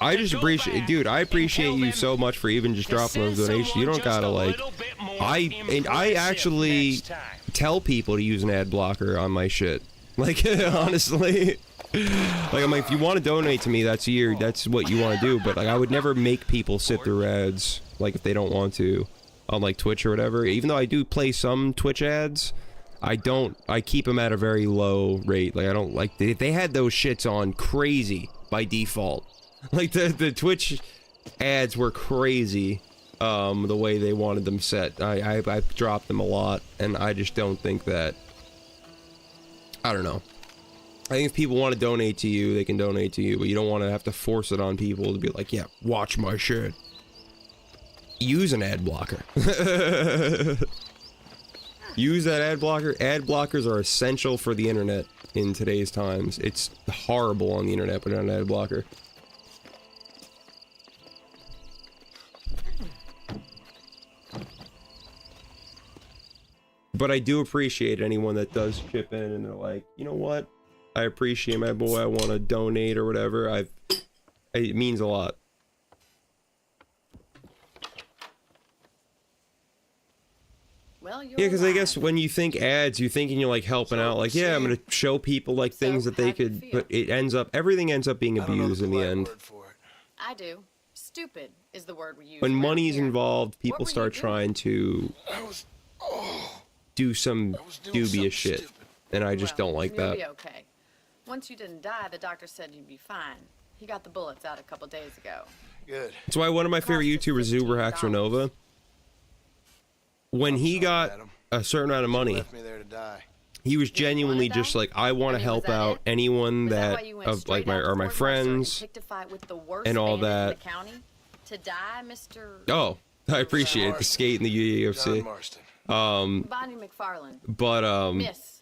I just appreciate, dude, I appreciate you so much for even just dropping those donations. You don't gotta like, I actually tell people to use an ad blocker on my shit. Like, honestly. Like, I'm like, if you want to donate to me, that's what you want to do. But like, I would never make people sit through ads, like if they don't want to, on like Twitch or whatever. Even though I do play some Twitch ads, I keep them at a very low rate. Like, I don't like, they had those shits on crazy by default. Like, the Twitch ads were crazy, the way they wanted them set. I dropped them a lot, and I just don't think that, I don't know. I think if people want to donate to you, they can donate to you, but you don't want to have to force it on people to be like, yeah, watch my shit. Use an ad blocker. Use that ad blocker. Ad blockers are essential for the internet in today's times. It's horrible on the internet, but an ad blocker. But I do appreciate anyone that does chip in and they're like, you know what? I appreciate my boy. I want to donate or whatever. It means a lot. Well, yeah, because I guess when you think ads, you're thinking you're like helping out. Like, yeah, I'm gonna show people like things that they could. But everything ends up being abused in the end. I do. Stupid is the word we use. When money's involved, people start trying to do some dubious shit, and I just don't like that. You'll be okay. Once you didn't die, the doctor said you'd be fine. He got the bullets out a couple days ago. Good. That's why one of my favorite YouTubers, Zuberhaxer Nova, when he got a certain amount of money, he was genuinely just like, I want to help out anyone that of like my friends and all that. To die, Mr. Oh, I appreciate the skate in the UFC. Bonnie McFarlane. But Miss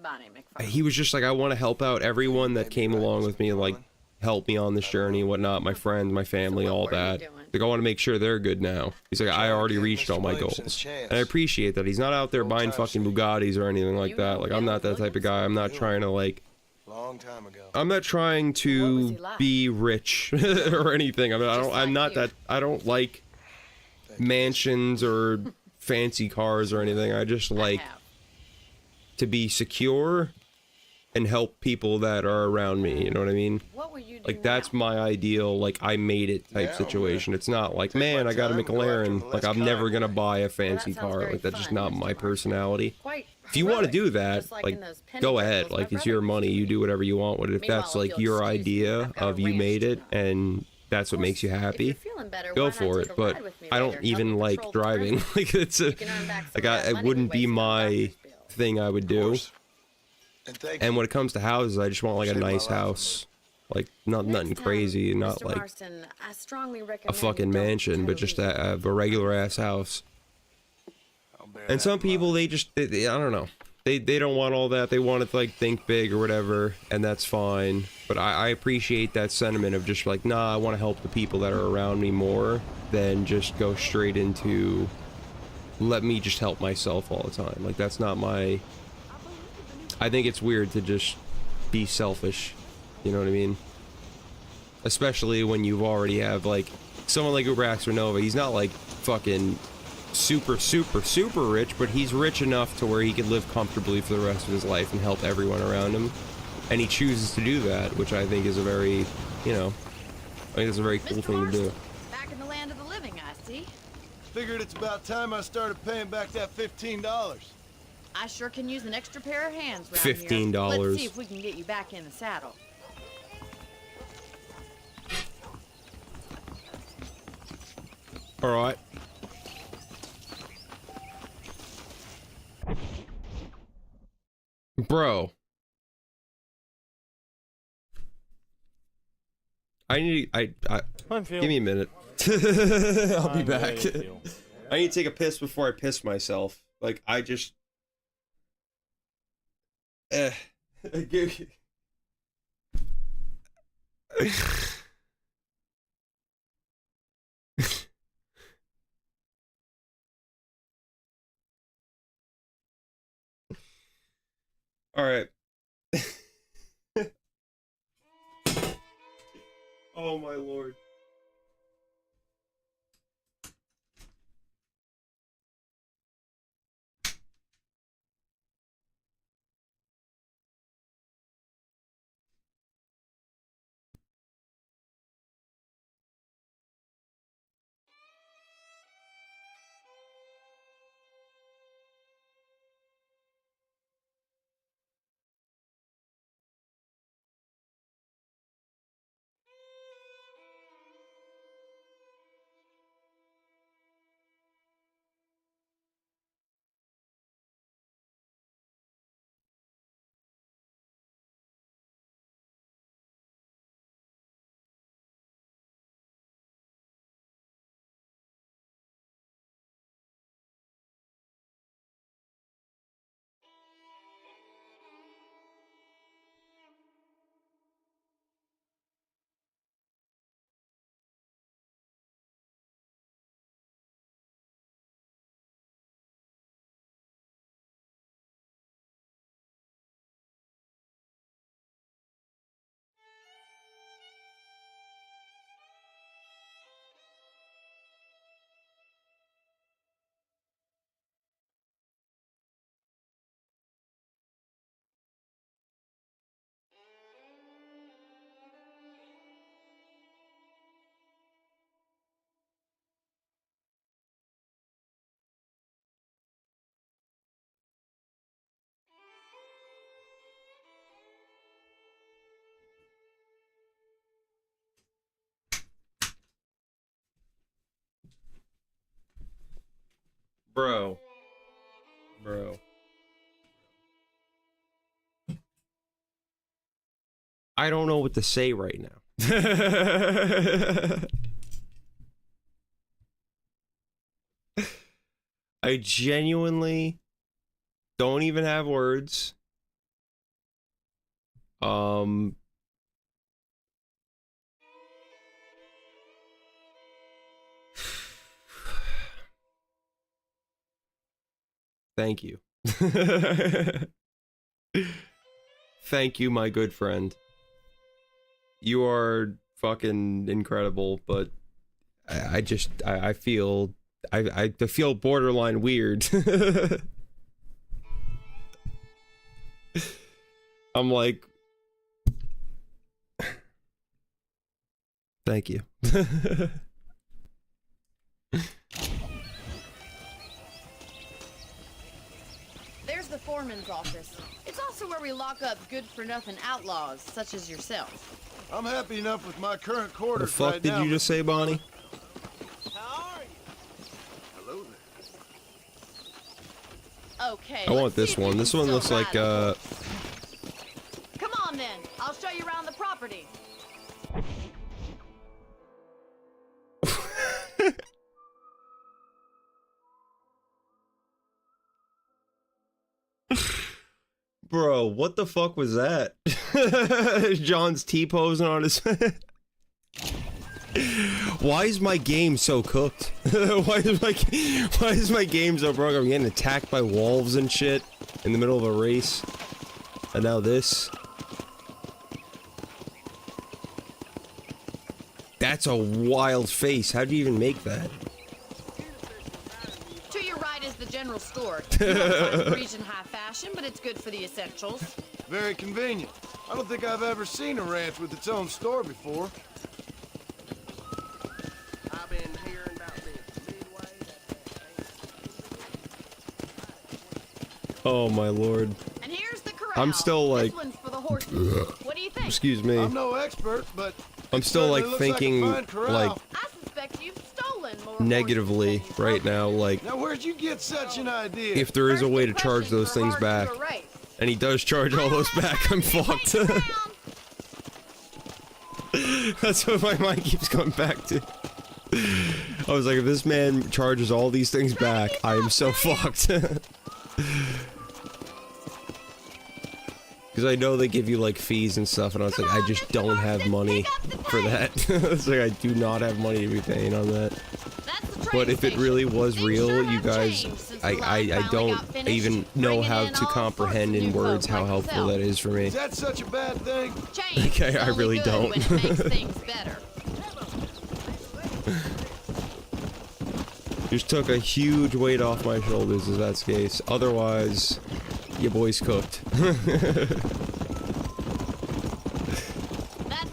Bonnie McFarlane. He was just like, I want to help out everyone that came along with me, like help me on this journey and whatnot, my friends, my family, all that. Like, I want to make sure they're good now. He's like, I already reached all my goals. And I appreciate that. He's not out there buying fucking Bugattis or anything like that. Like, I'm not that type of guy. I'm not trying to like, I'm not trying to be rich or anything. I mean, I don't like mansions or fancy cars or anything. I just like to be secure and help people that are around me, you know what I mean? Like, that's my ideal, like, I made it type situation. It's not like, man, I got a McLaren. Like, I'm never gonna buy a fancy car. Like, that's just not my personality. If you want to do that, like, go ahead. Like, it's your money. You do whatever you want with it. If that's, like, your idea of you made it and that's what makes you happy, feeling better, go why not for take it. a But ride with me I don't later? Help even me like patrol the driving. perimeter. Like it's a, You can earn back some like of that it money wouldn't we be wasted on my doctor's bills. thing I would do. And thank And when it comes to houses, I just want like a Saved my nice life. house, like nothing Next time, crazy, not Mr. like Marston, I strongly a recommend fucking you don't mansion, try but to just leave. a regular ass house. I'll bear And that some in people, mind. they just, they, I don't know. They don't want all that. They want to like think big or whatever, and that's fine. But I appreciate that sentiment of just like, nah, I want to help the people that are around me more than just go straight into let me just help myself all the time. Like that's not my. I think it's weird to just be selfish. You know what I mean? Especially when you already have like someone like Ubrax Nova. He's not like fucking super rich, but he's rich enough to where he can live comfortably for the rest of his life and help everyone around him, and he chooses to do that, which I think is a very, you know, I think it's a very cool Mr. thing to Marston, do. back in the land of the living, I see. Figured it's about time I started paying back that $15. I sure can use an extra pair of hands around $15. here. Let's see if we can get you back in the saddle. All right. Bro. I need, give me a minute. I'll be back. I need to take a piss before I piss myself. Like, I just... All right. Oh my lord. Bro. I don't know what to say right now. I genuinely don't even have words. Thank you. Thank you, my good friend. You are fucking incredible, but I feel I feel borderline weird. I'm like, thank you. There's the foreman's office. It's also where we lock up good-for-nothing outlaws, such as yourself. I'm happy enough with my current The quarters fuck right did now. you just say, Bonnie? Hello there. Okay. I want let's see this if you one. can This one still looks like ride Come on then. I'll show you around the property. Bro, what the fuck was that? John's T-posing on his Why is my game so cooked? why is my game so broken? I'm getting attacked by wolves and shit in the middle of a race. And now this. That's a wild face. How do you even make that? To your right is the general store. You won't find Parisian high fashion, but it's good for the essentials. Very convenient. I don't think I've ever seen a ranch with its own store before. I've been hearing about this midway. Oh my lord. And here's the corral. I'm still like This one's for the horses. What do you think? excuse me. I'm no expert, but I'm still like thinking like I suspect you've stolen more negatively right now, like now where'd you get such an idea? if there is a way to charge those things back. And he does charge all those back, I'm fucked. That's what my mind keeps going back to. I was like, if this man charges all these things back, I am so fucked. Because I know they give you like fees and stuff, and I was like, I just don't have money for that. It's like, I do not have money to be paying on that. But if it really was real, you guys, I don't even know how to comprehend in words how helpful that is for me. Is that such a bad thing? Okay, I really don't. Just took a huge weight off my shoulders if that's the case. Otherwise, your boy's cooked. That's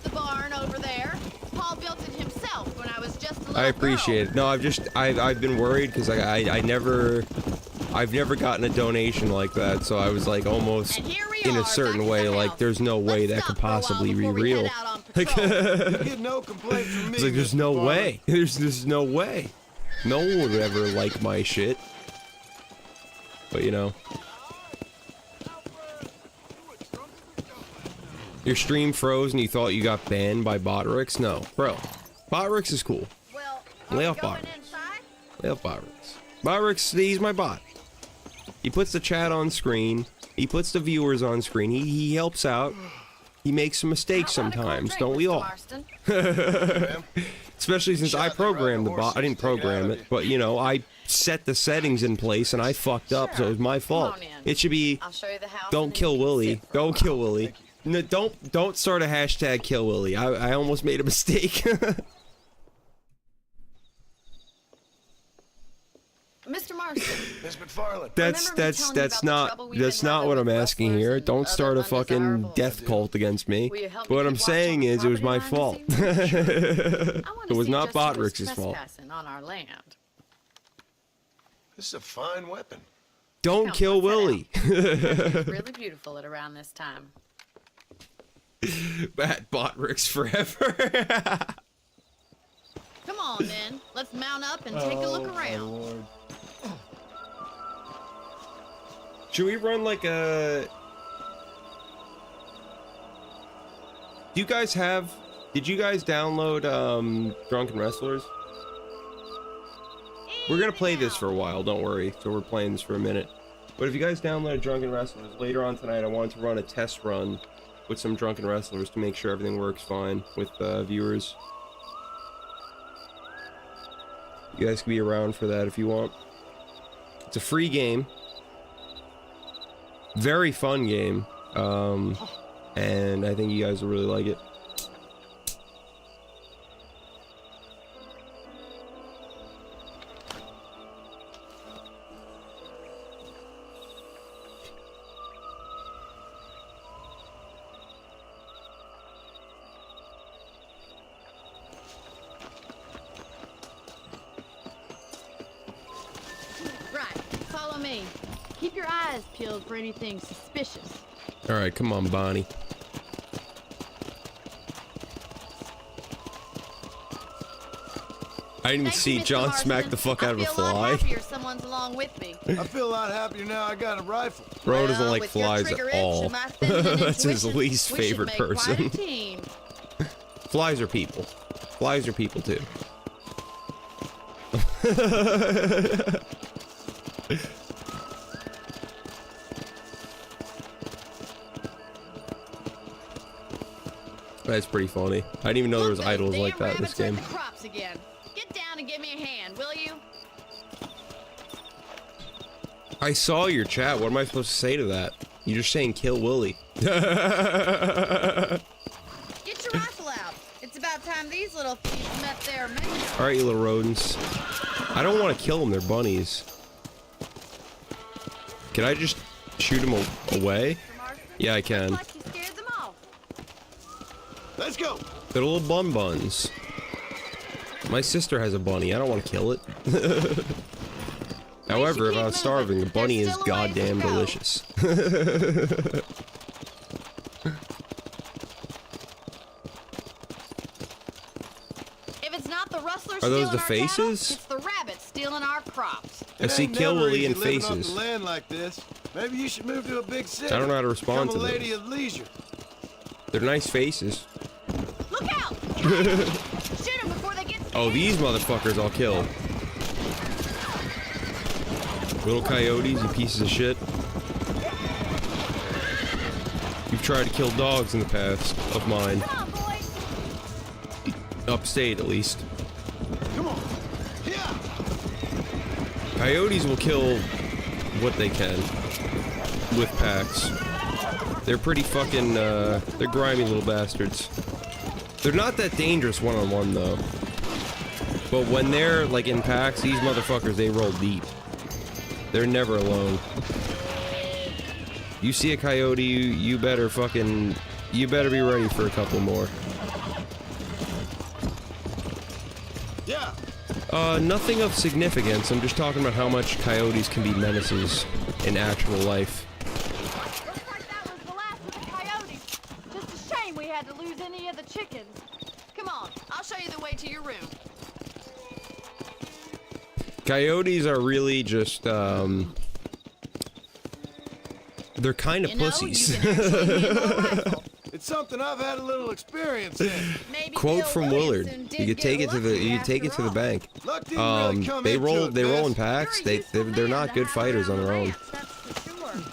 the barn over there. Paul built it himself when I was just a little I appreciate it. No, I've been worried because I've never gotten a donation like that, so I was like almost in a certain way like there's no way that could possibly be real. Like, You get no complaint from me. it's like there's no way. There's no way. No one would ever like my shit. But you know. Your stream froze and you thought you got banned by Botrix? No, bro. Botrix is cool. Lay off Botrix. Lay off Botrix. Botrix, he's my bot. He puts the chat on screen. He puts the viewers on screen. He helps out. He makes some mistakes sometimes, don't we all? Especially since I programmed the bot. I didn't program it, but you know, I set the settings in place and I fucked up, so it was my fault. It should be, don't kill Willie. Don't kill Willie. No, don't start a hashtag kill Willie. I almost made a mistake. Mr. Marston. Miss McFarland. That's not what I'm asking here. Don't start a fucking death cult against me. What I'm saying is it was my fault. It was not Botrix's fault. On our land. This is a fine weapon. Don't kill Willie. It's really beautiful at around this time. Bad Botrix forever. Come on, then. Let's mount up and take a look around. Should we run like a... Do you guys have... Did you guys download Drunken Wrestlers? We're gonna play this for a while, don't worry. So we're playing this for a minute. But if you guys downloaded Drunken Wrestlers, later on tonight I wanted to run a test run with some Drunken Wrestlers to make sure everything works fine with viewers. You guys can be around for that if you want. It's a free game. Very fun game. And I think you guys will really like it. Right. Follow me. Keep your eyes peeled for anything suspicious. All right, come on, Bonnie. I didn't even see John smack the fuck out of a fly. Someone's along with me. I feel a lot happier now I got a rifle. Bro doesn't like flies at all. That's his least favorite person. Flies are people. Flies are people too. That's pretty funny. I didn't even know there was idols like that in this game. Again. Get down and give me a hand, will you? I saw your chat. What am I supposed to say to that? You're just saying kill Willie. Get your rifle out. It's about time these little thieves met their man. Alright, you little rodents. I don't want to kill them. They're bunnies. Can I just shoot them away? Yeah, I can. Let's go. They're little bun buns. My sister has a bunny. I don't want to kill it. However, if I was starving, a bunny is goddamn delicious. If it's not the rustlers Are those stealing the our faces? cattle, it's the rabbits stealing our crops. I see kill Willie in living off faces. the land like this. Maybe you should move to a big city. I don't know how to respond Become to a lady those. of leisure. They're nice faces. Look out! Shoot them before they get. Oh, these motherfuckers I'll kill. Little coyotes, you pieces of shit. You've tried to kill dogs in the past, of mine. Come on, boys. Upstate, at least. Come on. Yeah. Coyotes will kill what they can with packs. They're pretty fucking, they're grimy little bastards. They're not that dangerous one-on-one, though. But when they're, like, in packs, these motherfuckers, they roll deep. They're never alone. You see a coyote, you better fucking... You better be ready for a couple more. Yeah. Nothing of significance. I'm just talking about how much coyotes can be menaces in actual life. Looks like that was the last of the coyotes. Just a shame we had to lose any of the chickens. Come on, I'll show you the way to your room. Coyotes are really just, they're kind of pussies. It's something I've had a little experience in. Quote from Willard. You could take it to the bank. They roll in packs. They're not good fighters on their own.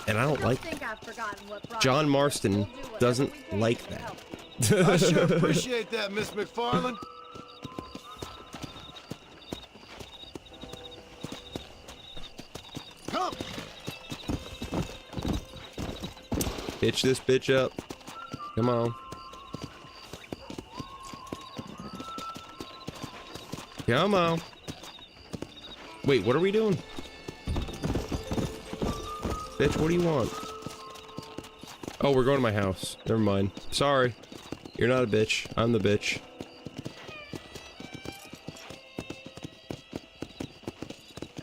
And I don't like that. John Marston doesn't like that. I sure appreciate that, Miss McFarland. Come. Hitch this bitch up. Come on. Come on. Wait, what are we doing? Bitch, what do you want? Oh, we're going to my house. Never mind. Sorry. You're not a bitch. I'm the bitch.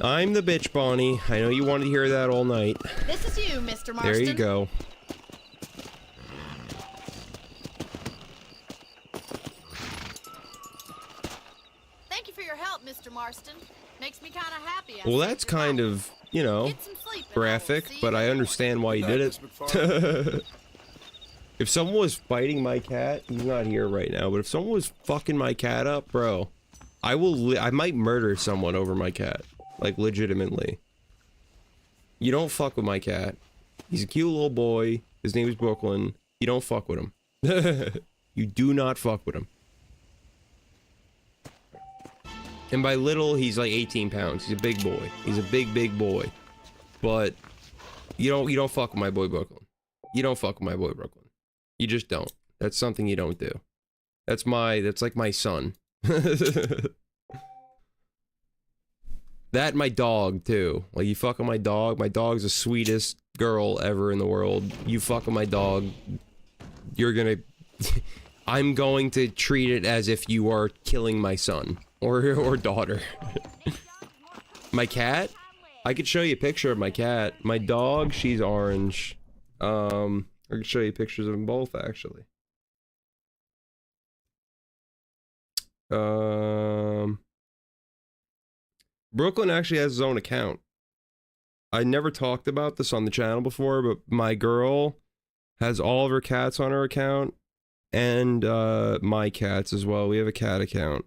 I'm the bitch, Bonnie. I know you wanted to hear that all night. This is you, Mr. Marston. There you go. Thank you for your help, Mr. Marston. Makes me kind of happy. Well, that's kind of, you know, graphic, but I understand why you did it. If someone was fighting my cat, he's not here right now, but if someone was fucking my cat up, bro, I might murder someone over my cat. Like, legitimately. You don't fuck with my cat. He's a cute little boy. His name is Brooklyn. You don't fuck with him. You do not fuck with him. And by little, he's like 18 pounds. He's a big boy. He's a big boy. But you don't fuck with my boy Brooklyn. You don't fuck with my boy Brooklyn. You just don't. That's something you don't do. That's like my son. That and my dog too. Like, you fuck with my dog. My dog's the sweetest girl ever in the world. You fuck with my dog, you're gonna I'm going to treat it as if you are killing my son or daughter. My cat? I could show you a picture of my cat. My dog, she's orange. I could show you pictures of them both, actually. Brooklyn actually has his own account. I never talked about this on the channel before, but my girl has all of her cats on her account, and my cats as well. We have a cat account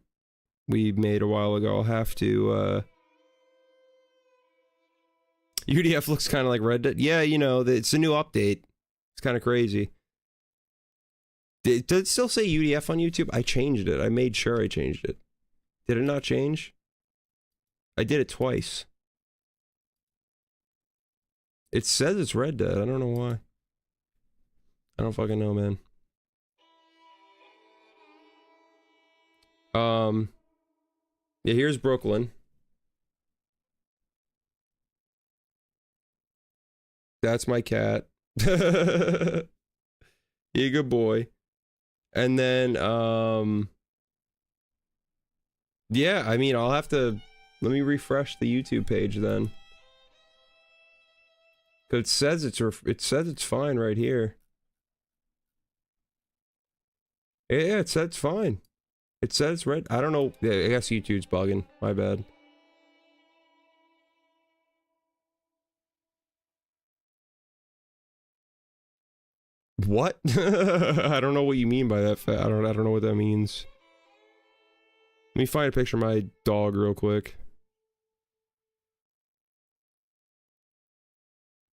we made a while ago. I'll have to UDF looks kind of like Red Dead. Yeah, you know, it's a new update. It's kind of crazy. Does it still say UDF on YouTube? I changed it. I made sure I changed it. Did it not change? I did it twice. It says it's Red Dead. I don't know why. I don't fucking know, man. Yeah, here's Brooklyn. That's my cat. You good boy. And then, yeah, I mean, I'll have to, let me refresh the YouTube page then. Cause it says it's fine right here. Yeah, it says it's fine. It says it's red. I don't know. Yeah, I guess YouTube's bugging. My bad. What? I don't know what you mean by that. I don't know what that means. Let me find a picture of my dog real quick.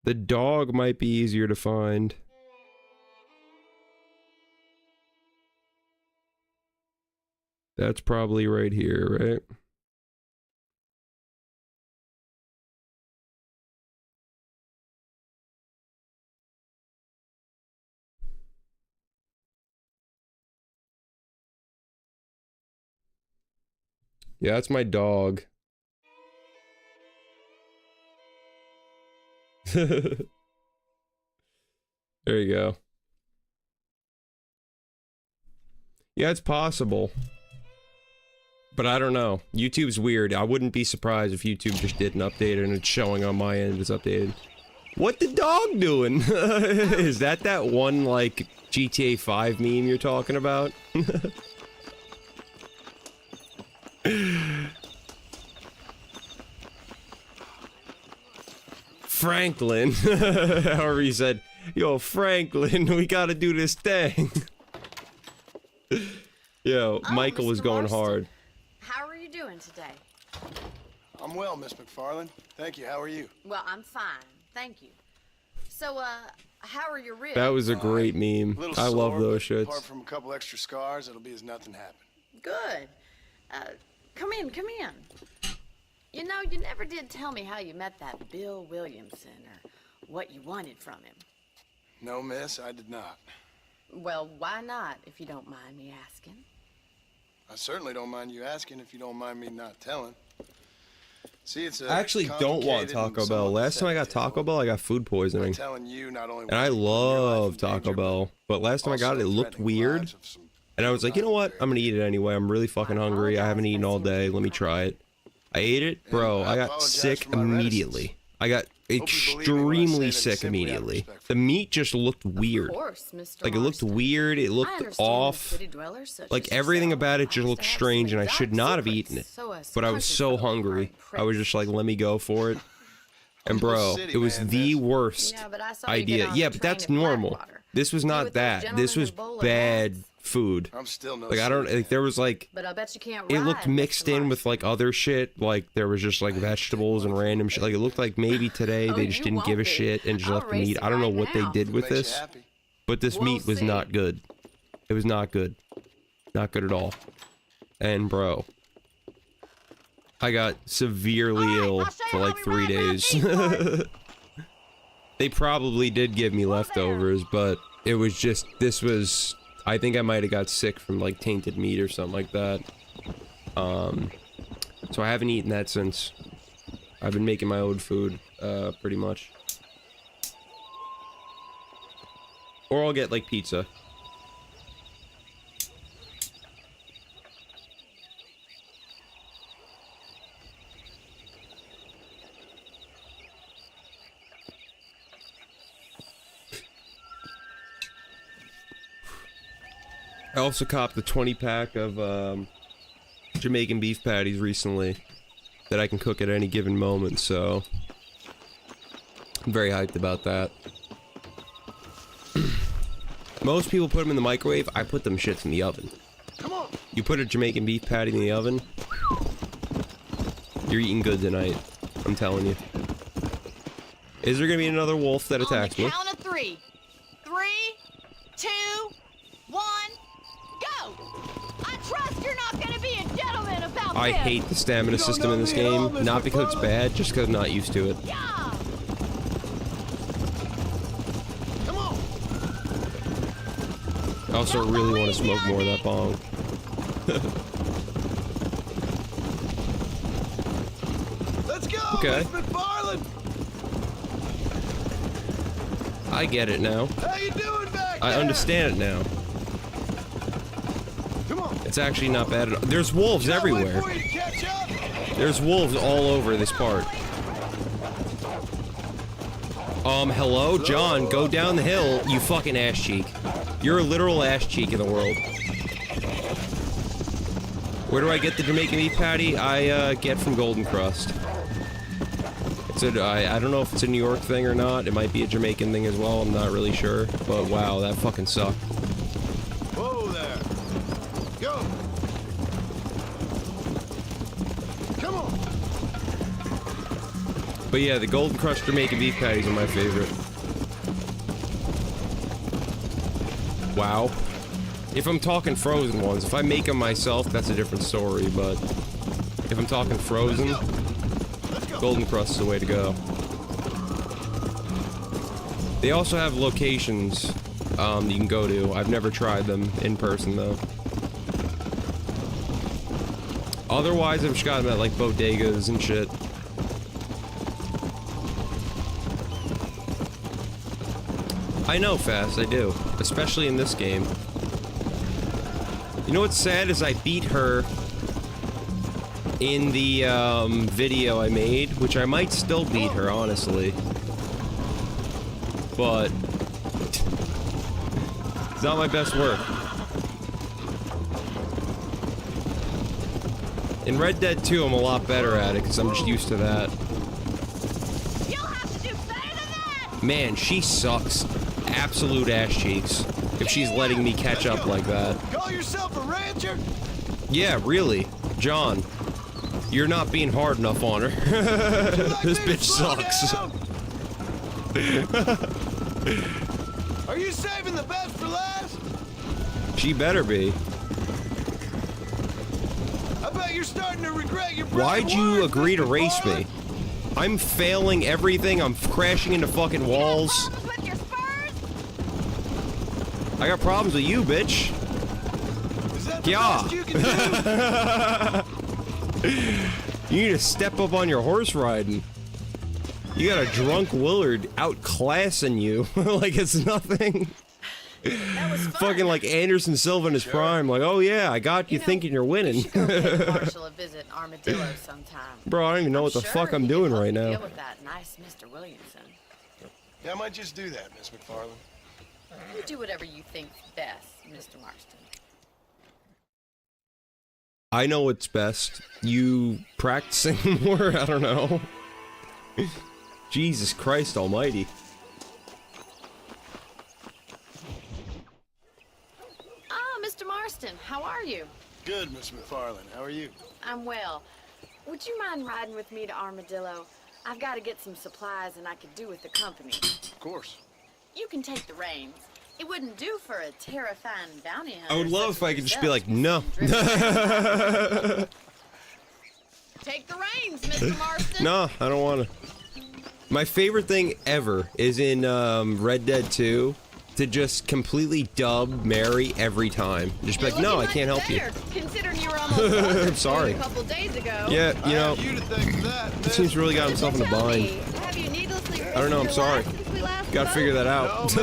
The dog might be easier to find. That's probably right here, right? Yeah, that's my dog. There you go. Yeah, it's possible. But I don't know. YouTube's weird. I wouldn't be surprised if YouTube just didn't update it and it's showing on my end it's updated. What the dog doing? Is that one, like, GTA 5 meme you're talking about? Franklin. However you said, yo, Franklin, we gotta do this thing. Yo, Michael was going hard. How are you doing today? I'm well, Miss McFarland. Thank you. How are you? Well, I'm fine. Thank you. So, how are your ribs? That was a great meme. I love those shits. Apart from a couple extra scars, it'll be as nothing happened. Good. Come in, come in. You know, you never did tell me how you met that Bill Williamson or what you wanted from him. No, miss, I did not. Well, why not, if you don't mind me asking? I certainly don't mind you asking if you don't mind me not telling. See, it's I actually don't want Taco Bell. Last time I got Taco Bell, I got food poisoning. And I love Taco Bell. But last time I got it, it looked weird. And I was like, you know what? I'm gonna eat it anyway. I'm really fucking hungry. I haven't eaten all day. Let me try it. I ate it. Bro, I got sick immediately. I got extremely sick immediately. The meat just looked weird. Like, it looked weird. It looked off. Like, everything about it just looked strange, and I should not have eaten it. But I was so hungry. I was just like, let me go for it. And bro, it was the worst idea. Yeah, but that's normal. This was not that. This was bad food. I'm still no like, I don't, like, there was like, but I bet you can't it looked mixed in with like other shit. Like, there was just like vegetables and random shit. Like, it looked like maybe today they just didn't give a shit and just left the meat. I don't know what they did with this, but this meat was not good. It was not good. Not good at all. And bro, I got severely ill for like 3 days. They probably did give me leftovers, but it was just, this was, I think I might have got sick from like tainted meat or something like that. So I haven't eaten that since. I've been making my own food, pretty much. Or I'll get like pizza. I also copped the 20-pack of Jamaican beef patties recently that I can cook at any given moment, so I'm very hyped about that. Most people put them in the microwave. I put them shits in the oven. Come on. You put a Jamaican beef patty in the oven, you're eating good tonight. I'm telling you. Is there gonna be another wolf that attacks me? Count of 3. 3, 2, 1, go! I trust you're not gonna be a gentleman about I this. hate the stamina system in this game. Not because it's bad, just because I'm not used to it. Come on. I also really want to smoke more of that bong. Let's go. Okay. Miss McFarland. I get it now. How you doing back there? I understand it now. Come on. It's actually not bad at all. There's wolves everywhere. Wait for you to catch up. There's wolves all over this part. Hello? John, go down the hill, you fucking ass cheek. You're a literal ass cheek in the world. Where do I get the Jamaican beef patty? I get from Golden Crust. It's I don't know if it's a New York thing or not. It might be a Jamaican thing as well. I'm not really sure. But wow, that fucking sucked. Whoa there. Go. Come on. But yeah, the Golden Crust Jamaican beef patties are my favorite. Wow. If I'm talking frozen ones, if I make them myself, that's a different story, but if I'm talking frozen, Golden Crust is the way to go. They also have locations you can go to. I've never tried them in person, though. Otherwise, I've just got them at, like, bodegas and shit. I know, Fast, I do. Especially in this game. You know what's sad is I beat her in the video I made, which I might still beat her, honestly. But it's not my best work. In Red Dead 2, I'm a lot better at it because I'm just used to that. Man, she sucks absolute ass cheeks if she's letting me catch up like that. Call yourself a rancher? Yeah, really. John, you're not being hard enough on her. This bitch sucks. Are you saving the best for last? She better be. I bet you're starting to regret your Why'd you agree to race me? I'm failing everything. I'm crashing into fucking walls. I got problems with you, bitch. Is that the Yeah. best you can do? You need to step up on your horse riding. You got a drunk Willard outclassing you like it's nothing. Fucking like Anderson Silva in his prime. Like, oh yeah, I got you, thinking you're winning. Go pay Marshall a visit in Armadillo sometime. Bro, I don't even know what the fuck I'm doing right now. Deal with that nice Mr. Williamson. Yeah, I might just do that, Miss McFarland. You do whatever you think's best, Mr. Marston. I know what's best. You practicing more? I don't know. Jesus Christ almighty. Ah, Mr. Marston, how are you? Good, Miss McFarland. How are you? I'm well. Would you mind riding with me to Armadillo? I've got to get some supplies and I could do with the company. Of course. You can take the reins. It wouldn't do for a terrifying bounty hunter. I would love if I could just be like, no. Take the reins, Mr. Marston. No, I don't want to. My favorite thing ever is in Red Dead 2 to just completely dub Mary every time. Just be like, no, I can't help you. Considering you were almost I'm sorry. a couple days ago. Yeah, you know, You to thank for that, it seems really got himself in a bind. Have you needlessly I don't know, I'm sorry. Gotta figure that out.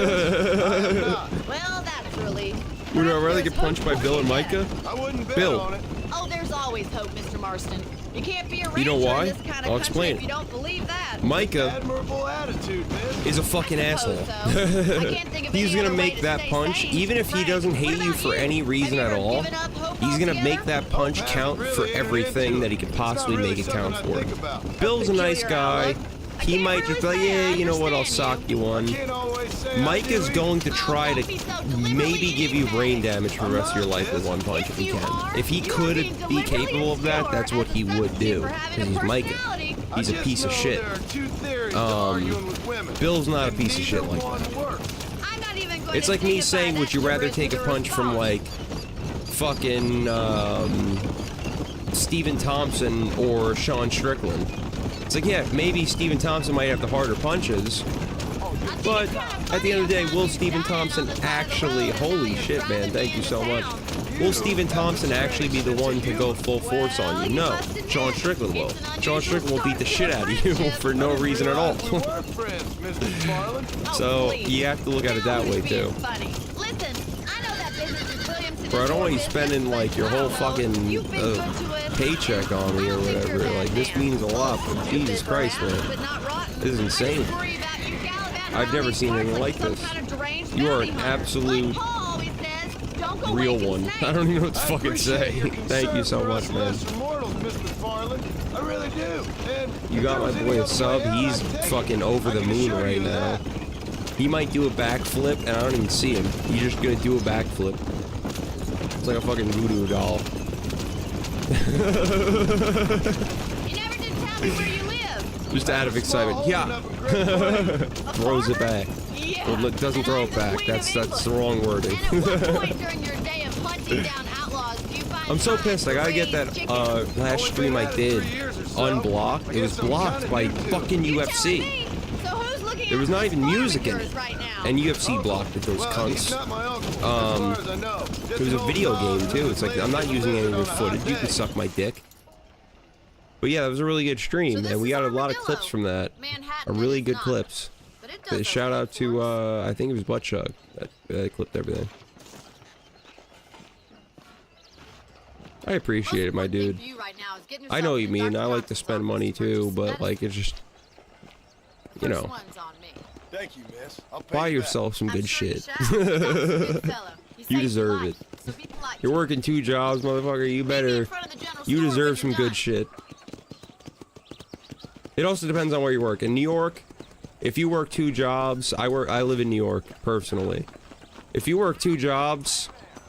Well, that's a relief. Would I rather get punched by Bill and Micah? I wouldn't bet Bill. on it. Oh, there's always always hope, Mr. Marston. You can't be a ranger You know why? in this kind of I'll country explain. if you don't believe that. Micah Admirable attitude, miss. is a fucking asshole. He's gonna make that punch, even if he doesn't hate you for any reason at all. He's gonna make that punch count for everything that he could possibly make it count for. Bill's a nice guy. He might just be like, yeah, you know what, I'll sock you one. Micah's going to try to maybe give you brain damage for the rest of your life with one punch if he can. If he could be capable of that, that's what he would do. Because he's Micah. He's a piece of shit. Bill's not a piece of shit like that. It's like me saying, would you rather take a punch from, like, fucking, Stephen Thompson or Sean Strickland? It's like, yeah, maybe Stephen Thompson might have the harder punches, but at the end of the day, will Stephen Thompson actually, holy shit, man, thank you so much, will Stephen Thompson actually be the one to go full force on you? No, Sean Strickland will. Sean Strickland will beat the shit out of you for no reason at all. So, you have to look at it that way, too. Bro, I don't want you spending, like, your whole fucking paycheck on me or whatever. Like, this means a lot, but Jesus Christ, man. This is insane. I've never seen anything like this. You are an absolute real one. I don't even know what to fucking say. Thank you so much, man. You got my boy a sub. He's fucking over the moon right now. He might do a backflip, and I don't even see him. He's just gonna do a backflip. It's like a fucking voodoo doll. You never did tell me where you live. Just out of excitement. Yeah. Throws it back. Well, it doesn't throw it back. That's the wrong wording. I'm so pissed. I gotta get that last stream I did unblocked. It was blocked by fucking UFC. There was not even music in it. And UFC blocked it, those cunts. It was a video game, too. It's like, I'm not using any of the footage. You can suck my dick. But yeah, that was a really good stream, and we got a lot of clips from that. Really good clips. But shout out to, I think it was Buttchug that clipped everything. I appreciate it, my dude. I know what you mean. I like to spend money, too, but, like, it's just, you know. Thank you, miss. Buy yourself some good shit. You deserve it. You're working 2 jobs, motherfucker. You deserve some good shit. It also depends on where you work. In New York, if you work 2 jobs, I live in New York, personally. If you work 2 jobs,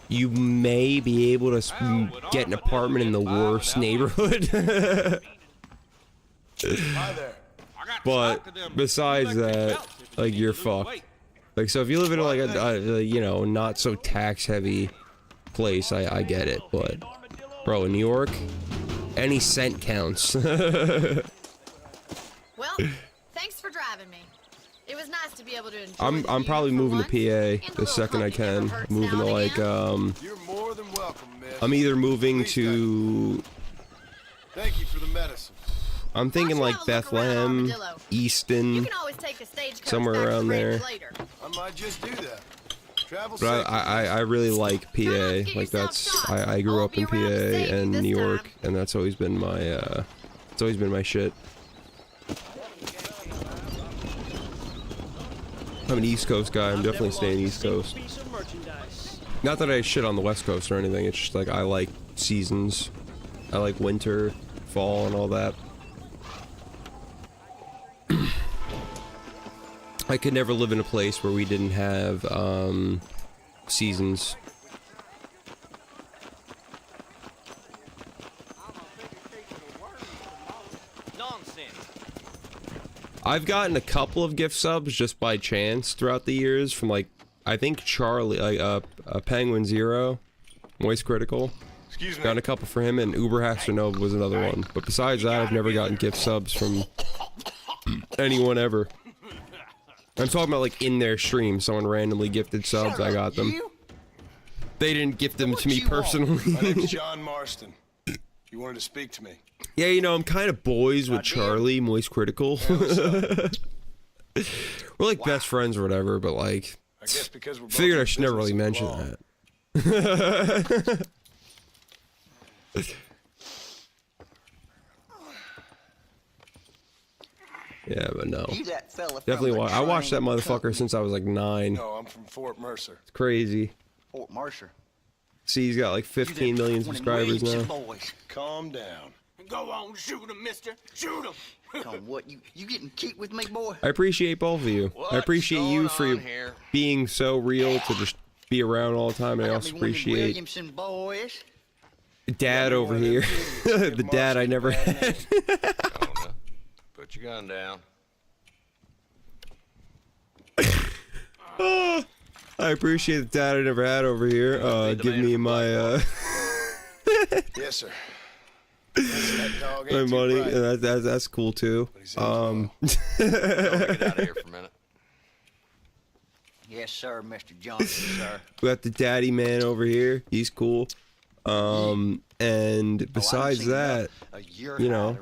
you may be able to get an apartment in the worst neighborhood. Hi there. But besides that, like, you're fucked. Like, so if you live in like a you know, not so tax heavy place, I get it. But bro, in New York, any cent counts. Well, thanks for driving me. It was nice to be able to enjoy. I'm probably moving to PA the second I can. Moving to like You're more than welcome, miss. I'm either moving to. Thank you for the medicine. I'm thinking like Bethlehem, Easton, somewhere around there. I might just do that. Travel But I really like PA. Like that's I grew up in PA and New York, and that's always been my it's always been my shit. I'm an East Coast guy. I'm definitely staying East Coast. Not that I shit on the West Coast or anything. It's just like I like seasons. I like winter, fall, and all that. I could never live in a place where we didn't have seasons. I've gotten a couple of gift subs just by chance throughout the years from like I think Charlie, like Penguin Zero, Moist Critical. Excuse me. Got a couple for him, and Uber Has to Know was another one. But besides that, I've never gotten gift subs from anyone ever. I'm talking about like in their stream, someone randomly gifted subs, I got them. They didn't gift them to me personally. My name's John Marston. You wanted to speak to me. Yeah, you know, I'm kind of boys with Charlie, Moist Critical. We're like best friends or whatever, but like, I guess because we're figured I should never really mention that. Yeah, but no. You that fella from Definitely the I watched that train motherfucker since I was like 9. No, I'm from Fort Mercer. It's crazy. Fort Mercer. See, he's got like 15 million subscribers now. Boys. Calm down. Go on, shoot him, mister. Shoot him. Come, what, you getting cute with me, boy? I appreciate both of you. I appreciate you for being so real to just be around all the time, and I also appreciate Williamson boys. Dad over here. The dad I never had. Put your gun down. I appreciate the dad I never had over here. Give me my Yes, sir. my money. And that's cool too. Get out of here for a minute. Yes, sir, Mr. Johnson, sir. We got the daddy man over here. He's cool. And besides that, you know,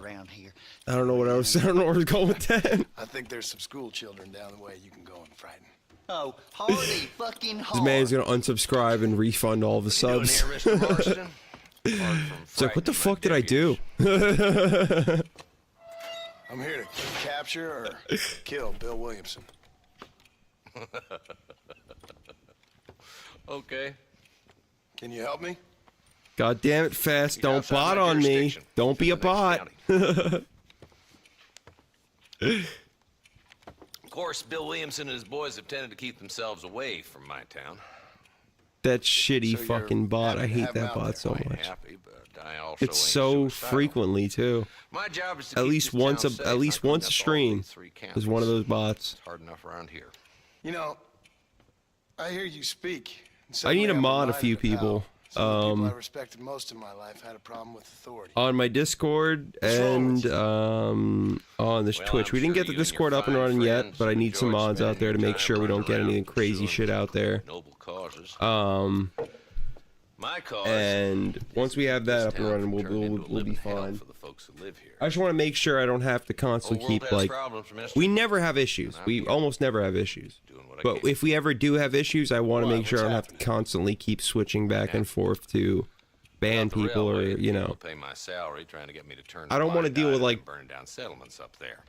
I don't know what I was. I don't know where I was going with that. I think there's some school children down the way you can go and frighten. Oh, hardy fucking hard. This man's gonna unsubscribe and refund all the subs. It's like, what the fuck did I do? I'm here to capture or kill Bill Williamson. Okay. Can you help me? God damn it, Fast. Don't bot on me. Don't be a bot. Of course, Bill Williamson and his boys have tended to keep themselves away from my town. That shitty fucking bot. I hate that bot so much. It's so frequently too. My job is to at keep least this once town a safe. at least I clean once a up all stream. these 3 There's one of those bots. It's hard enough around here. You know, I hear you speak. I need to mod a few people. People I respected most in my life had a problem with authority. On my Discord and on this Twitch. We didn't get the Discord up and running yet, but I need some mods out there to make sure we don't get any crazy shit out there. Noble causes. My cause. And once we have that up and running, we'll be fine. For the folks who live here. I just want to make sure I don't have to constantly keep like. We never have issues. We almost never have issues. But if we ever do have issues, I want to make sure I don't have to constantly keep switching back and forth to ban people or, you know. Pay my salary, trying to get me to turn I don't want to deal with like. Burn down settlements up there.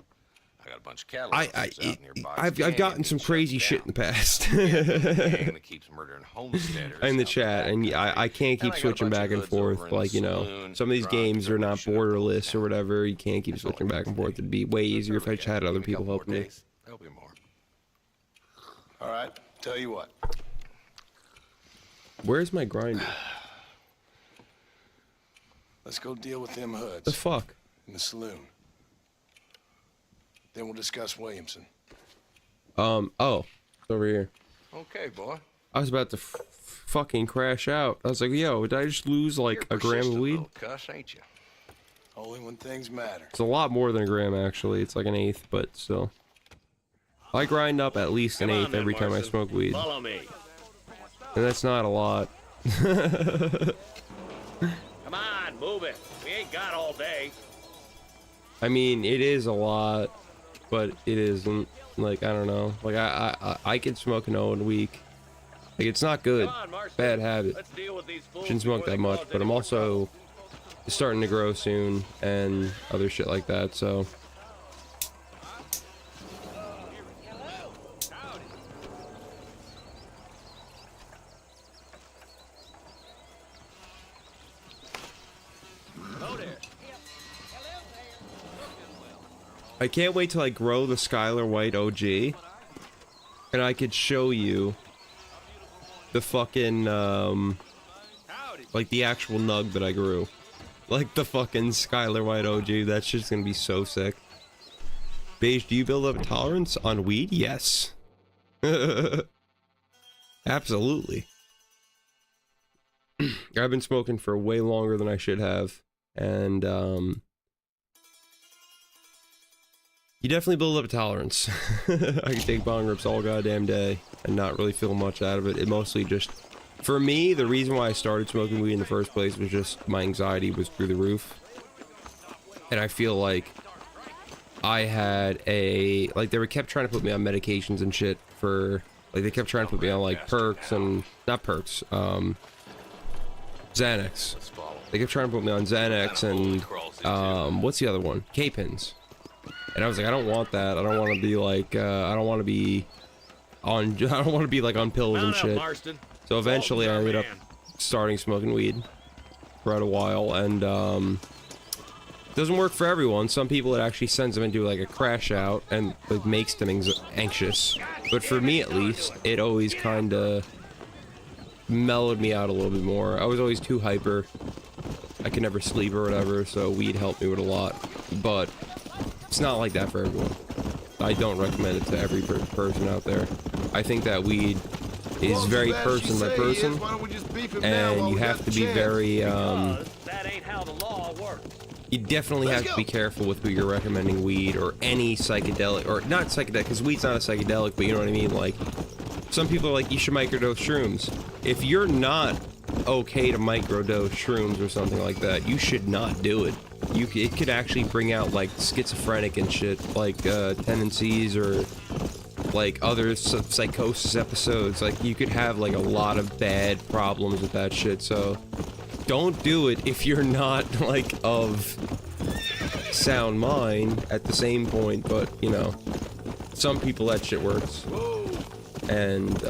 I got a bunch of cattle. I've gotten some crazy shit in the past. That keeps murdering homesteaders in the chat, and I can't keep switching back and forth. Like, you know, some of these games are not borderless or whatever. You can't keep switching back and forth. It'd be way easier if I just had other people helping me. There'll be more. All right, tell you what. Where's my grinder? Let's go deal with them hoods. The fuck? In the saloon. Then we'll discuss Williamson. Oh, it's over here. Okay, boy. I was about to fucking crash out. I was like, yo, did I just lose like a gram of weed? Cuss, ain't you? Only when things matter. It's a lot more than a gram, actually. It's like an eighth, but still. I grind up at least an eighth every time I smoke weed. Follow me. And that's not a lot. Come on, move it. We ain't got all day. I mean, it is a lot, but it isn't. Like, I don't know. Like, I could smoke an O in a week. Like, it's not good. Bad habit. Shouldn't smoke that much, but I'm also starting to grow soon and other shit like that, so. I can't wait till I grow the Skylar White OG, and I could show you the fucking, like the actual nug that I grew. Like the fucking Skylar White OG, that shit's gonna be so sick. Beige, do you build up a tolerance on weed? Yes. Absolutely. I've been smoking for way longer than I should have, and, you definitely build up a tolerance. I can take bong rips all goddamn day and not really feel much out of it. It mostly just, for me, the reason why I started smoking weed in the first place was just my anxiety was through the roof. And I feel like I had like they kept trying to put me on medications and shit for, like they kept trying to put me on like perks and, not perks, Xanax. They kept trying to put me on Xanax and, what's the other one? K-pins. And I was like, I don't want that. I don't want to be like, I don't want to be on, I don't want to be like on pills and shit. So eventually I ended up starting smoking weed for a while, and it doesn't work for everyone. Some people, it actually sends them into like a crash out and like makes them anxious. But for me at least, it always kind of mellowed me out a little bit more. I was always too hyper. I could never sleep or whatever, so weed helped me with a lot. But it's not like that for everyone. I don't recommend it to every person out there. I think that weed is very person by person, and you have to be very, that ain't how the law works. you definitely have to be careful with who you're recommending weed or any psychedelic, or not psychedelic, because weed's not a psychedelic, but you know what I mean, like, some people are like, you should microdose shrooms. If you're not okay to microdose shrooms or something like that, you should not do it. It could actually bring out, like, schizophrenic and shit, like, tendencies or, like, other psychosis episodes. Like, you could have, like, a lot of bad problems with that shit, so don't do it if you're not, like, of sound mind at the same point, but, you know, some people that shit works. And,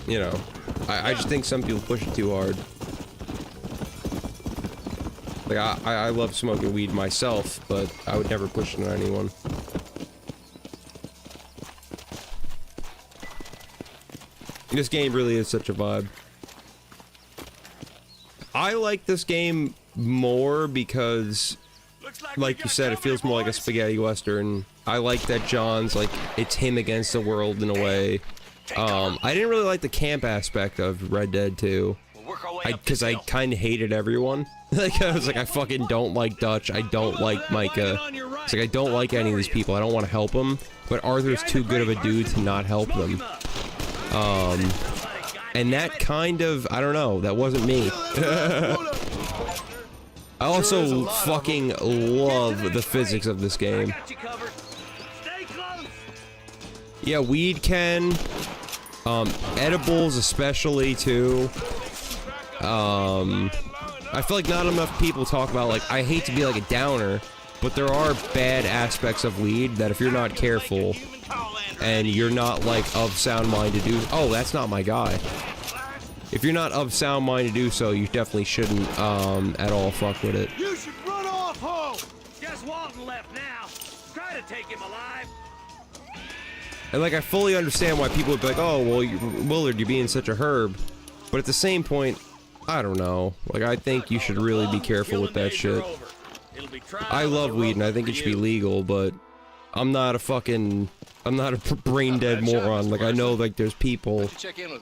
you know, I just think some people push it too hard. Like, I love smoking weed myself, but I would never push it on anyone. This game really is such a vibe. I like this game more because, like you said, it feels more like a spaghetti western. I like that John's, like, it's him against the world in a way. I didn't really like the camp aspect of Red Dead 2. Because I kind of hated everyone. Like, I was like, I fucking don't like Dutch, I don't like Micah. It's like, I don't like any of these people, I don't want to help them. But Arthur's too good of a dude to not help them. And that kind of, I don't know, that wasn't me. I also fucking love the physics of this game. Yeah, weed can. Edibles especially too. I feel like not enough people talk about, like, I hate to be like a downer, but there are bad aspects of weed that if you're not careful and you're not, like, of sound mind to do, oh, that's not my guy. If you're not of sound mind to do so, you definitely shouldn't, at all fuck with it. You should run off, ho! Guess Walton left now. Try to take him alive. And, like, I fully understand why people would be like, oh, well, Willard, you're being such a herb. But at the same point, I don't know. Like, I think you should really be careful with that shit. I love weed, and I think it should be legal, but I'm not a brain-dead moron. Like, I know, like, there's people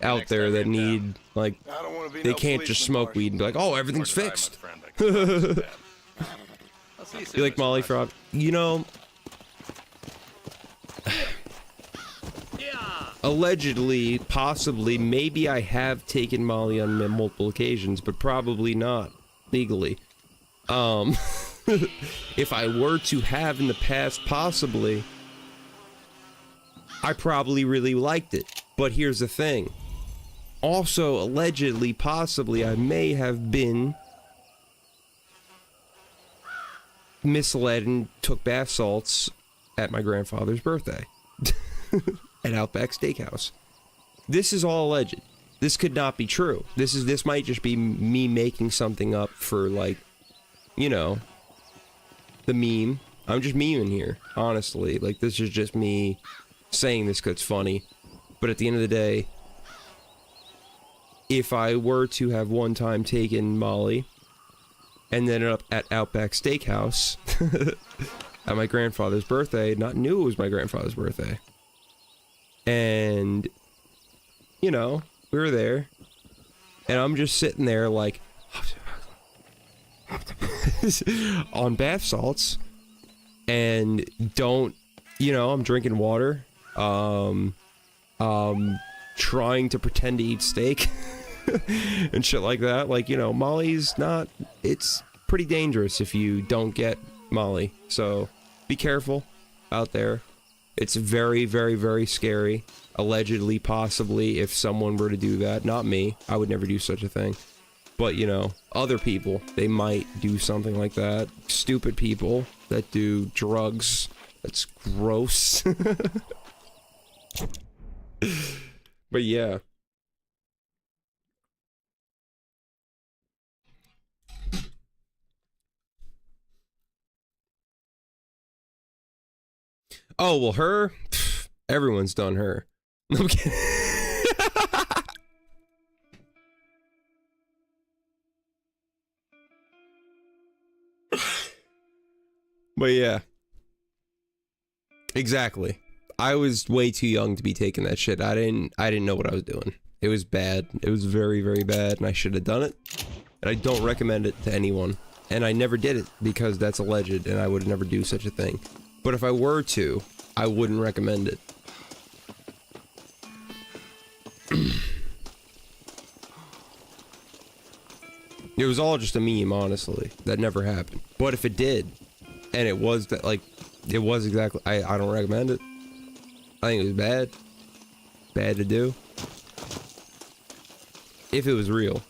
out there that need, like, they can't just smoke weed and be like, oh, everything's fixed. You like Molly Frog? You know, allegedly, possibly, maybe I have taken Molly on multiple occasions, but probably not legally. If I were to have in the past, possibly, I probably really liked it. But here's the thing. Also, allegedly, possibly, I may have been misled and took bath salts at my grandfather's birthday. At Outback Steakhouse. This is all alleged. This could not be true. This might just be me making something up for, like, you know, the meme. I'm just memeing here, honestly. Like, this is just me saying this because it's funny. But at the end of the day, if I were to have one time taken Molly and then up at Outback Steakhouse at my grandfather's birthday, not knew it was my grandfather's birthday. And, you know, we were there, and I'm just sitting there, like, on bath salts, and don't, you know, I'm drinking water, trying to pretend to eat steak, and shit like that. Like, you know, Molly's not, it's pretty dangerous if you don't get Molly, so be careful out there. It's very, very, very scary. Allegedly, possibly, if someone were to do that. Not me. I would never do such a thing. But, you know, other people, they might do something like that. stupid people that do drugs. That's gross. But yeah. Oh, well, her? Pfft, everyone's done her. No, I'm kidding. But yeah. Exactly. I was way too young to be taking that shit. I didn't know what I was doing. It was bad. It was very, very bad, and I should have done it. And I don't recommend it to anyone. And I never did it because that's alleged, and I would never do such a thing. But if I were to, I wouldn't recommend it. It was all just a meme, honestly. That never happened. But if it did, and it was that, like, it was exactly, I don't recommend it. I think it was bad. Bad to do. If it was real.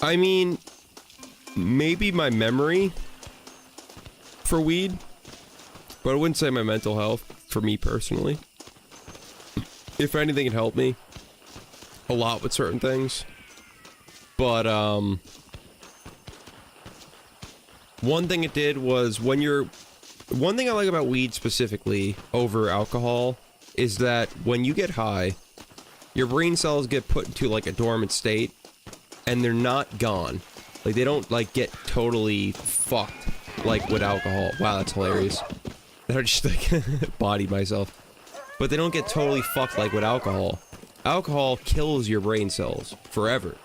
I mean, maybe my memory for weed, but I wouldn't say my mental health for me personally. If anything, it helped me a lot with certain things. But, one thing it did was when you're... One thing I like about weed specifically over alcohol is that when you get high, your brain cells get put into like a dormant state and they're not gone. Like they don't like get totally fucked like with alcohol. Wow, that's hilarious. I just like bodied myself. But they don't get totally fucked like with alcohol. Alcohol kills your brain cells forever.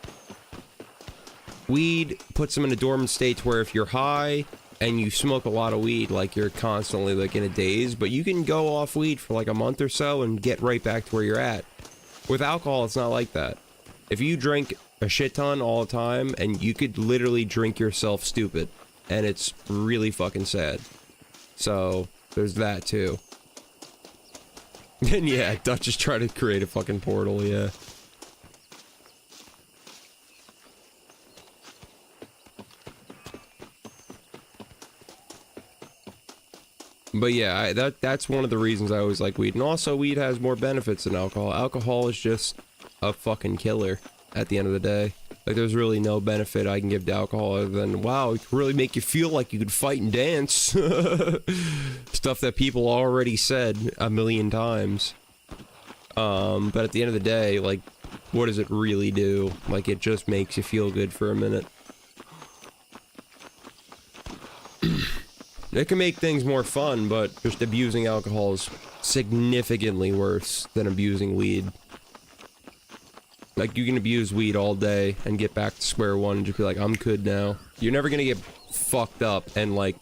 Weed puts them in a dormant state where if you're high and you smoke a lot of weed, like you're constantly like in a daze, but you can go off weed for like a month or so and get right back to where you're at. With alcohol, it's not like that. If you drink a shit ton all the time, and you could literally drink yourself stupid, and it's really fucking sad. So, there's that too. And yeah, Dutch is trying to create a fucking portal, yeah. But yeah, that's one of the reasons I always like weed. And also, weed has more benefits than alcohol. Alcohol is just a fucking killer at the end of the day. Like, there's really no benefit I can give to alcohol other than, wow, it can really make you feel like you could fight and dance. Stuff that people already said a million times. But at the end of the day, like, what does it really do? Like, it just makes you feel good for a minute. It can make things more fun, but just abusing alcohol is significantly worse than abusing weed. Like, you can abuse weed all day and get back to square one and just be like, I'm good now. You're never gonna get fucked up and, like,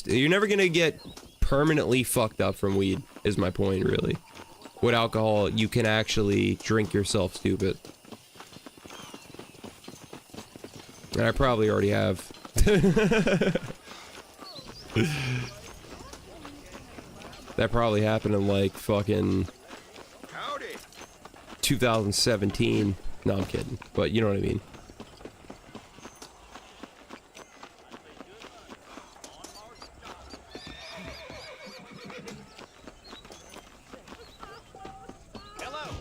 you're never gonna get permanently fucked up from weed, is my point, really. With alcohol, you can actually drink yourself stupid. And I probably already have. That probably happened in like fucking 2017. No, I'm kidding. But you know what I mean. Hello.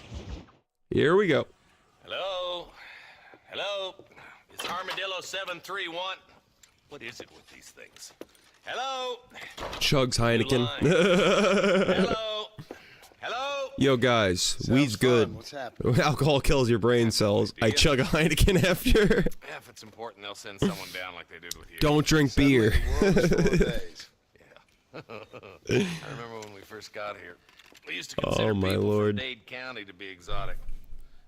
Here we go. Hello. Hello. It's Armadillo 731. What is it with these things? Hello. Chugs Heineken. Hello. Hello. Yo guys, weed's good. What's happening? Alcohol kills your brain cells. I chug a Heineken after. Yeah, if it's important, they'll send someone down like they did with you. Don't drink beer. Yeah. I remember when we first got here. We used to consider my people Lord. from Dade County to be exotic.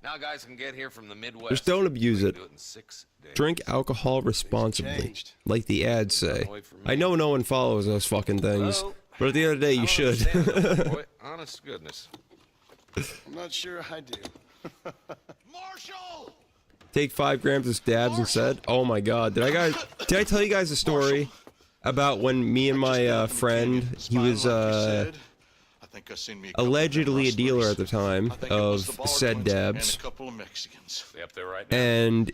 Now guys can get here from the Midwest. Just don't abuse it. Do it in 6 days. Drink alcohol responsibly, like the ads say. I know no one follows those fucking things, but at the end of the day, you should. Boy, honest to goodness. I'm not sure I do. Marshall! Take 5 grams of stabs instead. Oh my god, did I tell you guys a story about when me and my friend, he was allegedly a dealer at the time of said dabs, and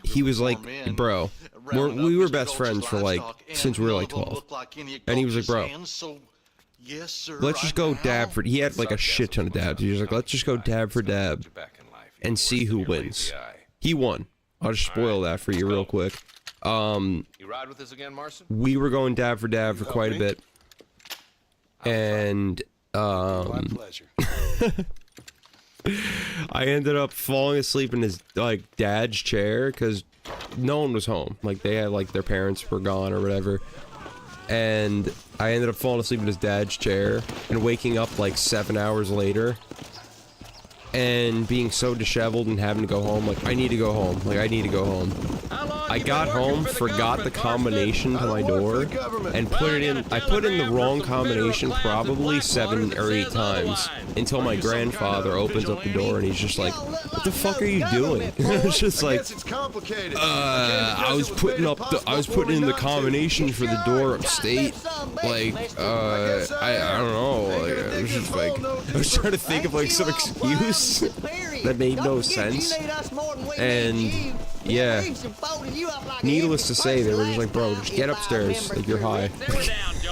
he was like, bro, we were best friends for like, since we were like 12, and he was like, bro, let's just go dab for, he had like a shit ton of dabs, he was like, let's just go dab for dab and see who wins. He won. I'll just spoil that for you real quick. You ride with us again, Marston? We were going dab for quite a bit, and My pleasure. I ended up falling asleep in his like dad's chair because no one was home. Like they had like their parents were gone or whatever, and I ended up falling asleep in his dad's chair and waking up like 7 hours later and being so disheveled and having to go home. Like I need to go home. Like I need to go home. I got home, forgot the combination to my door, and put it in. I put in the wrong combination probably 7 or 8 times until my grandfather opens up the door and he's just like, "What the fuck are you doing?" It's just like, I was putting in the combination for the door upstate. Like, I don't know. Like, I was just like, I was trying to think of like some excuse that made no sense, and yeah, needless to say, they were just like, bro, just get upstairs, like you're high.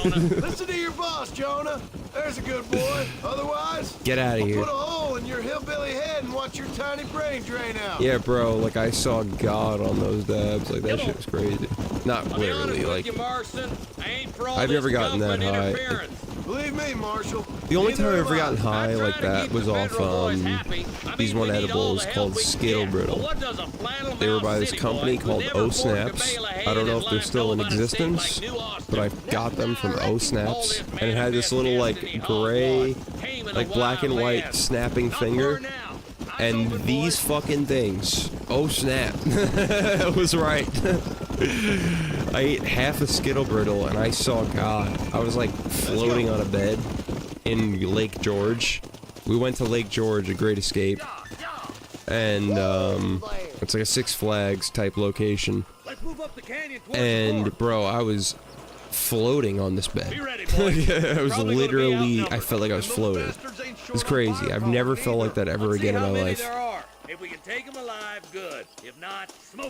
Listen to your boss, Jonah. There's a good boy. Otherwise, get out of here. Put a hole in your hillbilly head and watch your tiny brain drain out. Yeah, bro, like I saw God on those dabs. Like that shit was crazy. Not literally, like I've never gotten that high. Believe me, Marshall. The only time I've ever gotten high like that was off these one edibles called Skittle Brittle. They were by this company called O Snaps. I don't know if they're still in existence, but I got them from O Snaps, and it had this little like gray, like black and white snapping finger. And these fucking things, oh snap, I was right. I ate half a Skittle Brittle and I saw God. I was like floating on a bed in Lake George. We went to Lake George, a great escape. And it's like a Six Flags type location. And bro, I was floating on this bed. I was literally, I felt like I was floating. It was crazy. I've never felt like that ever again in my life.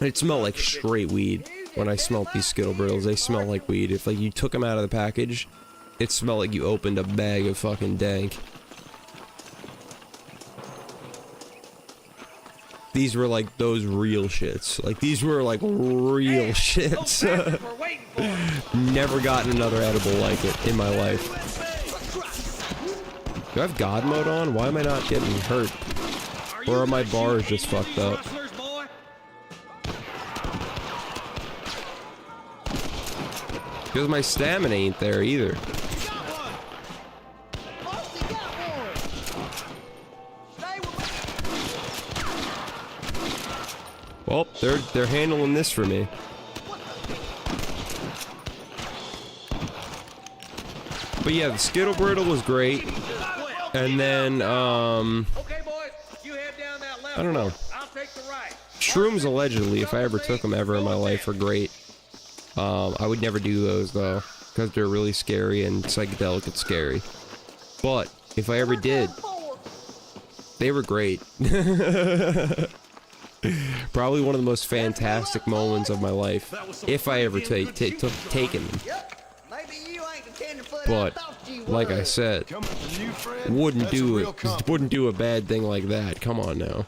It smelled like straight weed when I smelled these Skittle Brittles. They smell like weed. If like you took them out of the package, it smelled like you opened a bag of fucking dank. These were like those real shits. Like these were like real shits. Never gotten another edible like it in my life. Do I have God mode on? Why am I not getting hurt? Or are my bars just fucked up? Because my stamina ain't there either. Well, they're handling this for me. But yeah, the Skittle Brittle was great. And then, I don't know. Shrooms, allegedly, if I ever took them ever in my life, are great. I would never do those, though, because they're really scary and psychedelic and scary. But, if I ever did, they were great. Probably one of the most fantastic moments of my life, if I ever taken them. But, like I said, wouldn't do a bad thing like that. Come on now.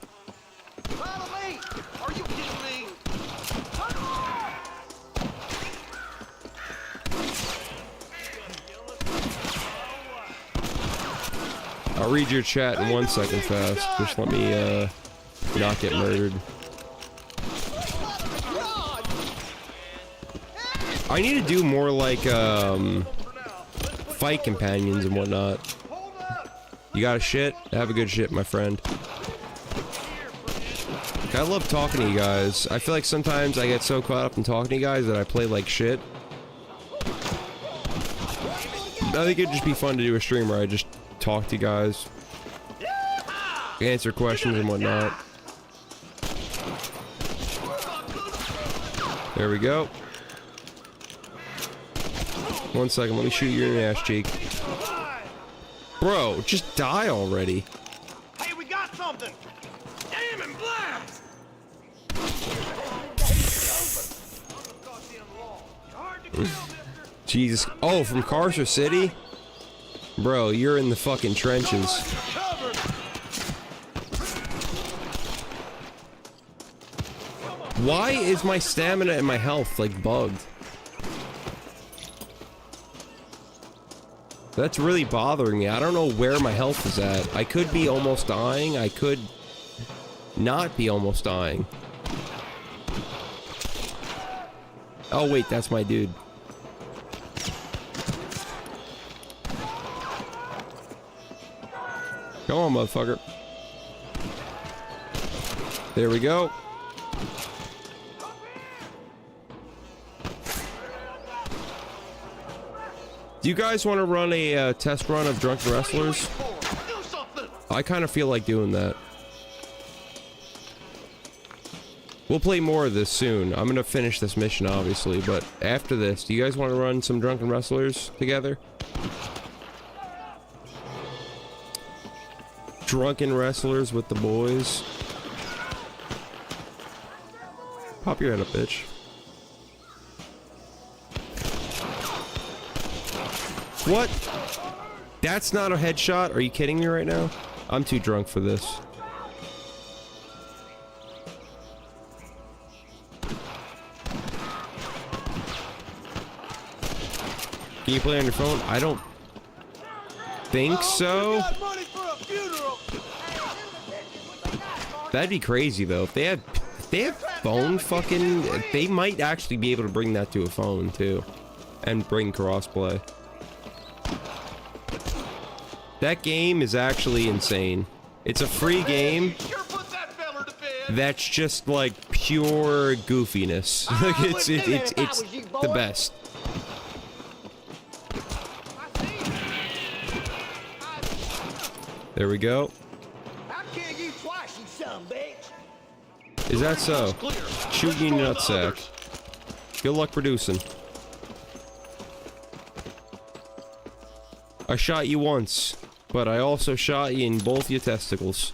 I'll read your chat in 1 second fast. Just let me, not get murdered. I need to do more like, fight companions and whatnot. You got a shit? Have a good shit, my friend. I love talking to you guys. I feel like sometimes I get so caught up in talking to you guys that I play like shit. I think it'd just be fun to do a stream where I just talk to you guys, answer questions and whatnot. There we go. 1 second, let me shoot you in the ass cheek. Bro, just die already. Hey, we got something! Damn and blast! Jesus. Oh, from Carcer City? Bro, you're in the fucking trenches. Why is my stamina and my health, like, bugged? That's really bothering me. I don't know where my health is at. I could be almost dying. I could not be almost dying. Oh, wait, that's my dude. Come on, motherfucker. There we go. Do you guys want to run a test run of Drunken Wrestlers? I kind of feel like doing that. We'll play more of this soon. I'm going to finish this mission, obviously, but after this, do you guys want to run some Drunken Wrestlers together? Drunken Wrestlers with the boys. Pop your head up, bitch. What? That's not a headshot? Are you kidding me right now? I'm too drunk for this. Can you play on your phone? I don't think so. That'd be crazy though. If they have phone fucking, they might actually be able to bring that to a phone too, and bring crossplay. That game is actually insane. It's a free game that's just like pure goofiness. Like it's the best. There we go. Is that so? Shoot you nutsack. Good luck producing. I shot you once, but I also shot you in both your testicles.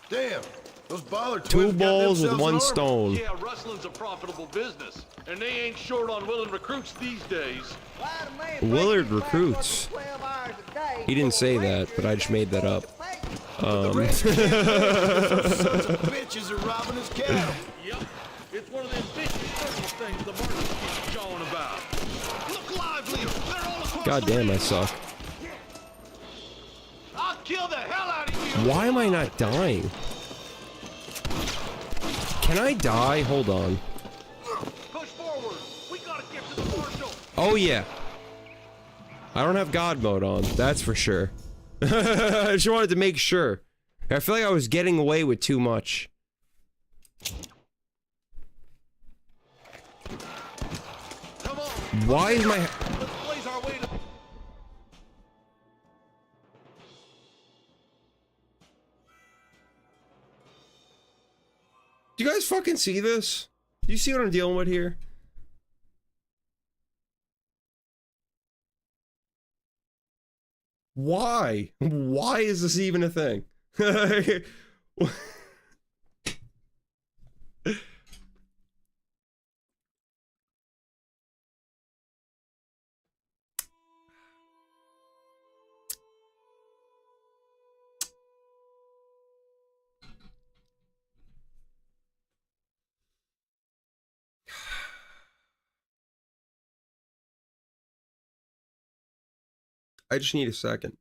Damn, those baller Two balls with one stone. Yeah, wrestling's a profitable business, and they ain't short on willing recruits these days. Willard recruits. He didn't say that, but I just made that up. Bitches are robbing his cattle. Yep, it's one of them vicious circle things the market keeps jawing about. Look livelier, they're all across. God damn, I suck. I'll kill the hell out of you. Why am I not dying? Can I die? Hold on. Push forward. We gotta get to the marshal. Oh yeah. I don't have God mode on, that's for sure. I just wanted to make sure. I feel like I was getting away with too much. Come on. Why is my... Let's blaze our way to... Do you guys fucking see this? Do you see what I'm dealing with here? Why? Why is this even a thing? I just need a second.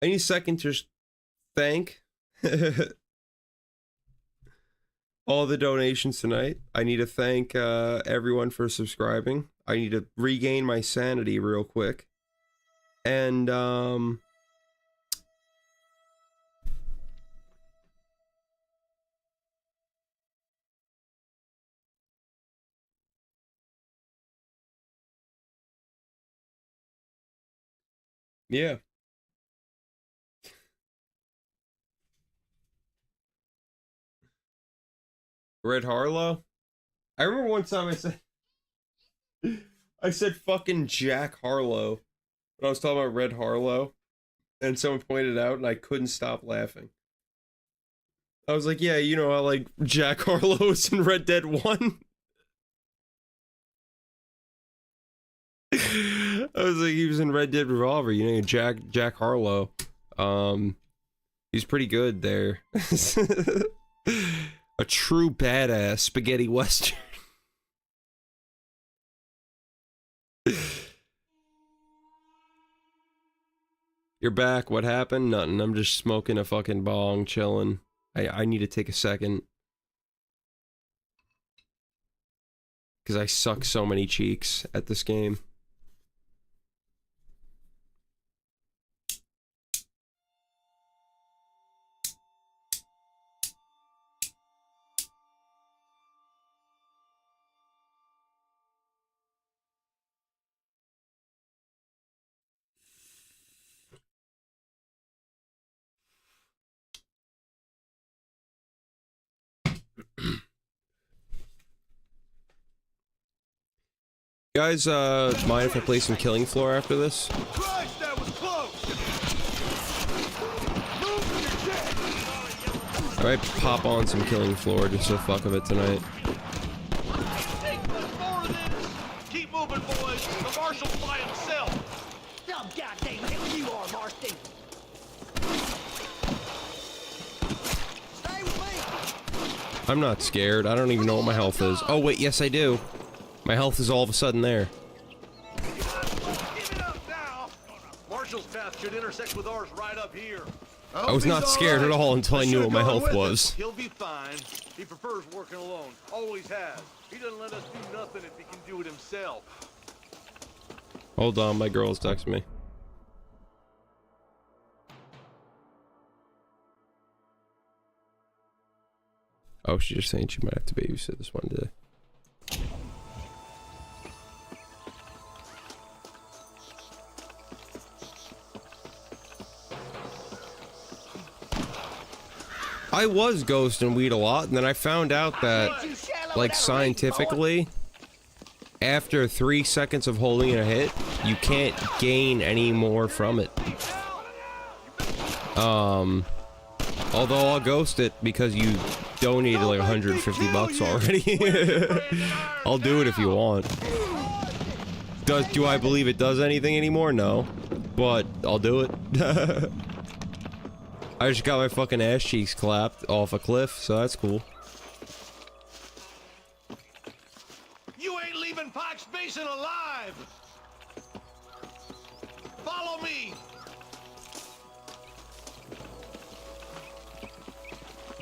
I need a second to just thank all the donations tonight. I need to thank everyone for subscribing. I need to regain my sanity real quick. And yeah. Red Harlow? I remember one time I said fucking Jack Harlow. when I was talking about Red Harlow, and someone pointed it out, and I couldn't stop laughing. I was like, yeah, you know how, like, Jack Harlow is in Red Dead 1? I was like, he was in Red Dead Revolver, you know, Jack Harlow. He's pretty good there. A true badass spaghetti western. You're back. What happened? Nothing. I'm just smoking a fucking bong, chilling. I need to take a second. Because I suck so many cheeks at this game. Guys, mind if I play some Killing Floor after this? Christ, that was close! I might pop on some Killing Floor just for the fuck of it tonight. More of this! Keep moving, boys! The marshal's by himself! Oh, goddamn, hell you are, Marston! Stay with me! I'm not scared. I don't even know what my health is. Oh, wait, yes I do. My health is all of a sudden there. Give it up now! Marshal's path should intersect with ours right up here. I was not scared at all until I knew what my health was. He'll be fine. He prefers working alone. Always has. He doesn't let us do nothing if he can do it himself. Hold on, my girl's texting me. Oh, she's just saying she might have to babysit this one day. I was ghosting weed a lot, and then I found out that, like, scientifically, after 3 seconds of holding in a hit, you can't gain any more from it. Although I'll ghost it because you donated like 150 bucks already. I'll do it if you want. Do I believe it does anything anymore? No. But I'll do it. I just got my fucking ass cheeks clapped off a cliff, so that's cool. You ain't leaving Pike's Basin alive! Follow me!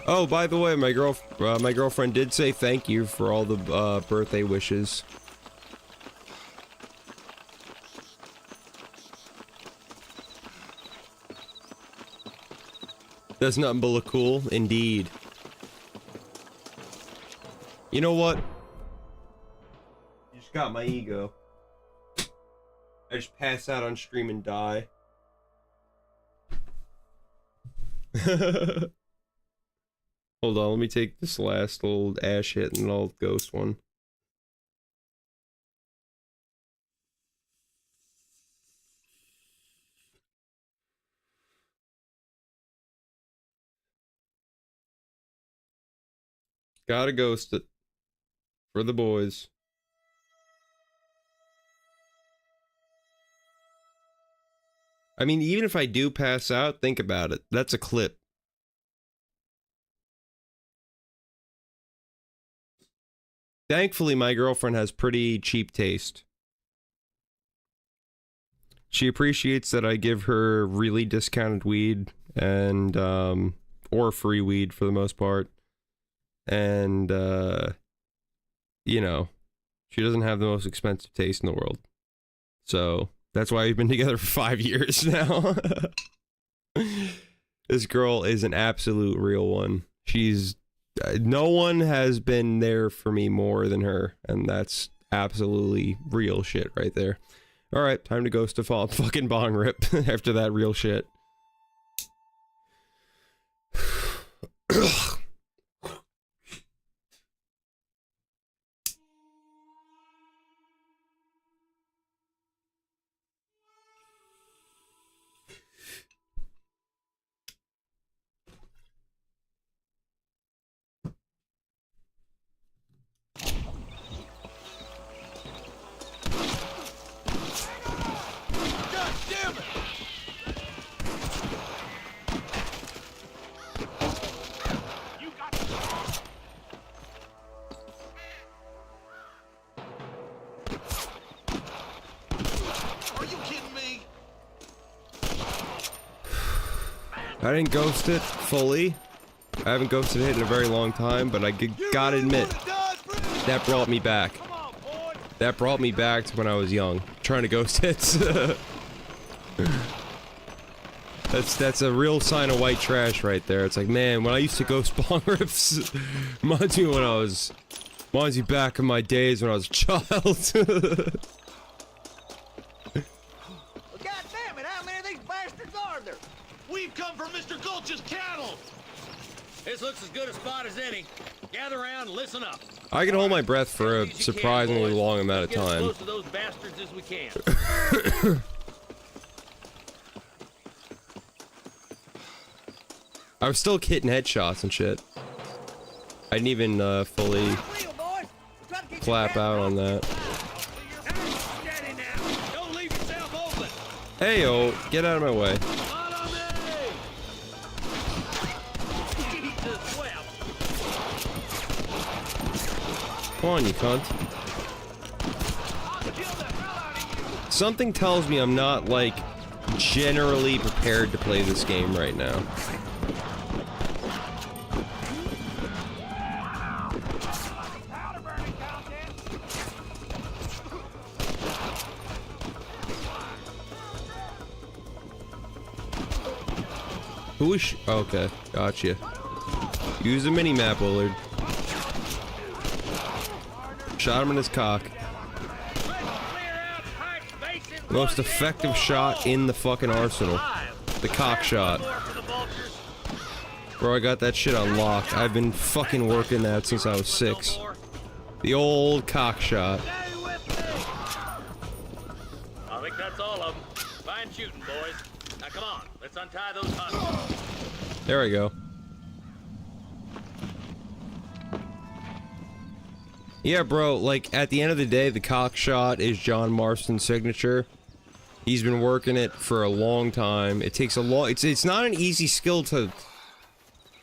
Oh, by the way, my girlfriend did say thank you for all the birthday wishes. That's nothing but look cool, indeed. You know what? You just got my ego. I just pass out on stream and die. Hold on, let me take this last little ash hit and I'll ghost one. Gotta ghost it. For the boys. I mean, even if I do pass out, think about it. That's a clip. Thankfully, my girlfriend has pretty cheap taste. She appreciates that I give her really discounted weed and, or free weed for the most part. And, you know, she doesn't have the most expensive taste in the world. So, that's why we've been together for 5 years now. This girl is an absolute real one. She's, no one has been there for me more than her. And that's absolutely real shit right there. Alright, time to ghost a fucking bong rip after that real shit. I didn't ghost it fully. I haven't ghosted it in a very long time, but I gotta admit, that brought me back. That brought me back to when I was young, trying to ghost hits. That's a real sign of white trash right there. It's like, man, when I used to ghost bong rips, reminds me back in my days when I was a child. Well, God damn it, how many of these bastards are there? We've come for Mr. Gulch's cattle! This looks as good a spot as any. Gather around and listen up. I can hold my breath for a surprisingly long amount of Get as time. close to those bastards as we can. I was still hitting headshots and shit. I didn't even fully clap out on that. Don't leave yourself open. Hey yo, get out of my way. Come on, you cunt. Something tells me I'm not, like, generally prepared to play this game right now. Who is okay, gotcha. Use a mini-map, Willard. Shot him in his cock. Most effective shot in the fucking arsenal. The cock shot. Bro, I got that shit on lock. I've been fucking working that since I was 6. The old cock shot. I think that's all of them. Fine shooting, boys. Now come on, let's untie those hustlers. There we go. Yeah, bro, like, at the end of the day, the cock shot is John Marston's signature. He's been working it for a long time. It takes a long... It's not an easy skill to...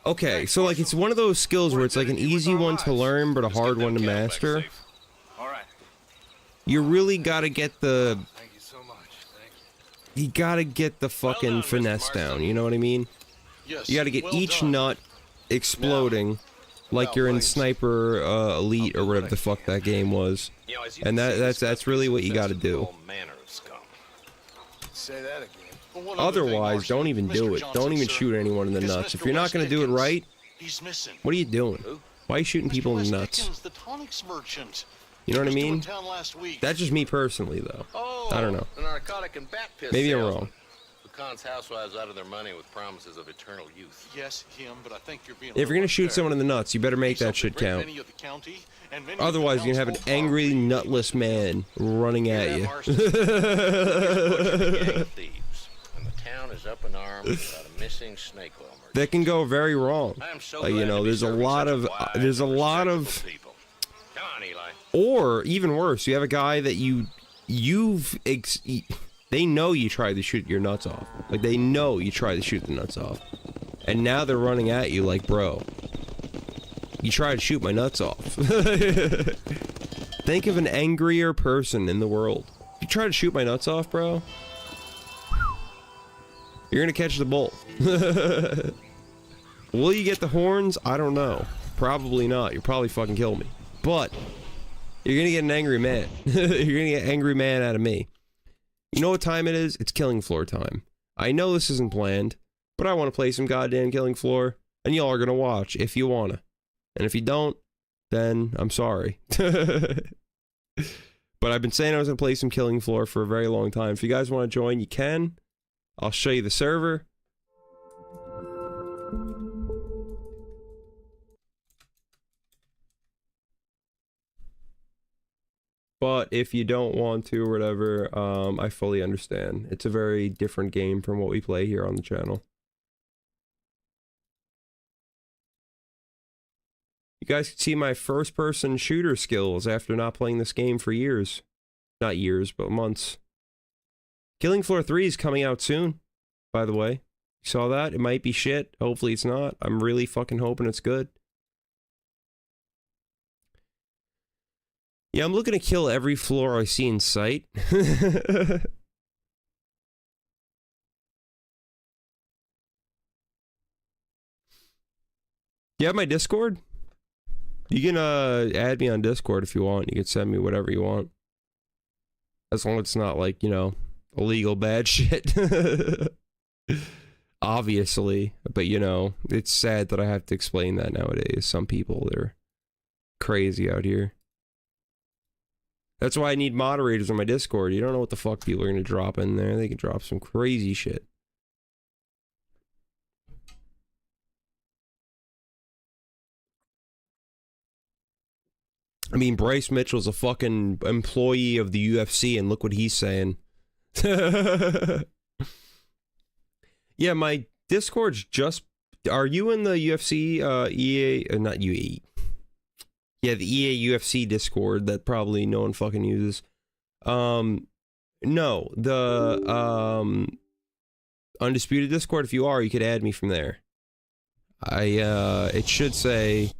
Okay, so, like, it's one of those skills where it's, like, an easy one to learn, but a hard one to master. You really gotta get the... You gotta get the fucking finesse down, you know what I mean? You gotta get each nut exploding... like you're in Sniper Elite or whatever the fuck that game was, and that's really what you got to do. Say that again. Otherwise, don't even do it. Don't even shoot anyone in the nuts. If you're not gonna do it right, what are you doing? Why are you shooting people in the nuts? You know what I mean? That's just me personally, though. I don't know. Maybe I'm wrong. Khan's housewives out of their money with promises of eternal youth. Yes, him, but I think you're being If you're gonna shoot someone in the nuts, you better make that shit count. Otherwise, you're gonna have an angry, nutless man running at you. Town is up in arms about a missing snake oil merchant. That can go very wrong. Like, you know, there's a lot of Come on, Eli. or even worse, you have a guy that they know you tried to shoot your nuts off. Like, they know you tried to shoot the nuts off. And now they're running at you like, bro, you tried to shoot my nuts off. Think of an angrier person in the world. You try to shoot my nuts off, bro, you're gonna catch the bolt. Will you get the horns? I don't know. Probably not. You'll probably fucking kill me. But you're gonna get an angry man. You're gonna get an angry man out of me. You know what time it is? It's killing floor time. I know this isn't planned, but I want to play some goddamn killing floor, and y'all are gonna watch if you wanna. And if you don't, then I'm sorry. But I've been saying I was gonna play some killing floor for a very long time. If you guys want to join, you can. I'll show you the server. But if you don't want to or whatever, I fully understand. It's a very different game from what we play here on the channel. You guys can see my first-person shooter skills after not playing this game for years. Not years, but months. Killing Floor 3 is coming out soon, by the way. You saw that? It might be shit. Hopefully it's not. I'm really fucking hoping it's good. Yeah, I'm looking to kill every floor I see in sight. You have my Discord? You can add me on Discord if you want. You can send me whatever you want. As long as it's not like, you know, illegal bad shit. Obviously. But, you know, it's sad that I have to explain that nowadays. Some people, they're crazy out here. That's why I need moderators on my Discord. You don't know what the fuck people are going to drop in there. They can drop some crazy shit. I mean, Bryce Mitchell's a fucking employee of the UFC, and look what he's saying. Yeah, my Discord's just... Are you in the UFC, EA... not UAE. Yeah, the EA UFC Discord that probably no one fucking uses. No, the, Undisputed Discord, if you are, you could add me from there. It should say...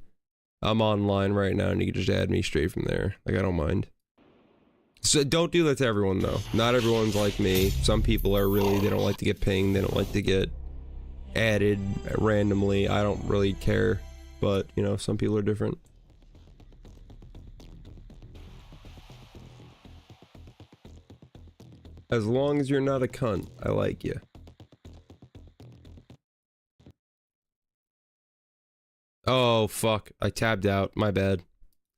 I'm online right now, and you can just add me straight from there. Like, I don't mind. So don't do that to everyone, though. Not everyone's like me. Some people are really, they don't like to get pinged. They don't like to get added randomly. I don't really care. But, you know, some people are different. As long as you're not a cunt, I like you. Oh, fuck. I tabbed out. My bad.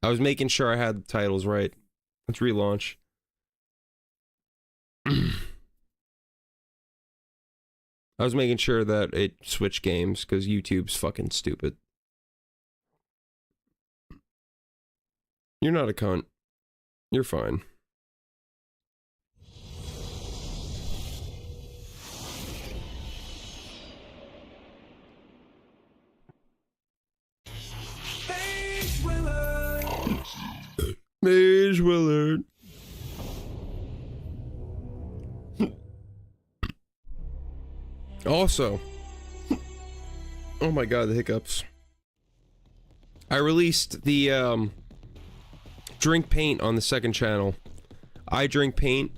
I was making sure I had the titles right. Let's relaunch. I was making sure that it switched games, because YouTube's fucking stupid. You're not a cunt. You're fine. Mage Willard. Also, oh my god, the hiccups. I released the Drink Paint on the second channel. I Drink Paint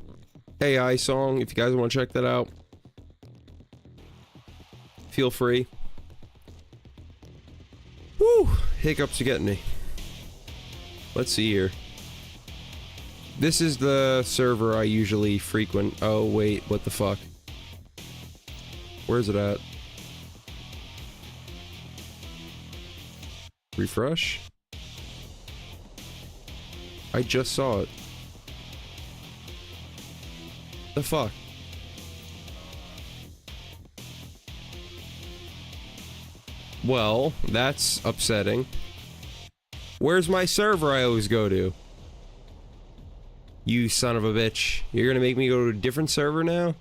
AI song. If you guys want to check that out, feel free. Woo! Hiccups are getting me. Let's see here. This is the server I usually frequent. Oh, wait, what the fuck? Where's it at? Refresh? I just saw it. The fuck? Well, that's upsetting. Where's my server I always go to? You son of a bitch. You're gonna make me go to a different server now?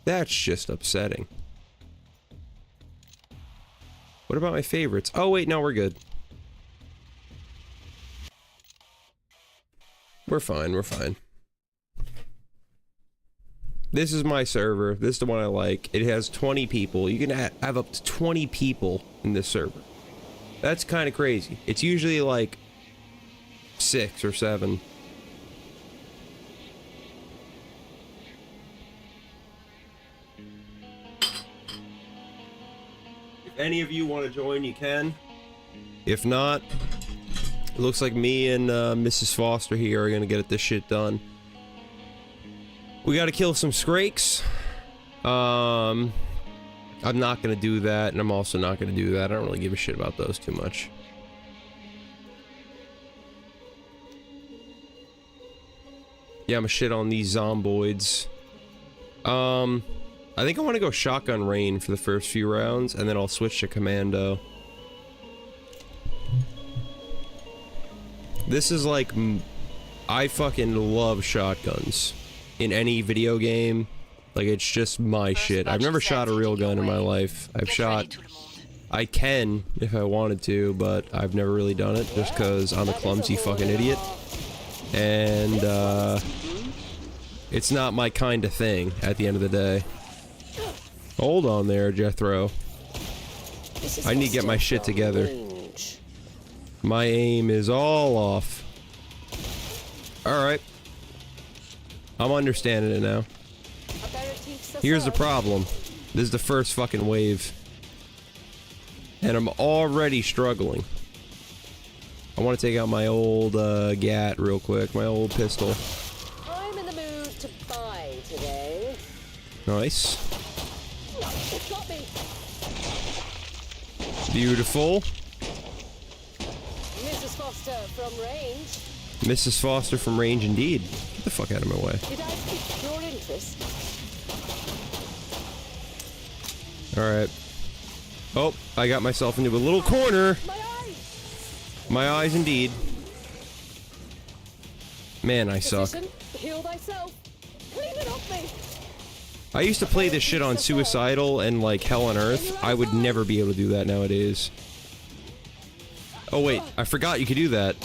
That's just upsetting. What about my favorites? Oh wait, no, we're good. We're fine, we're fine. This is my server. This is the one I like. It has 20 people. You can have up to 20 people in this server. That's kind of crazy. It's usually like 6 or 7. If any of you want to join, you can. If not, it looks like me and Mrs. Foster here are gonna get this shit done. We gotta kill some Skrakes. I'm not gonna do that, and I'm also not gonna do that. I don't really give a shit about those too much. Yeah, I'm a shit on these zomboids. I think I want to go shotgun rain for the first few rounds, and then I'll switch to commando. This is like... I fucking love shotguns. In any video game. Like, it's just my shit. I've never shot a real gun in my life. I've shot... I can, if I wanted to, but I've never really done it, just because I'm a clumsy fucking idiot. And, it's not my kind of thing, at the end of the day. Hold on there, Jethro. I need to get my shit together. My aim is all off. Alright. I'm understanding it now. Here's the problem. This is the first fucking wave. And I'm already struggling. I want to take out my old GAT real quick, my old pistol. I'm in the mood to buy today. Nice. No, it's got me. Beautiful. Mrs. Foster from range. Mrs. Foster from range indeed. Get the fuck out of my way. Did I pique your interest? Alright. Oh, I got myself into a little corner. My eyes indeed. Man, I suck. Heal thyself. Clean it off me. I used to play this shit on Suicidal and like Hell on Earth. I would never be able to do that nowadays. Oh wait, I forgot you could do that.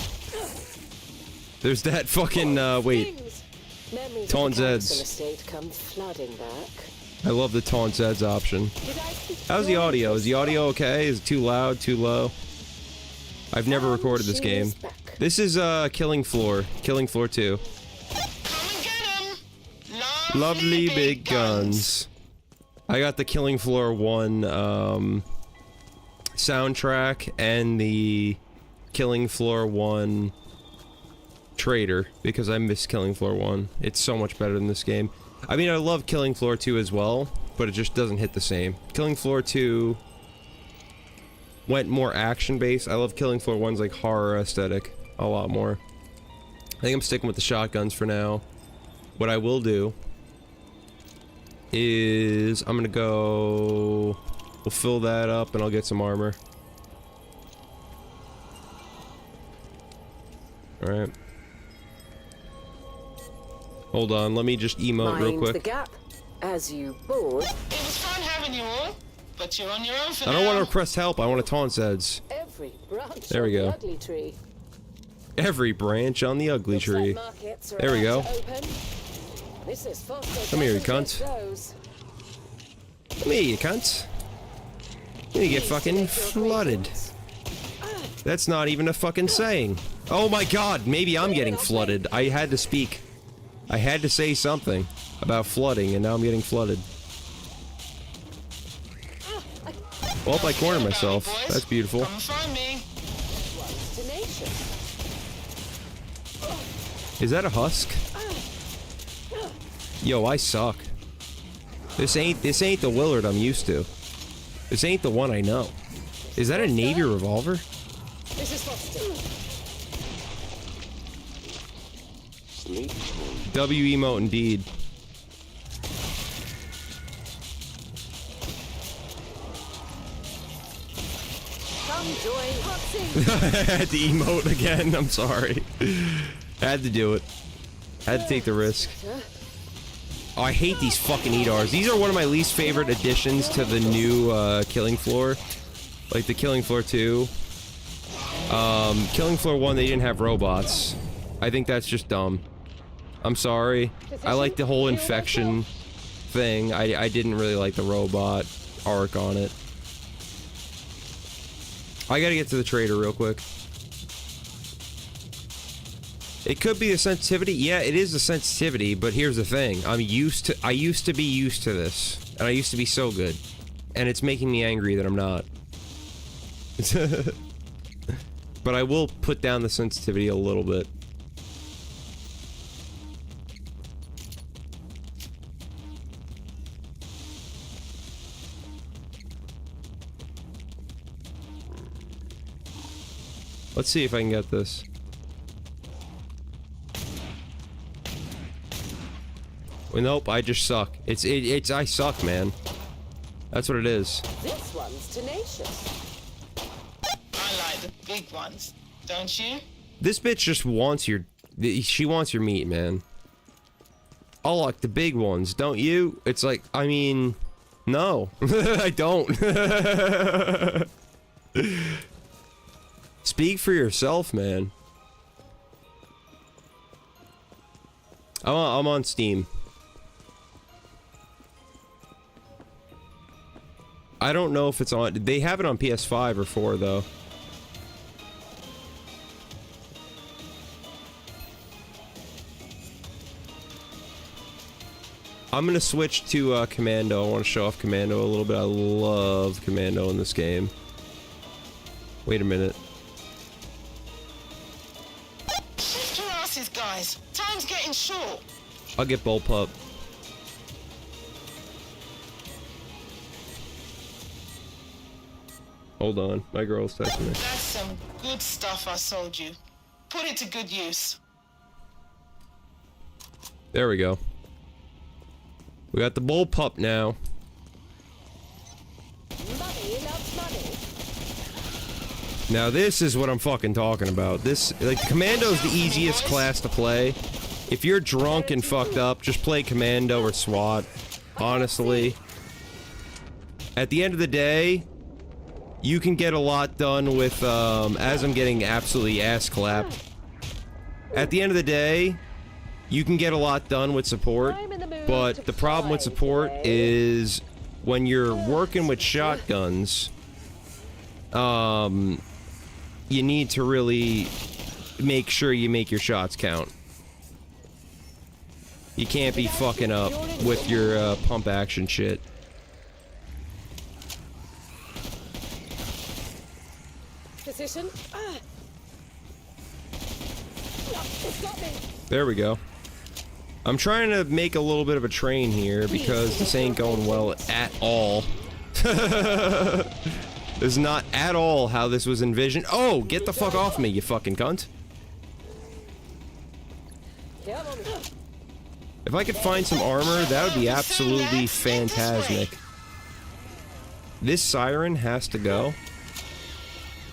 There's that fucking wait. Taunt Zeds. Come flooding back. I love the Taunt Zeds option. How's the audio? Is the audio okay? Is it too loud, too low? I've never recorded this game. This is Killing Floor 2. Lovely big guns. I got the Killing Floor 1 soundtrack and the Killing Floor 1 trailer because I miss Killing Floor 1. It's so much better than this game. I mean, I love Killing Floor 2 as well, but it just doesn't hit the same. Killing Floor 2 went more action-based. I love Killing Floor 1's like horror aesthetic a lot more. I think I'm sticking with the shotguns for now. What I will do is I'm gonna go... We'll fill that up and I'll get some armor. Alright. Hold on, let me just emote real quick. The gap. As you board. It was fun having you all, but you're on your own for I don't now. want to request help, I want to taunt Zeds. Every branch there we go. On the ugly tree. Every branch on the ugly tree. There we go. Come here, you cunt. Come here, you cunt. You're gonna get fucking flooded. That's not even a fucking saying. Oh my god, maybe I'm getting flooded. I had to speak. I had to say something about flooding, and now I'm getting flooded. Well, I cornered myself. That's beautiful. Is that a husk? Yo, I suck. This ain't the Willard I'm used to. This ain't the one I know. Is that a Navy revolver? This is Foster. W emote indeed. Come join Hotsy. I had to emote again. I'm sorry. Had to do it. Had to take the risk. Oh, I hate these fucking EDARs. These are one of my least favorite additions to the new Killing Floor. Like the Killing Floor 2. Killing Floor 1, they didn't have robots. I think that's just dumb. I'm sorry. I like the whole infection thing. I didn't really like the robot arc on it. I gotta get to the trader real quick. It could be the sensitivity. Yeah, it is the sensitivity, but here's the thing. I used to be used to this, and I used to be so good. And it's making me angry that I'm not. But I will put down the sensitivity a little bit. Let's see if I can get this. Well, nope, I just suck. I suck, man. That's what it is. This one's tenacious. I like the big ones, don't you? This bitch just wants your... She wants your meat, man. I like the big ones, don't you? It's like, I mean... No. I don't. Speak for yourself, man. I'm on Steam. I don't know if it's on... They have it on PS5 or 4, though. I'm gonna switch to Commando. I want to show off Commando a little bit. I love Commando in this game. Wait a minute. Shift your asses, guys. Time's getting short. I'll get Bullpup. Hold on, my girl's texting me. That's some good stuff I sold you. Put it to good use. There we go. We got the Bullpup now. Money loves money. Now this is what I'm fucking talking about. This, like, Commando's the easiest class to play. If you're drunk and fucked up, just play Commando or SWAT. Honestly. At the end of the day, you can get a lot done with, as I'm getting absolutely ass-clapped. At the end of the day, you can get a lot done with support, but the problem with support is when you're working with shotguns, you need to really make sure you make your shots count. You can't be fucking up with your pump action shit. Position. It's got me. There we go. I'm trying to make a little bit of a train here because this ain't going well at all. This is not at all how this was envisioned. Oh, get the fuck off me, you fucking cunt. If I could find some armor, that would be absolutely fantastic. This siren has to go.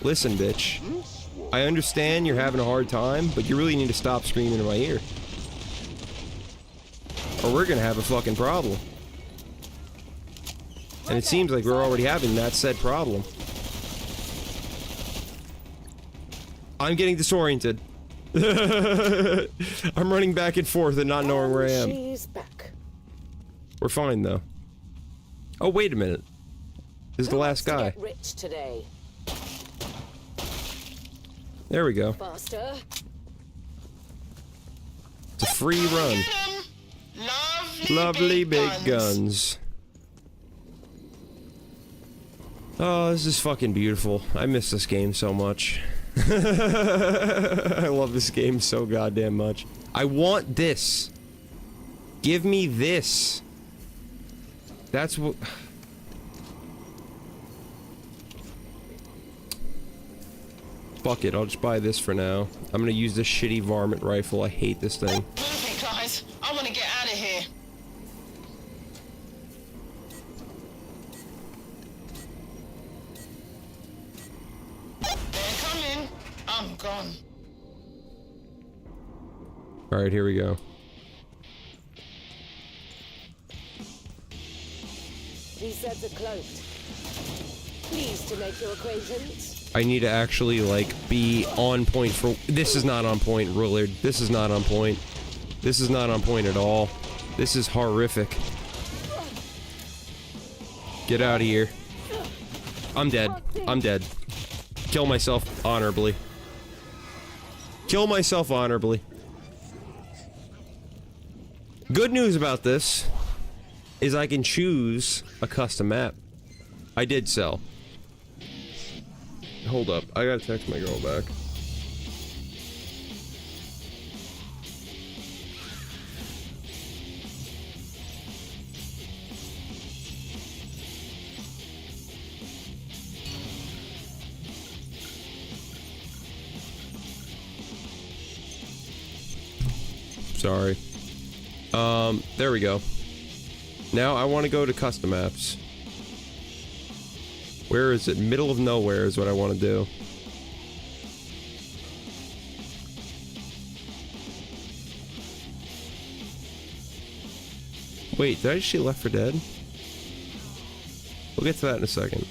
Listen, bitch. I understand you're having a hard time, but you really need to stop screaming in my ear. Or we're gonna have a fucking problem. And it seems like we're already having that said problem. I'm getting disoriented. I'm running back and forth and not knowing where I am. She's back. We're fine though. Oh, wait a minute. This is the last guy. Get rich today. There we go. Faster. It's a free run. Lovely big guns. Oh, this is fucking beautiful. I miss this game so much. I love this game so goddamn much. I want this. Give me this. That's what... Fuck it, I'll just buy this for now. I'm gonna use this shitty varmint rifle. I hate this thing. Move it, guys. I want to get out of here. They're coming. I'm gone. Alright, here we go. These sets are cloaked. Pleased to make your acquaintance. I need to actually, like, be on point for... This is not on point, Willard. This is not on point. This is not on point at all. This is horrific. Get out of here. I'm dead. I'm dead. Kill myself honorably. Kill myself honorably. Good news about this is I can choose a custom map. I did sell. Hold up, I gotta text my girl back. Sorry. There we go. Now I want to go to custom maps. Where is it? Middle of nowhere is what I want to do. Wait, did I just see Left 4 Dead? We'll get to that in a second.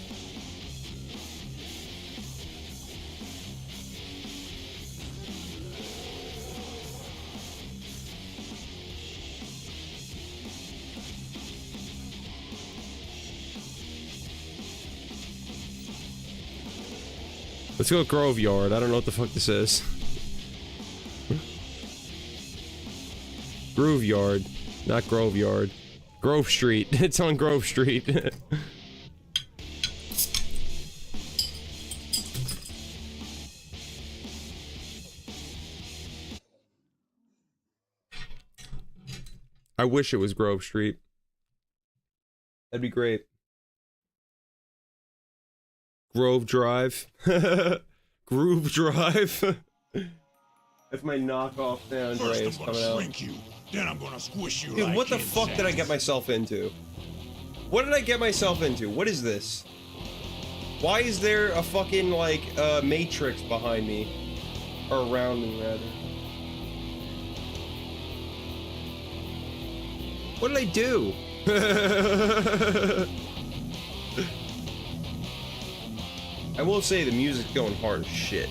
Let's go Grove Yard. I don't know what the fuck this is. Groove Yard, not Grove Yard. Grove Street. It's on Grove Street. I wish it was Grove Street. That'd be great. Grove Drive. Groove Drive. That's my knockoff San Andreas coming out. You, then I'm gonna squish you. Dude, like what the fuck did I get myself into? What did I get myself into? What is this? Why is there a fucking, like, matrix behind me? Or around me, rather. What did I do? I will say the music's going hard as shit.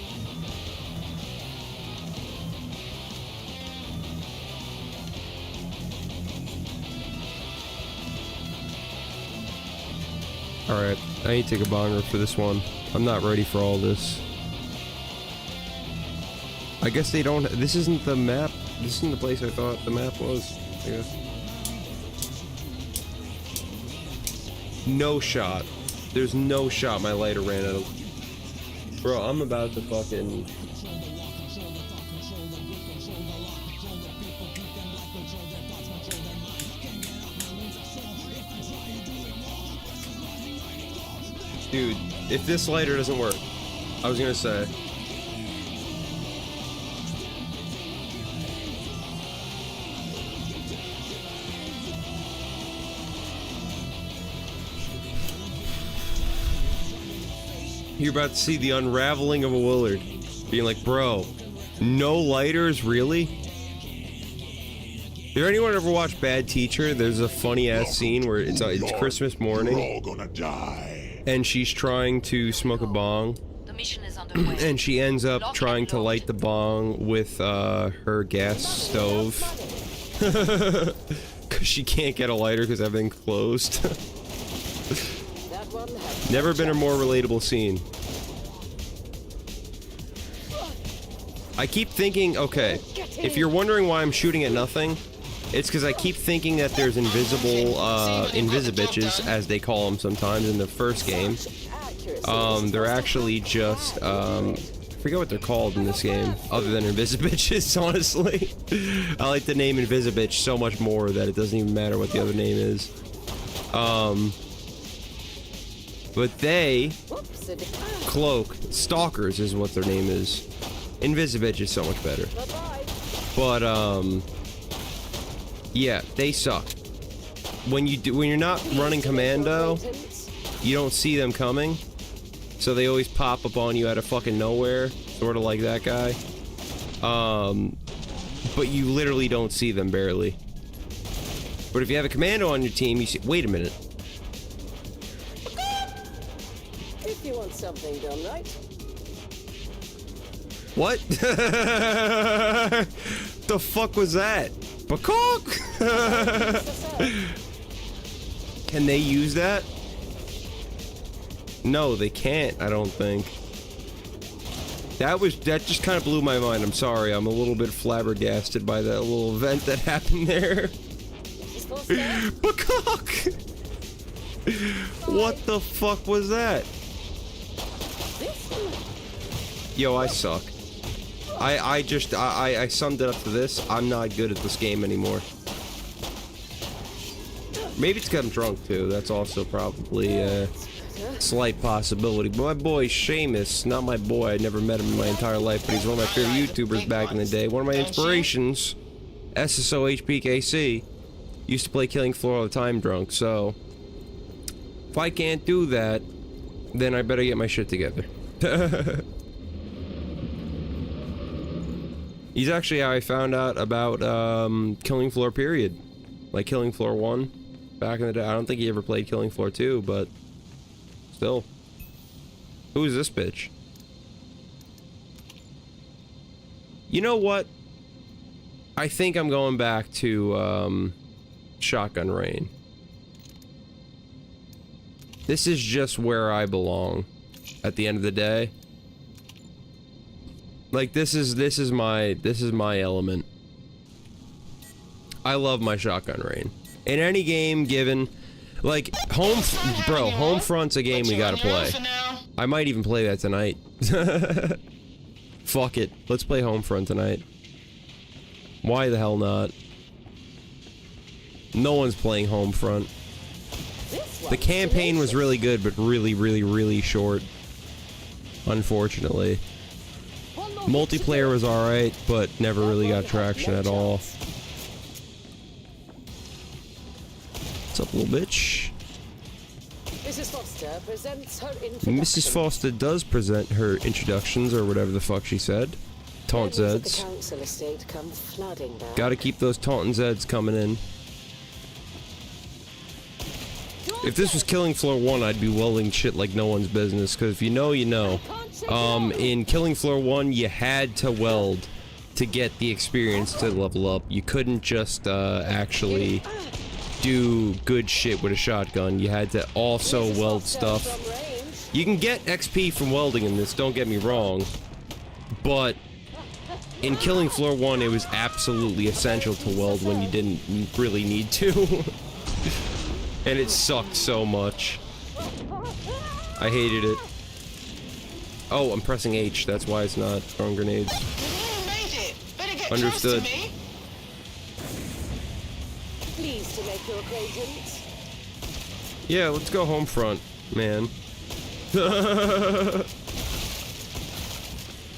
Alright, I need to take a bonger for this one. I'm not ready for all this. I guess they don't... This isn't the map. This isn't the place I thought the map was, I guess. No shot. There's no shot my lighter ran out of... Bro, I'm about to fucking... Dude, if this lighter doesn't work, I was gonna say. You're about to see the unraveling of a Willard. Being like, bro, no lighters, really? Did anyone ever watch Bad Teacher? There's a funny ass scene where it's Christmas morning. We're all gonna die. And she's trying to smoke a bong. The mission is underway. And she ends up trying to light the bong with her gas stove. Because she can't get a lighter because everything's closed. Never been a more relatable scene. I keep thinking, okay, if you're wondering why I'm shooting at nothing, it's because I keep thinking that there's invisible, invisibitches, as they call them sometimes in the first game. They're actually just, I forget what they're called in this game, other than invisibitches, honestly. I like the name invisibitch so much more that it doesn't even matter what the other name is. But they, Cloak, Stalkers is what their name is. Invisibitch is so much better. But, yeah, they suck. When you're not running commando, you don't see them coming. So they always pop up on you out of fucking nowhere. Sort of like that guy. But you literally don't see them, barely. But if you have a commando on your team, you see... Wait a minute. If you want something done right. What? The fuck was that? Bacock! Can they use that? No, they can't, I don't think. That just kind of blew my mind. I'm sorry, I'm a little bit flabbergasted by that little event that happened there. Bacock! What the fuck was that? Yo, I suck. I summed it up to this. I'm not good at this game anymore. Maybe it's because I'm drunk too. That's also probably a slight possibility. But my boy Seamus, not my boy, I never met him in my entire life, but he's one of my favorite YouTubers back in the day. One of my inspirations, SSOHPKC, used to play Killing Floor all the time drunk. So if I can't do that, then I better get my shit together. He's actually how I found out about Killing Floor period. Like Killing Floor 1 back in the day. I don't think he ever played Killing Floor 2, but still. Who is this bitch? You know what? I think I'm going back to Shotgun Rain. This is just where I belong at the end of the day. Like this is my element. I love my Shotgun Rain. In any game given, like Homefront's a game we gotta play. I might even play that tonight. Fuck it, let's play Homefront tonight. Why the hell not? No one's playing Homefront. The campaign was really good, but really short. Unfortunately. Multiplayer was alright, but never really got traction at all. What's up, little bitch? Mrs. Foster presents her Mrs. Foster does present her introductions, or whatever the fuck she said. Taunt Zeds. Gotta keep those Taunt Zeds coming in. If this was Killing Floor 1, I'd be welding shit like no one's business, because if you know, you know. In Killing Floor 1, you had to weld to get the experience to level up. You couldn't just actually do good shit with a shotgun. You had to also weld stuff. You can get XP from welding in this, don't get me wrong, but in Killing Floor 1, it was absolutely essential to weld when you didn't really need to. And it sucked so much. I hated it. Oh, I'm pressing H, that's why it's not throwing grenades. Understood. Pleased to make your acquaintance. Yeah, let's go Homefront, man.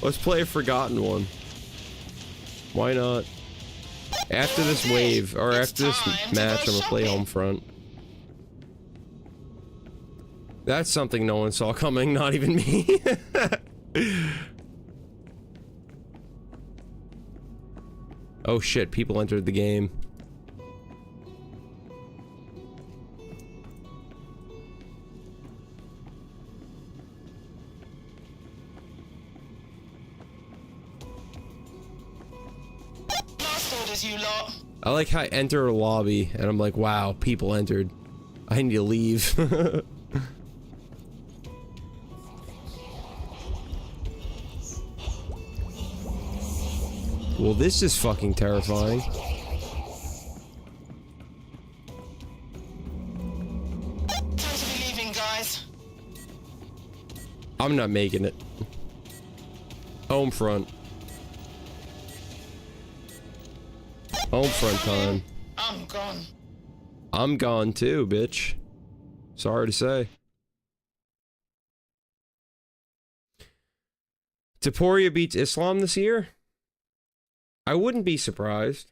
Let's play a forgotten one. Why not? After this wave, or after this match, I'm gonna play Homefront. That's something no one saw coming, not even me. Oh shit, people entered the game. I like how I enter a lobby and I'm like, wow, people entered. I need to leave. Well, this is fucking terrifying. Time to be leaving, guys. I'm not making it. Homefront. Homefront time. I'm gone. I'm gone too, bitch. Sorry to say. Taporia beats Islam this year? I wouldn't be surprised.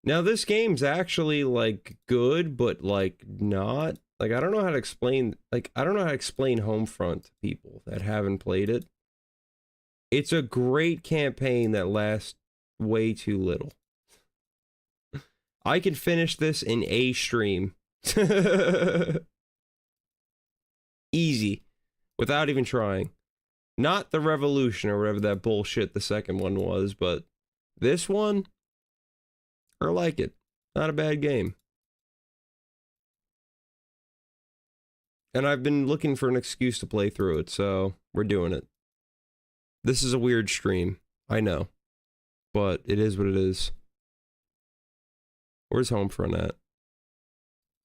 Now this game's actually like good, but like not. Like I don't know how to explain Homefront to people that haven't played it. It's a great campaign that lasts way too little. I can finish this in a stream. Easy. Without even trying. Not the Revolution or whatever that bullshit the second one was, but this one, I like it. Not a bad game. And I've been looking for an excuse to play through it, so we're doing it. This is a weird stream. I know. But it is what it is. Where's Homefront at?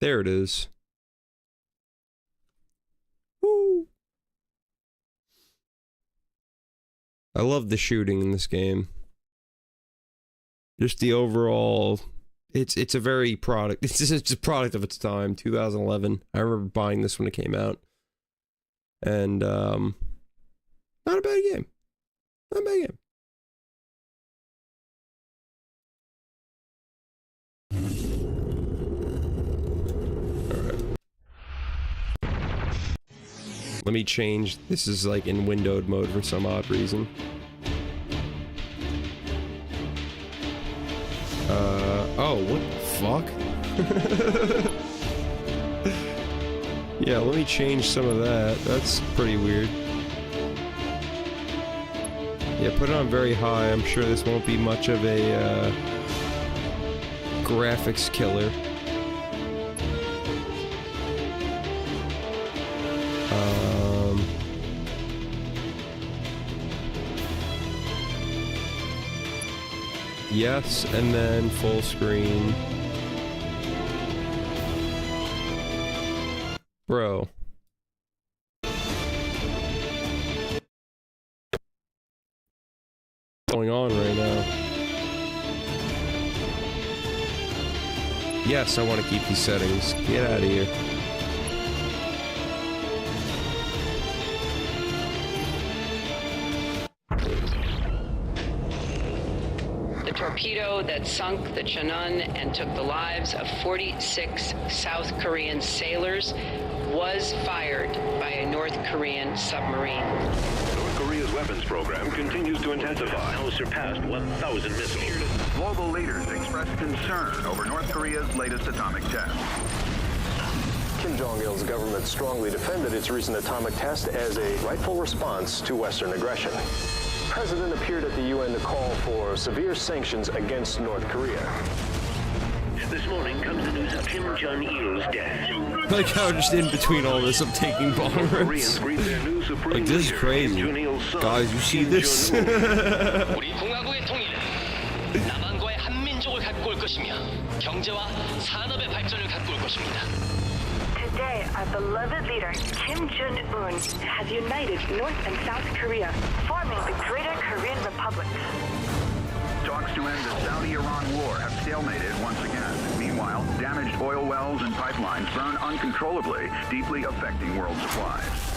There it is. Woo! I love the shooting in this game. Just the overall, it's a very product. It's a product of its time. 2011. I remember buying this when it came out, and not a bad game. Not a bad game. Let me change. This is like in windowed mode for some odd reason. Oh, what the fuck? Yeah, let me change some of that. That's pretty weird. Yeah, put it on very high. I'm sure this won't be much of a graphics killer. Yes, and then full screen. Bro. going on right now. Yes, I want to keep these settings. Get out of here. The torpedo that sunk the Cheonan and took the lives of 46 South Korean sailors was fired by a North Korean submarine. North Korea's weapons program continues to intensify. Now surpassed 1,000 missiles. Global leaders express concern over North Korea's latest atomic test. Kim Jong-il's government strongly defended its recent atomic test as a rightful response to Western aggression. The president appeared at the UN to call for severe sanctions against North Korea. This morning comes the news of Kim Jong-il's death. Like how just in between all this, I'm taking bombers. Like, this is crazy. Guys, you see this? 우리 공화국의 통일은 남한과의 한민족을 갖고 올 것이며 경제와 산업의 발전을 갖고 올 것입니다. Today, our beloved leader, Kim Jong-un, has united North and South Korea, forming the Greater Korean Republic. Talks to end the Saudi-Iran war have stalemated once again. Meanwhile, damaged oil wells and pipelines burn uncontrollably, deeply affecting world supplies.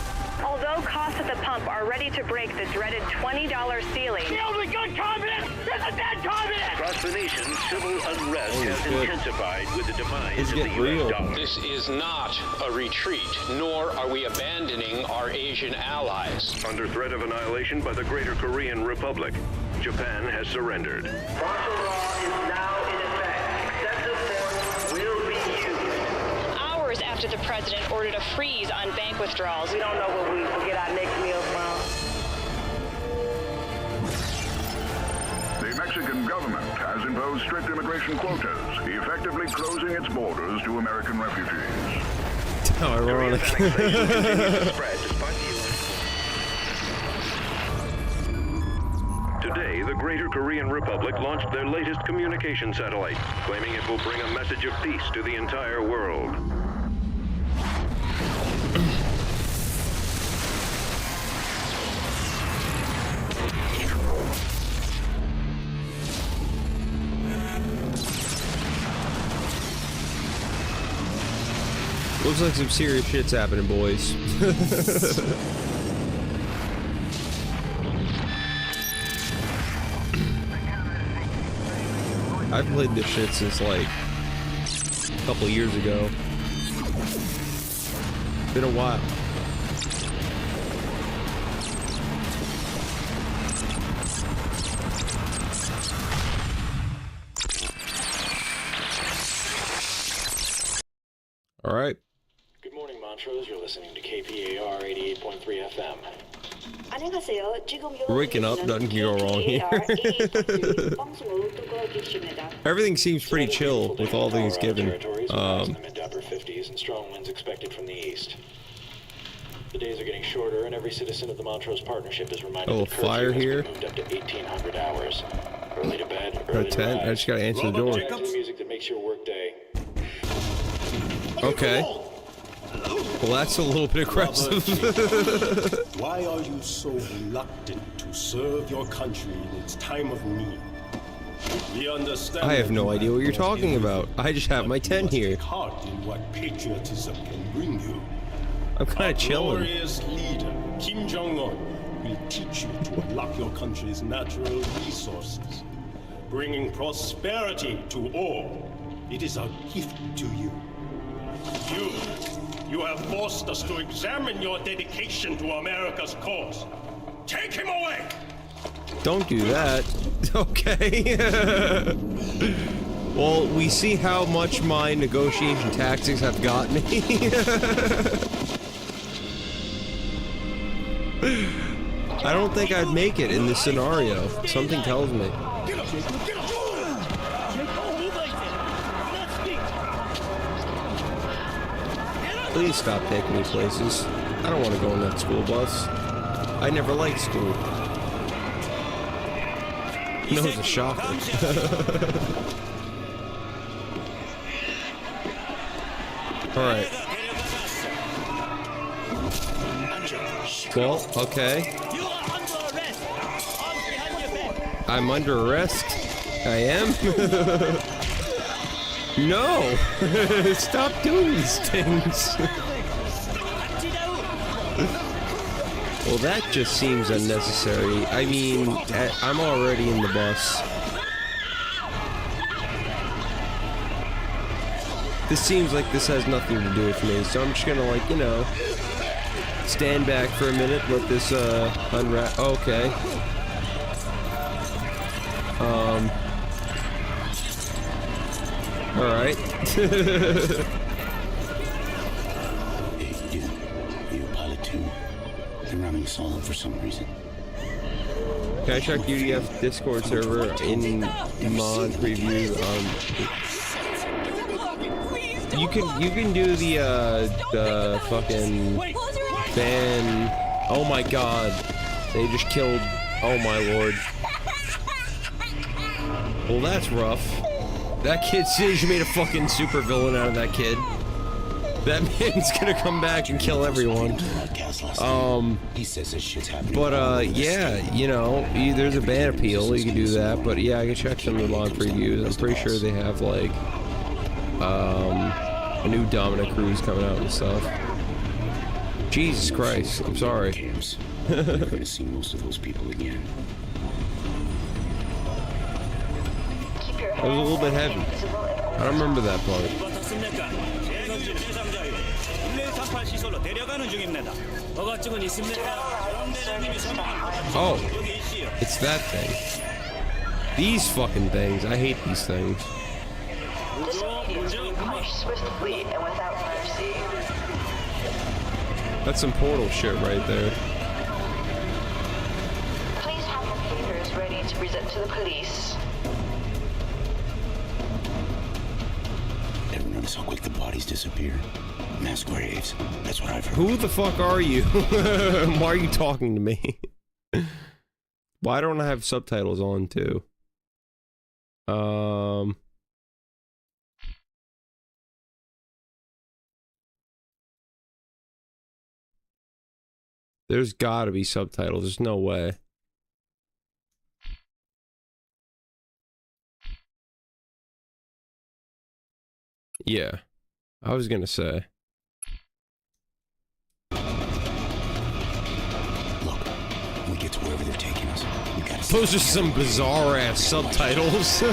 Although costs at the pump are ready to break the dreaded $20 ceiling. The only good communist is a dead communist! Across the nation, civil unrest has intensified with the demise It's of the getting US real. dollar. This is not a retreat, nor are we abandoning our Asian allies. Under threat of annihilation by the Greater Korean Republic, Japan has surrendered. Martial law is now in effect. Excessive force will be used. Hours after the president ordered a freeze on bank withdrawals. We don't know where we will get our next meal from. The Mexican government has imposed strict immigration quotas, effectively closing its borders to American refugees. How ironic. Today, the Greater Korean Republic launched their latest communication satellite, claiming it will bring a message of peace to the entire world. Looks like some serious shit's happening, boys. I've played this shit since like a couple years ago. Been a while. All right. Good morning, Montrose. You're listening to KPAR 88.3 FM. Waking up doesn't go wrong here. Everything seems pretty chill with all things given. Mid-to-upper 50s and strong winds expected from the east. The days are getting shorter, and every citizen of the Montrose Partnership is reminded that fire here. moved up to 1,800 hours. Early to bed, Got a early to tent. I rise. just gotta answer the door. Jams and music that makes your workday. Okay. Well, that's a little bit aggressive. Why are you so reluctant to serve your country in its time of need? We understand. I have no idea what you're talking about. I just have my tent here. Heart in what patriotism can bring you. I'm kind of chilling. Glorious leader Kim Jong-un will teach you to unlock your country's natural resources, bringing prosperity to all. It is a gift to you. You have forced us to examine your dedication to America's cause. Take him away! Don't do that. Okay. Well, we see how much my negotiation tactics have got me. I don't think I'd make it in this scenario. Something tells me. Please stop taking me places. I don't want to go on that school bus. I never liked school. No, it's a shocker. Alright. Well, okay. I'm under arrest. I am. No! Stop doing these things. Well, that just seems unnecessary. I mean, I'm already in the bus. This seems like this has nothing to do with me, so I'm just gonna, like, you know, stand back for a minute, let this, unwrap. Okay. Alright. You pilot 2. They're running solo for some reason. Can I check UDF Discord server in mod preview? You can do the fucking ban. Oh my god, they just killed. Oh my lord. Well, that's rough. That kid just made a fucking super villain out of that kid. That man's gonna come back and kill everyone. He says this shit's happening. But yeah, you know, there's a ban appeal. You can do that. But yeah, I can check some of the mod previews. I'm pretty sure they have like a new Dominic Cruz coming out and stuff. Jesus Christ, I'm sorry. We're gonna see most of those people again. That was a little bit heavy. I don't remember that part. Oh, it's that thing. These fucking things. I hate these things. That's some Portal shit right there. Please have your papers ready to present to the police. Ever notice how quick the bodies disappear? Mass graves. That's what I've heard. Who the fuck are you? Why are you talking to me? Why don't I have subtitles on too? There's gotta be subtitles. There's no way. Yeah, I was gonna say. Look, when we get to wherever they're taking us, we gotta. Those are some bizarre ass subtitles.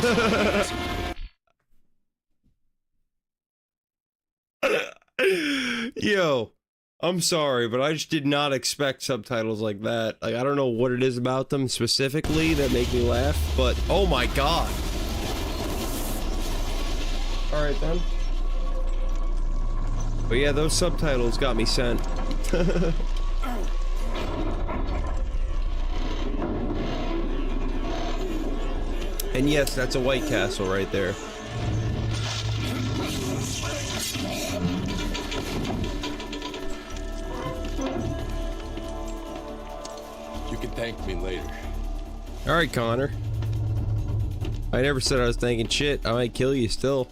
Yo, I'm sorry, but I just did not expect subtitles like that. Like, I don't know what it is about them specifically that make me laugh, but oh my god. Alright then. But yeah, those subtitles got me sent. And yes, that's a White Castle right there. You can thank me later. Alright, Connor. I never said I was thinking shit. I might kill you still.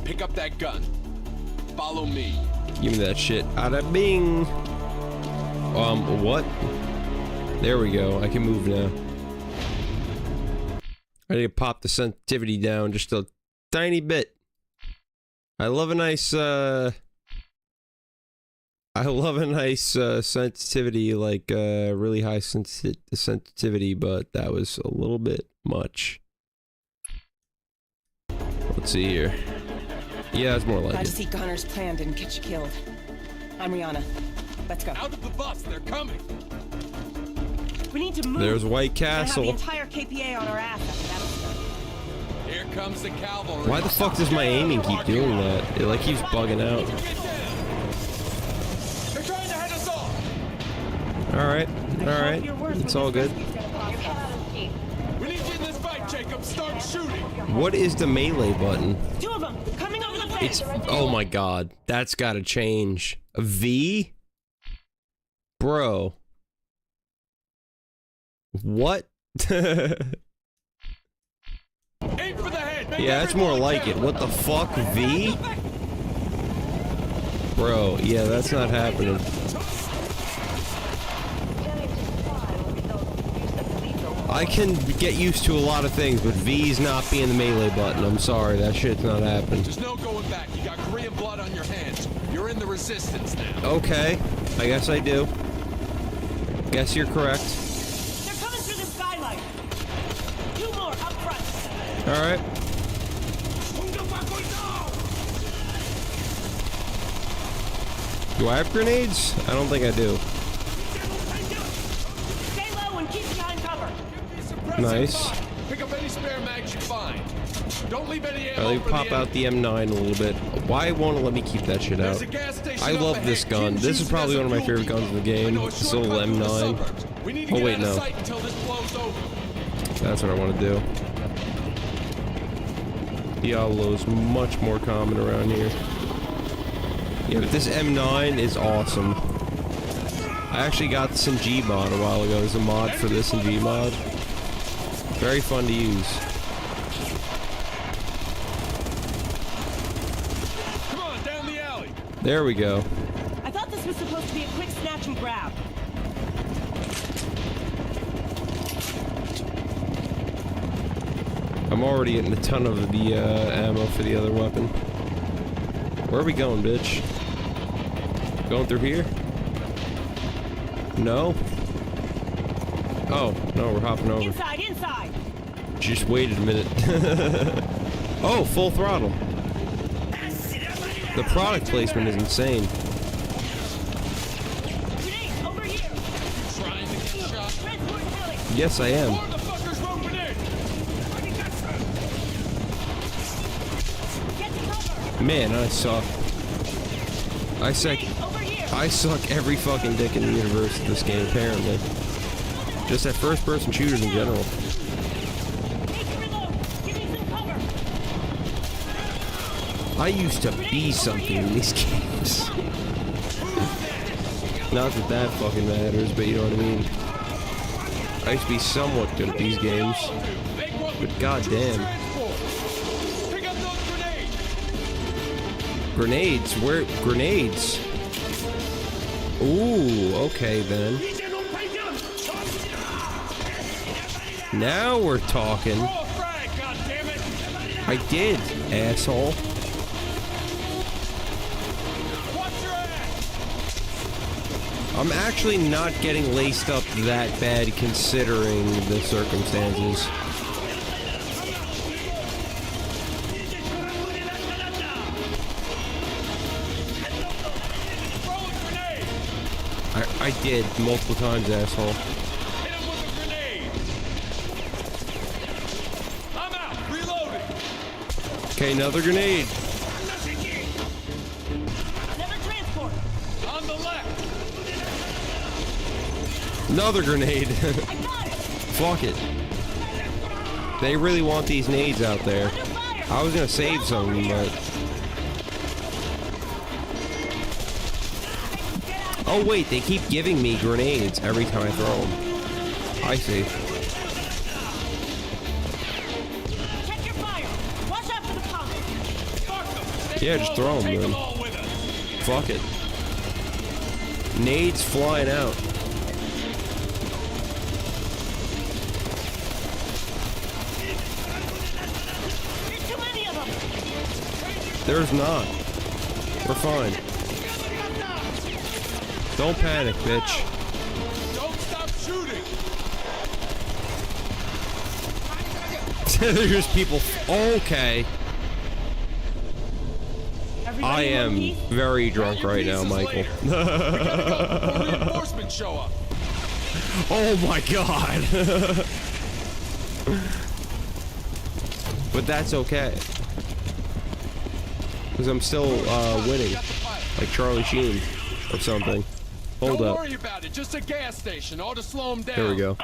Pick up that gun. Follow me. Give me that shit. Ada bing. What? There we go. I can move now. I need to pop the sensitivity down just a tiny bit. I love a nice, sensitivity, like, really high sensitivity, but that was a little bit much. Let's see here. Yeah, it's more like Glad it. to see Connor's plan didn't get you killed. I'm Rihanna. Let's go. Out of the bus, they're coming. We need to move. There's White We're gonna have Castle. the entire KPA on our ass after that. Here comes the cavalry. Why the fuck does my aiming keep doing that? It like keeps bugging out. They're trying to head us off. Alright. It's all good. We need you in this fight, Jacob. Start shooting. What is the melee button? Two of them coming over the fence. It's, oh my god, that's gotta change. A V? Bro. What? Aim for the head. Yeah, that's more like it. What the fuck? V? Bro, yeah, that's not happening. I can get used to a lot of things, but V's not being the melee button. I'm sorry, that shit's not happening. There's no going back. You got Korean blood on your hands. You're in the resistance now. Okay, I guess I do. Guess you're correct. They're coming through the skylight. 2 more up front. All right. Do I have grenades? I don't think I do. Stay low and keep behind cover. Nice. Pick up any spare mags you find. Don't leave any ammo. Let me pop out the M9 a little bit. Why won't it let me keep that shit out? I love this gun. This is probably one of my favorite guns in the game. This little M9. Oh wait, no. That's what I want to do. Diablo's much more common around here. Yeah, but this M9 is awesome. I actually got this in Gmod a while ago. There's a mod for this in Gmod. Very fun to use. Come on, down the alley. There we go. I thought this was supposed to be a quick snatch and grab. I'm already getting a ton of the ammo for the other weapon. Where are we going, bitch? Going through here? No? Oh, no, we're hopping over. Inside, inside! Just waited a minute. Oh, full throttle. The product placement is insane. Grenade, over here! Trying to get shot. Transport heli! Yes, I am. More motherfuckers roping in. Get to cover! Man, I suck. I suck every fucking dick in the universe at this game, apparently. Just at first-person shooters in general. I used to be something in these games. Not that that fucking matters, but you know what I mean. I used to be somewhat good at these games. But goddamn. Grenades? Where? Grenades? Ooh, okay then. Now we're talking. I did, asshole. I'm actually not getting laced up that bad considering the circumstances. I did multiple times, asshole. Hit him with a grenade. I'm out. Reloading. Okay, another grenade. Another transport. On the left. Another grenade. I got it. Fuck it. They really want these nades out there. I was gonna save some, but... Oh wait, they keep giving me grenades every time I throw them. I see. Check your fire. Watch out for the pump. Yeah, just throw them, then. Fuck it. Nades flying out. There's too many of them. There's not. We're fine. Don't panic, bitch. Don't stop shooting. There's just people. Okay. I am very drunk right now, Michael. Reinforcements show up. Oh my god. But that's okay. Because I'm still winning. Like Charlie Sheen or something. Hold Don't up. worry about it. Just a gas station. Ought to slow them down. There we go.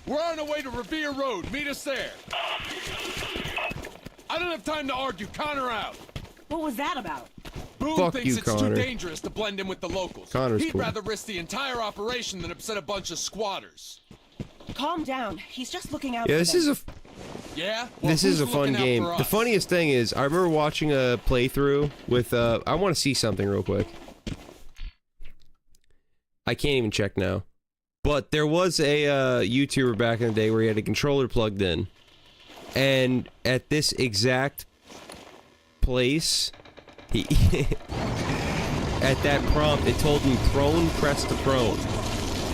We're on our way to Revere Road. Meet us there. I don't have time to argue. Connor out. What was that about? Boone Fuck thinks you, it's Connor. too dangerous to blend in with the locals. Connor's He'd cool. rather risk the entire operation than upset a bunch of squatters. Calm down. He's just looking out Yeah, for this them. is a Yeah? Well, this is a who's fun looking out game. for The us? funniest thing is, I remember watching a playthrough with. I want to see something real quick. I can't even check now. But there was a YouTuber back in the day where he had a controller plugged in. And at this exact place, he at that prompt, it told him prone, press to prone.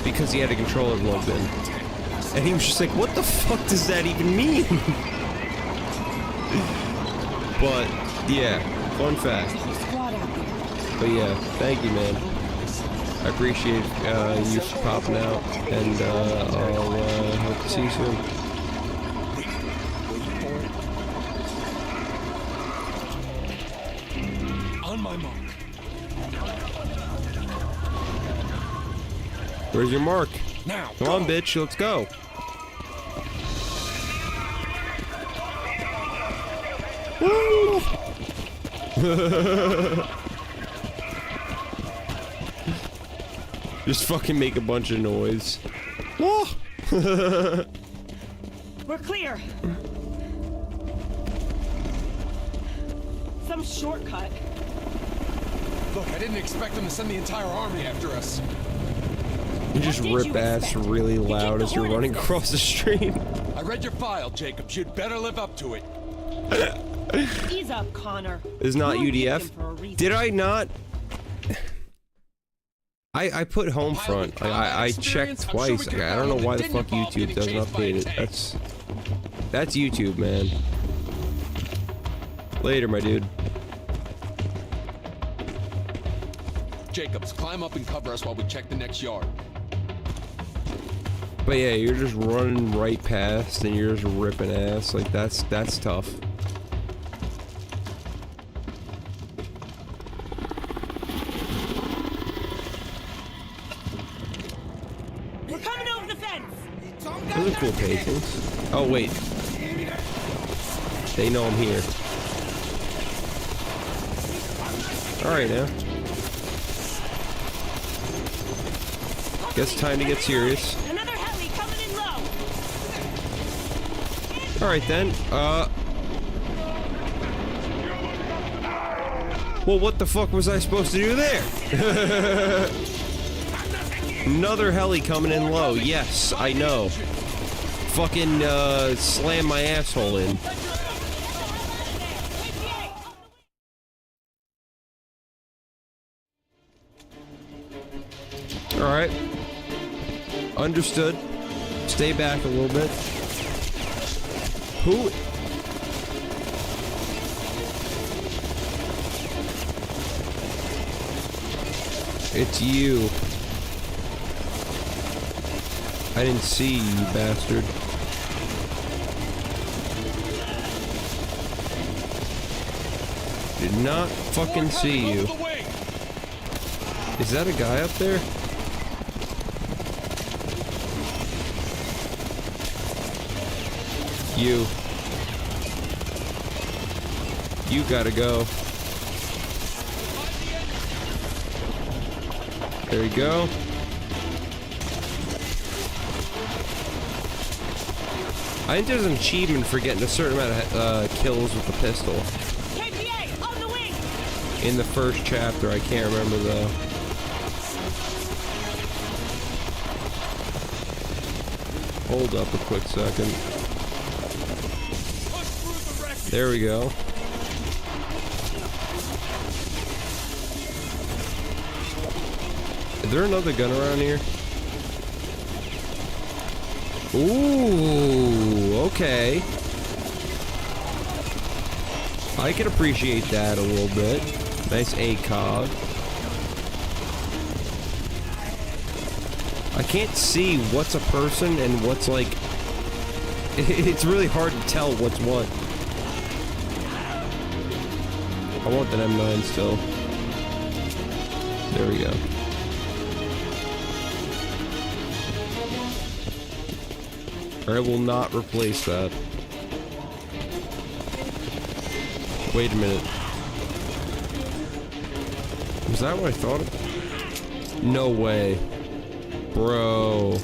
Because he had a controller plugged in. And he was just like, what the fuck does that even mean? But, yeah, fun fact. But yeah, thank you, man. I appreciate you popping out, and I'll hope to see you soon. On my mark. Where's your mark? Now, come on, bitch, let's go. Just fucking make a bunch of noise. We're clear. Some shortcut. Look, I didn't expect them to send the entire army after us. You just rip ass really loud as you're running across the street. I read your file, Jacobs. You'd better live up to it. Ease up, Connor. Is not UDF. Did I not? I put homefront. I checked twice. I don't know why the fuck YouTube doesn't update it. That's YouTube, man. Later, my dude. Jacobs, climb up and cover us while we check the next yard. But yeah, you're just running right past and you're just ripping ass. Like that's tough. We're coming over the fence. Those are cool paintings. Oh wait. They know I'm here. Alright now. Guess time to get serious. Another heli coming in low. Alright then. Well, what the fuck was I supposed to do there? Another heli coming in low. Yes, I know. Fucking slam my asshole in. Alright. Understood. Stay back a little bit. Who? It's you. I didn't see you, bastard. Did not fucking see you. Is that a guy up there? You gotta go. There you go. I think there's an achievement for getting a certain amount of kills with the pistol. KPA, on the wing. In the first chapter, I can't remember though. Hold up a quick second. There we go. Is there another gun around here? Ooh, okay. I can appreciate that a little bit. Nice ACOG. I can't see what's a person and what's like... It's really hard to tell what's what. I want that M9 still. There we go. I will not replace that. Wait a minute. Was that what I thought of? No way. Bro.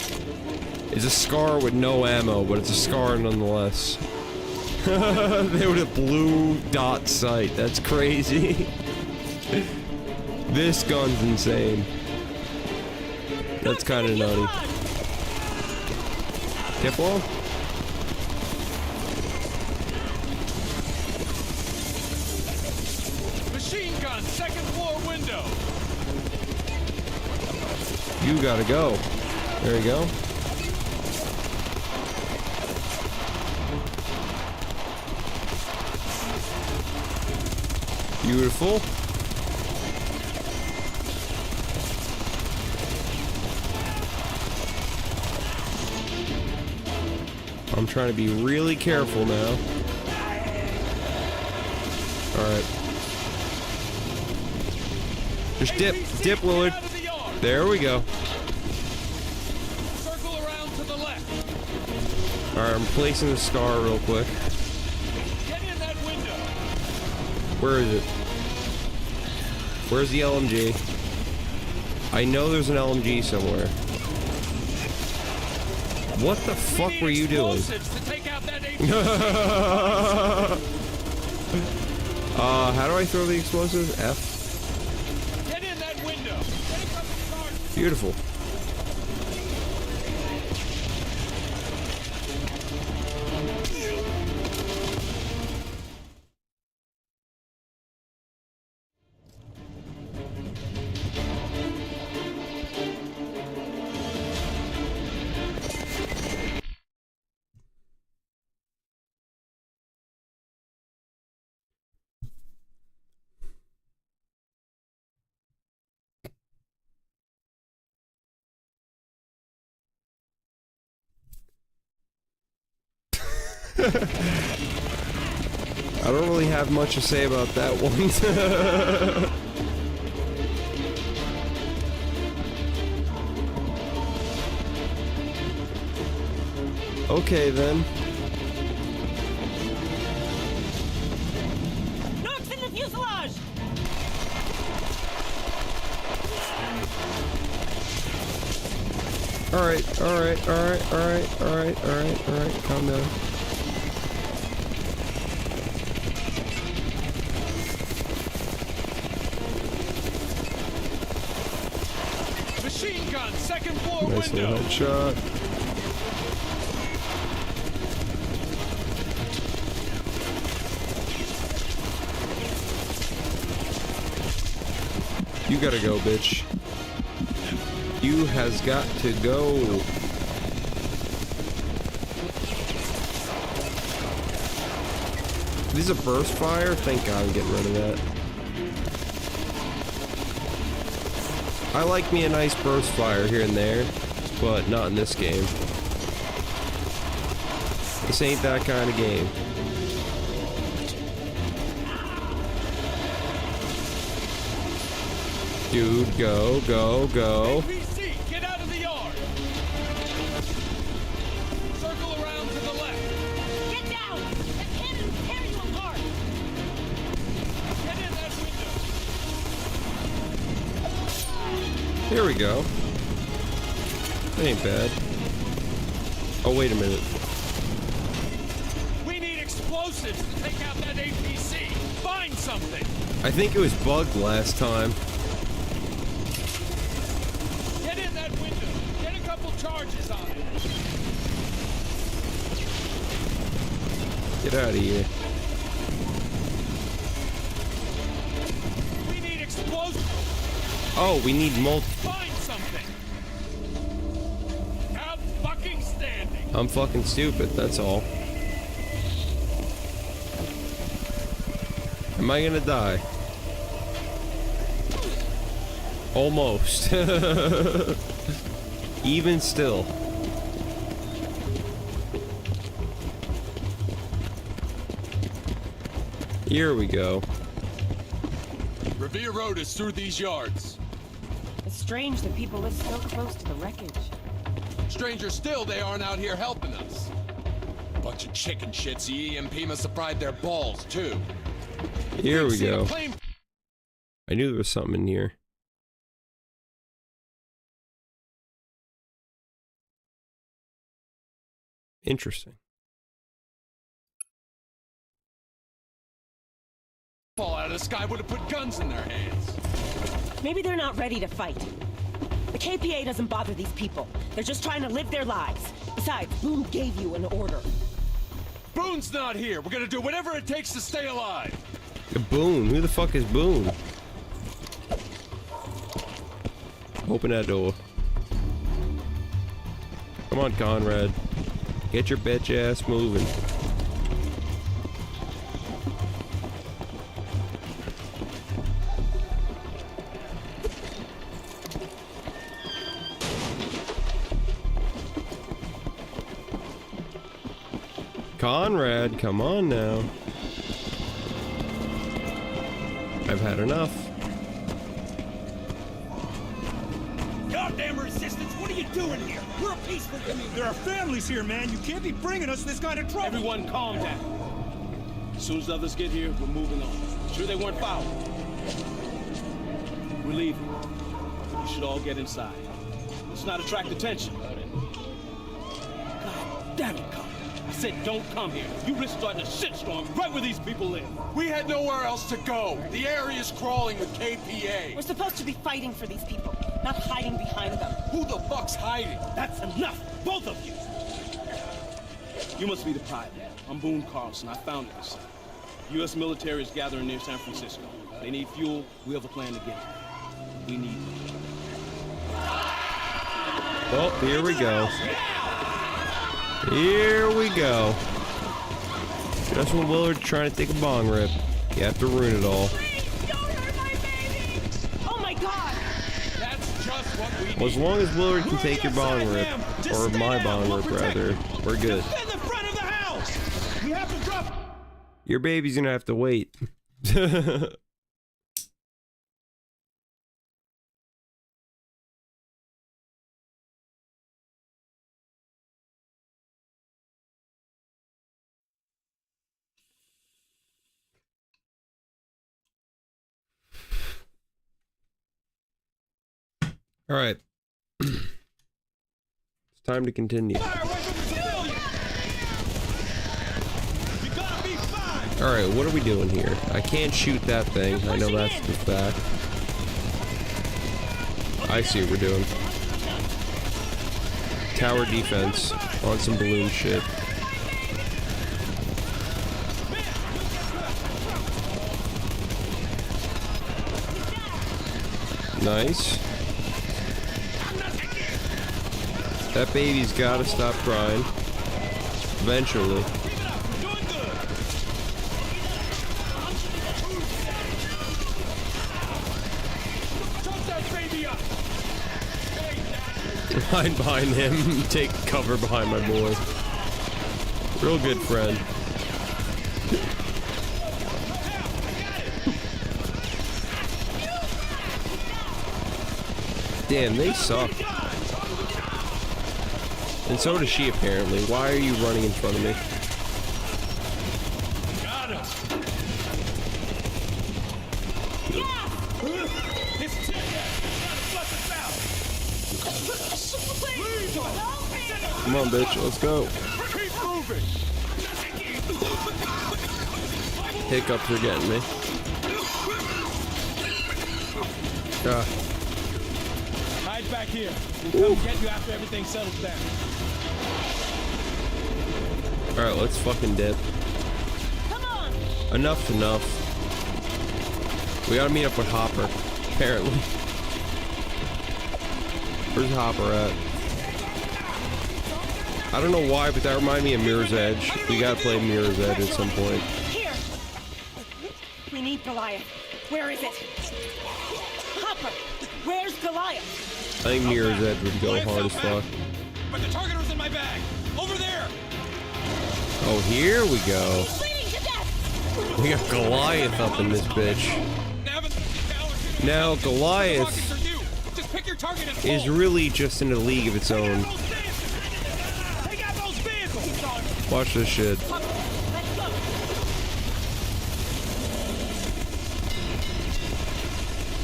It's a SCAR with no ammo, but it's a SCAR nonetheless. They would have blue dot sight. That's crazy. This gun's insane. That's kind of nutty. Careful. Machine gun, second floor window. You gotta go. There you go. Beautiful. I'm trying to be really careful now. Alright. Just dip, Willard. There we go. Circle around to the left. Alright, I'm placing the scar real quick. Get in that window. Where is it? Where's the LMG? I know there's an LMG somewhere. What the fuck were you doing? To take out that how do I throw the explosives? F. Get in that window. Beautiful. I don't really have much to say about that one. Okay then. Knocks in the fuselage! Alright, calm down. Machine gun, second floor Nice window. little headshot. You gotta go, bitch. You has got to go. This is a burst fire? Thank God I'm getting rid of that. I like me a nice burst fire here and there, but not in this game. This ain't that kind of game. Dude, go. APC, get out of the yard. Circle around to the left. Get down! The cannon will tear you apart! Get in that window. Here we go. That ain't bad. Oh, wait a minute. We need explosives to take out that APC. Find something. I think it was bugged last time. Get in that window. Get a couple charges on it. Get out of here. We need explosives. Oh, we need multiple. Find something. Out fucking standing. I'm fucking stupid, that's all. Am I gonna die? Almost. Even still. Here we go. Revere Road is through these yards. It's strange that people live so close to the wreckage. Stranger still, they aren't out here helping us. Bunch of chicken shits. The EMP must have fried their balls, too. Here we See a go. plane. I knew there was something in here. Interesting. Fall out of the sky would have put guns in their hands. Maybe they're not ready to fight. The KPA doesn't bother these people. They're just trying to live their lives. Besides, Boone gave you an order. Boone's not here. We're gonna do whatever it takes to stay alive. Boone? Who the fuck is Boone? Open that door. Come on, Conrad. Get your bitch ass moving. Conrad, come on now. I've had enough. Goddamn resistance, what are you doing here? We're a peaceful community. There are families here, man. You can't be bringing us this kind of trouble. Everyone calm down. As soon as others get here, we're moving on. Sure they weren't foul? We're leaving. You should all get inside. Let's not attract attention. God damn it, Carl. I said don't come here. You risk starting a shitstorm right where these people live. We had nowhere else to go. The area's crawling with KPA. We're supposed to be fighting for these people, not hiding behind them. Who the fuck's hiding? That's enough, both of you. You must be the pilot. I'm Boone Carlson. I founded this site. U.S. military is gathering near San Francisco. They need fuel. We have a plan to get it. We need it. Well, here we go. Here we go. Just when Willard's trying to take a bong rip, you have to ruin it all. Oh my God! That's just what we need. Well, as long as Willard can take your bong rip, or my bong rip rather, we're good. Defend the front of the house! We have to drop... Your baby's gonna have to wait. All right. It's time to continue. All right, what are we doing here? I can't shoot that thing. I know that's the fact. I see what we're doing. Tower defense on some balloon shit. Nice. That baby's gotta stop crying. Eventually. Hide behind him. Take cover behind my boy. Real good friend. Damn, they suck. And so does she, apparently. Why are you running in front of me? Come on, bitch. Let's go. Hiccups are getting me. Hide back here. We'll come get you after everything settles down. Alright, let's fucking dip. Come on. Enough's enough. We gotta meet up with Hopper, apparently. Where's Hopper at? I don't know why, but that reminded me of Mirror's Edge. We gotta play Mirror's Edge at some point. Here. We need Goliath. Where is it? Hopper, where's Goliath? I think Mirror's Edge would go hard as fuck. But the target was in my bag. Over there. Oh, here we go. We got Goliath up in this bitch. Now, Goliath is really just in a league of its own. Watch this shit.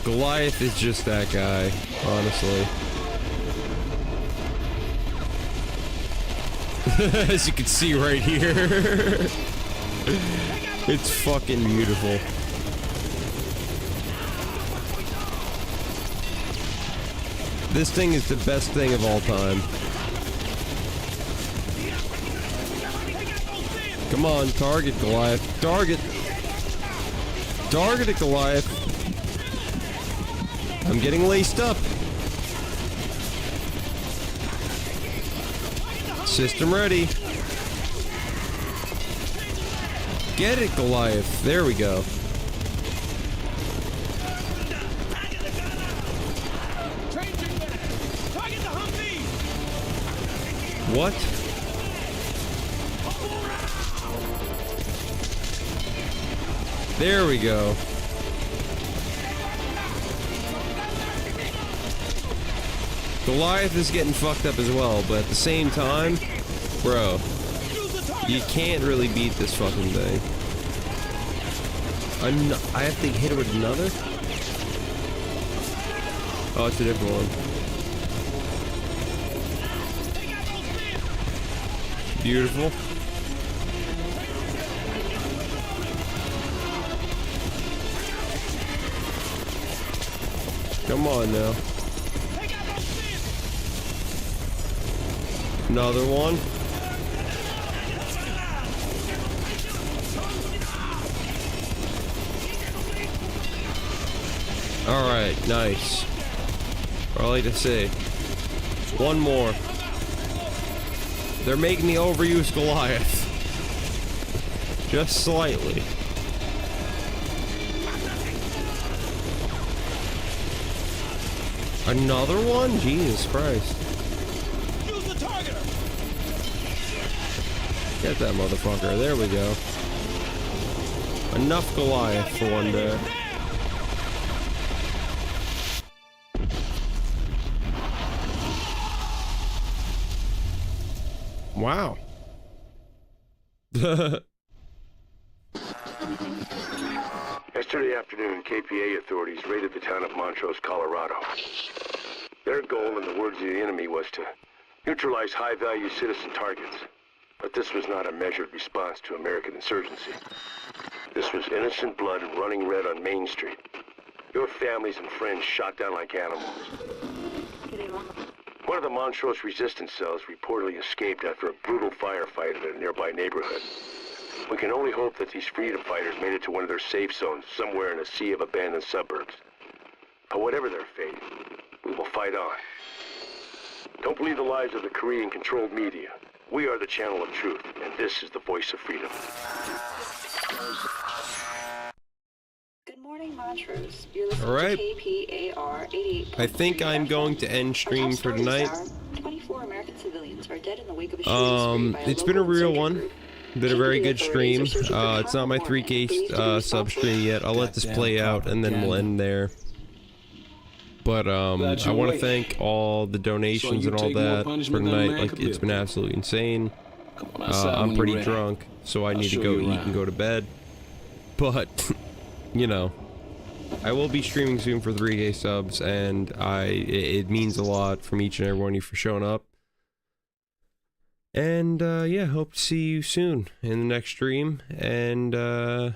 Goliath is just that guy, honestly. As you can see right here. It's fucking beautiful. This thing is the best thing of all time. Come on, target Goliath. Target! Target it, Goliath! I'm getting laced up. System ready. Get it, Goliath. There we go. What? There we go. Goliath is getting fucked up as well, but at the same time, bro, you can't really beat this fucking thing. I have to hit it with another? Oh, it's a different one. Beautiful. Come on now. Another one. Alright, nice. All I like to say. One more. They're making me overuse Goliath. Just slightly. Another one? Jesus Christ. Get that motherfucker. There we go. Enough Goliath for one day. Wow. Yesterday afternoon, KPA authorities raided the town of Montrose, Colorado. Their goal, in the words of the enemy, was to neutralize high-value citizen targets. But this was not a measured response to American insurgency. This was innocent blood running red on Main Street. Your families and friends shot down like animals. One of the Montrose resistance cells reportedly escaped after a brutal firefight in a nearby neighborhood. We can only hope that these freedom fighters made it to one of their safe zones somewhere in a sea of abandoned suburbs. But whatever their fate, we will fight on. Don't believe the lies of the Korean-controlled media. We are the channel of truth, and this is the voice of freedom. Good morning, Montrose. You're listening Alright. to KPAR 88. I think I'm going to end stream for tonight. 24 American civilians are dead in the wake of a shooting spree by a It's been a local real insurgent one. group. Been a very good stream. Authorities are searching for It's not my Tom Warren, 3K believed to be sub stream yet. I'll let this Goddamn play out and then we'll end there. But I want to thank all the donations and all that for tonight. Like, it's been absolutely insane. I'm pretty drunk, so I need to go eat and go to bed. But you know, I will be streaming soon for 3K subs, and it means a lot from each and every one of you for showing up. And yeah, hope to see you soon in the next stream. And so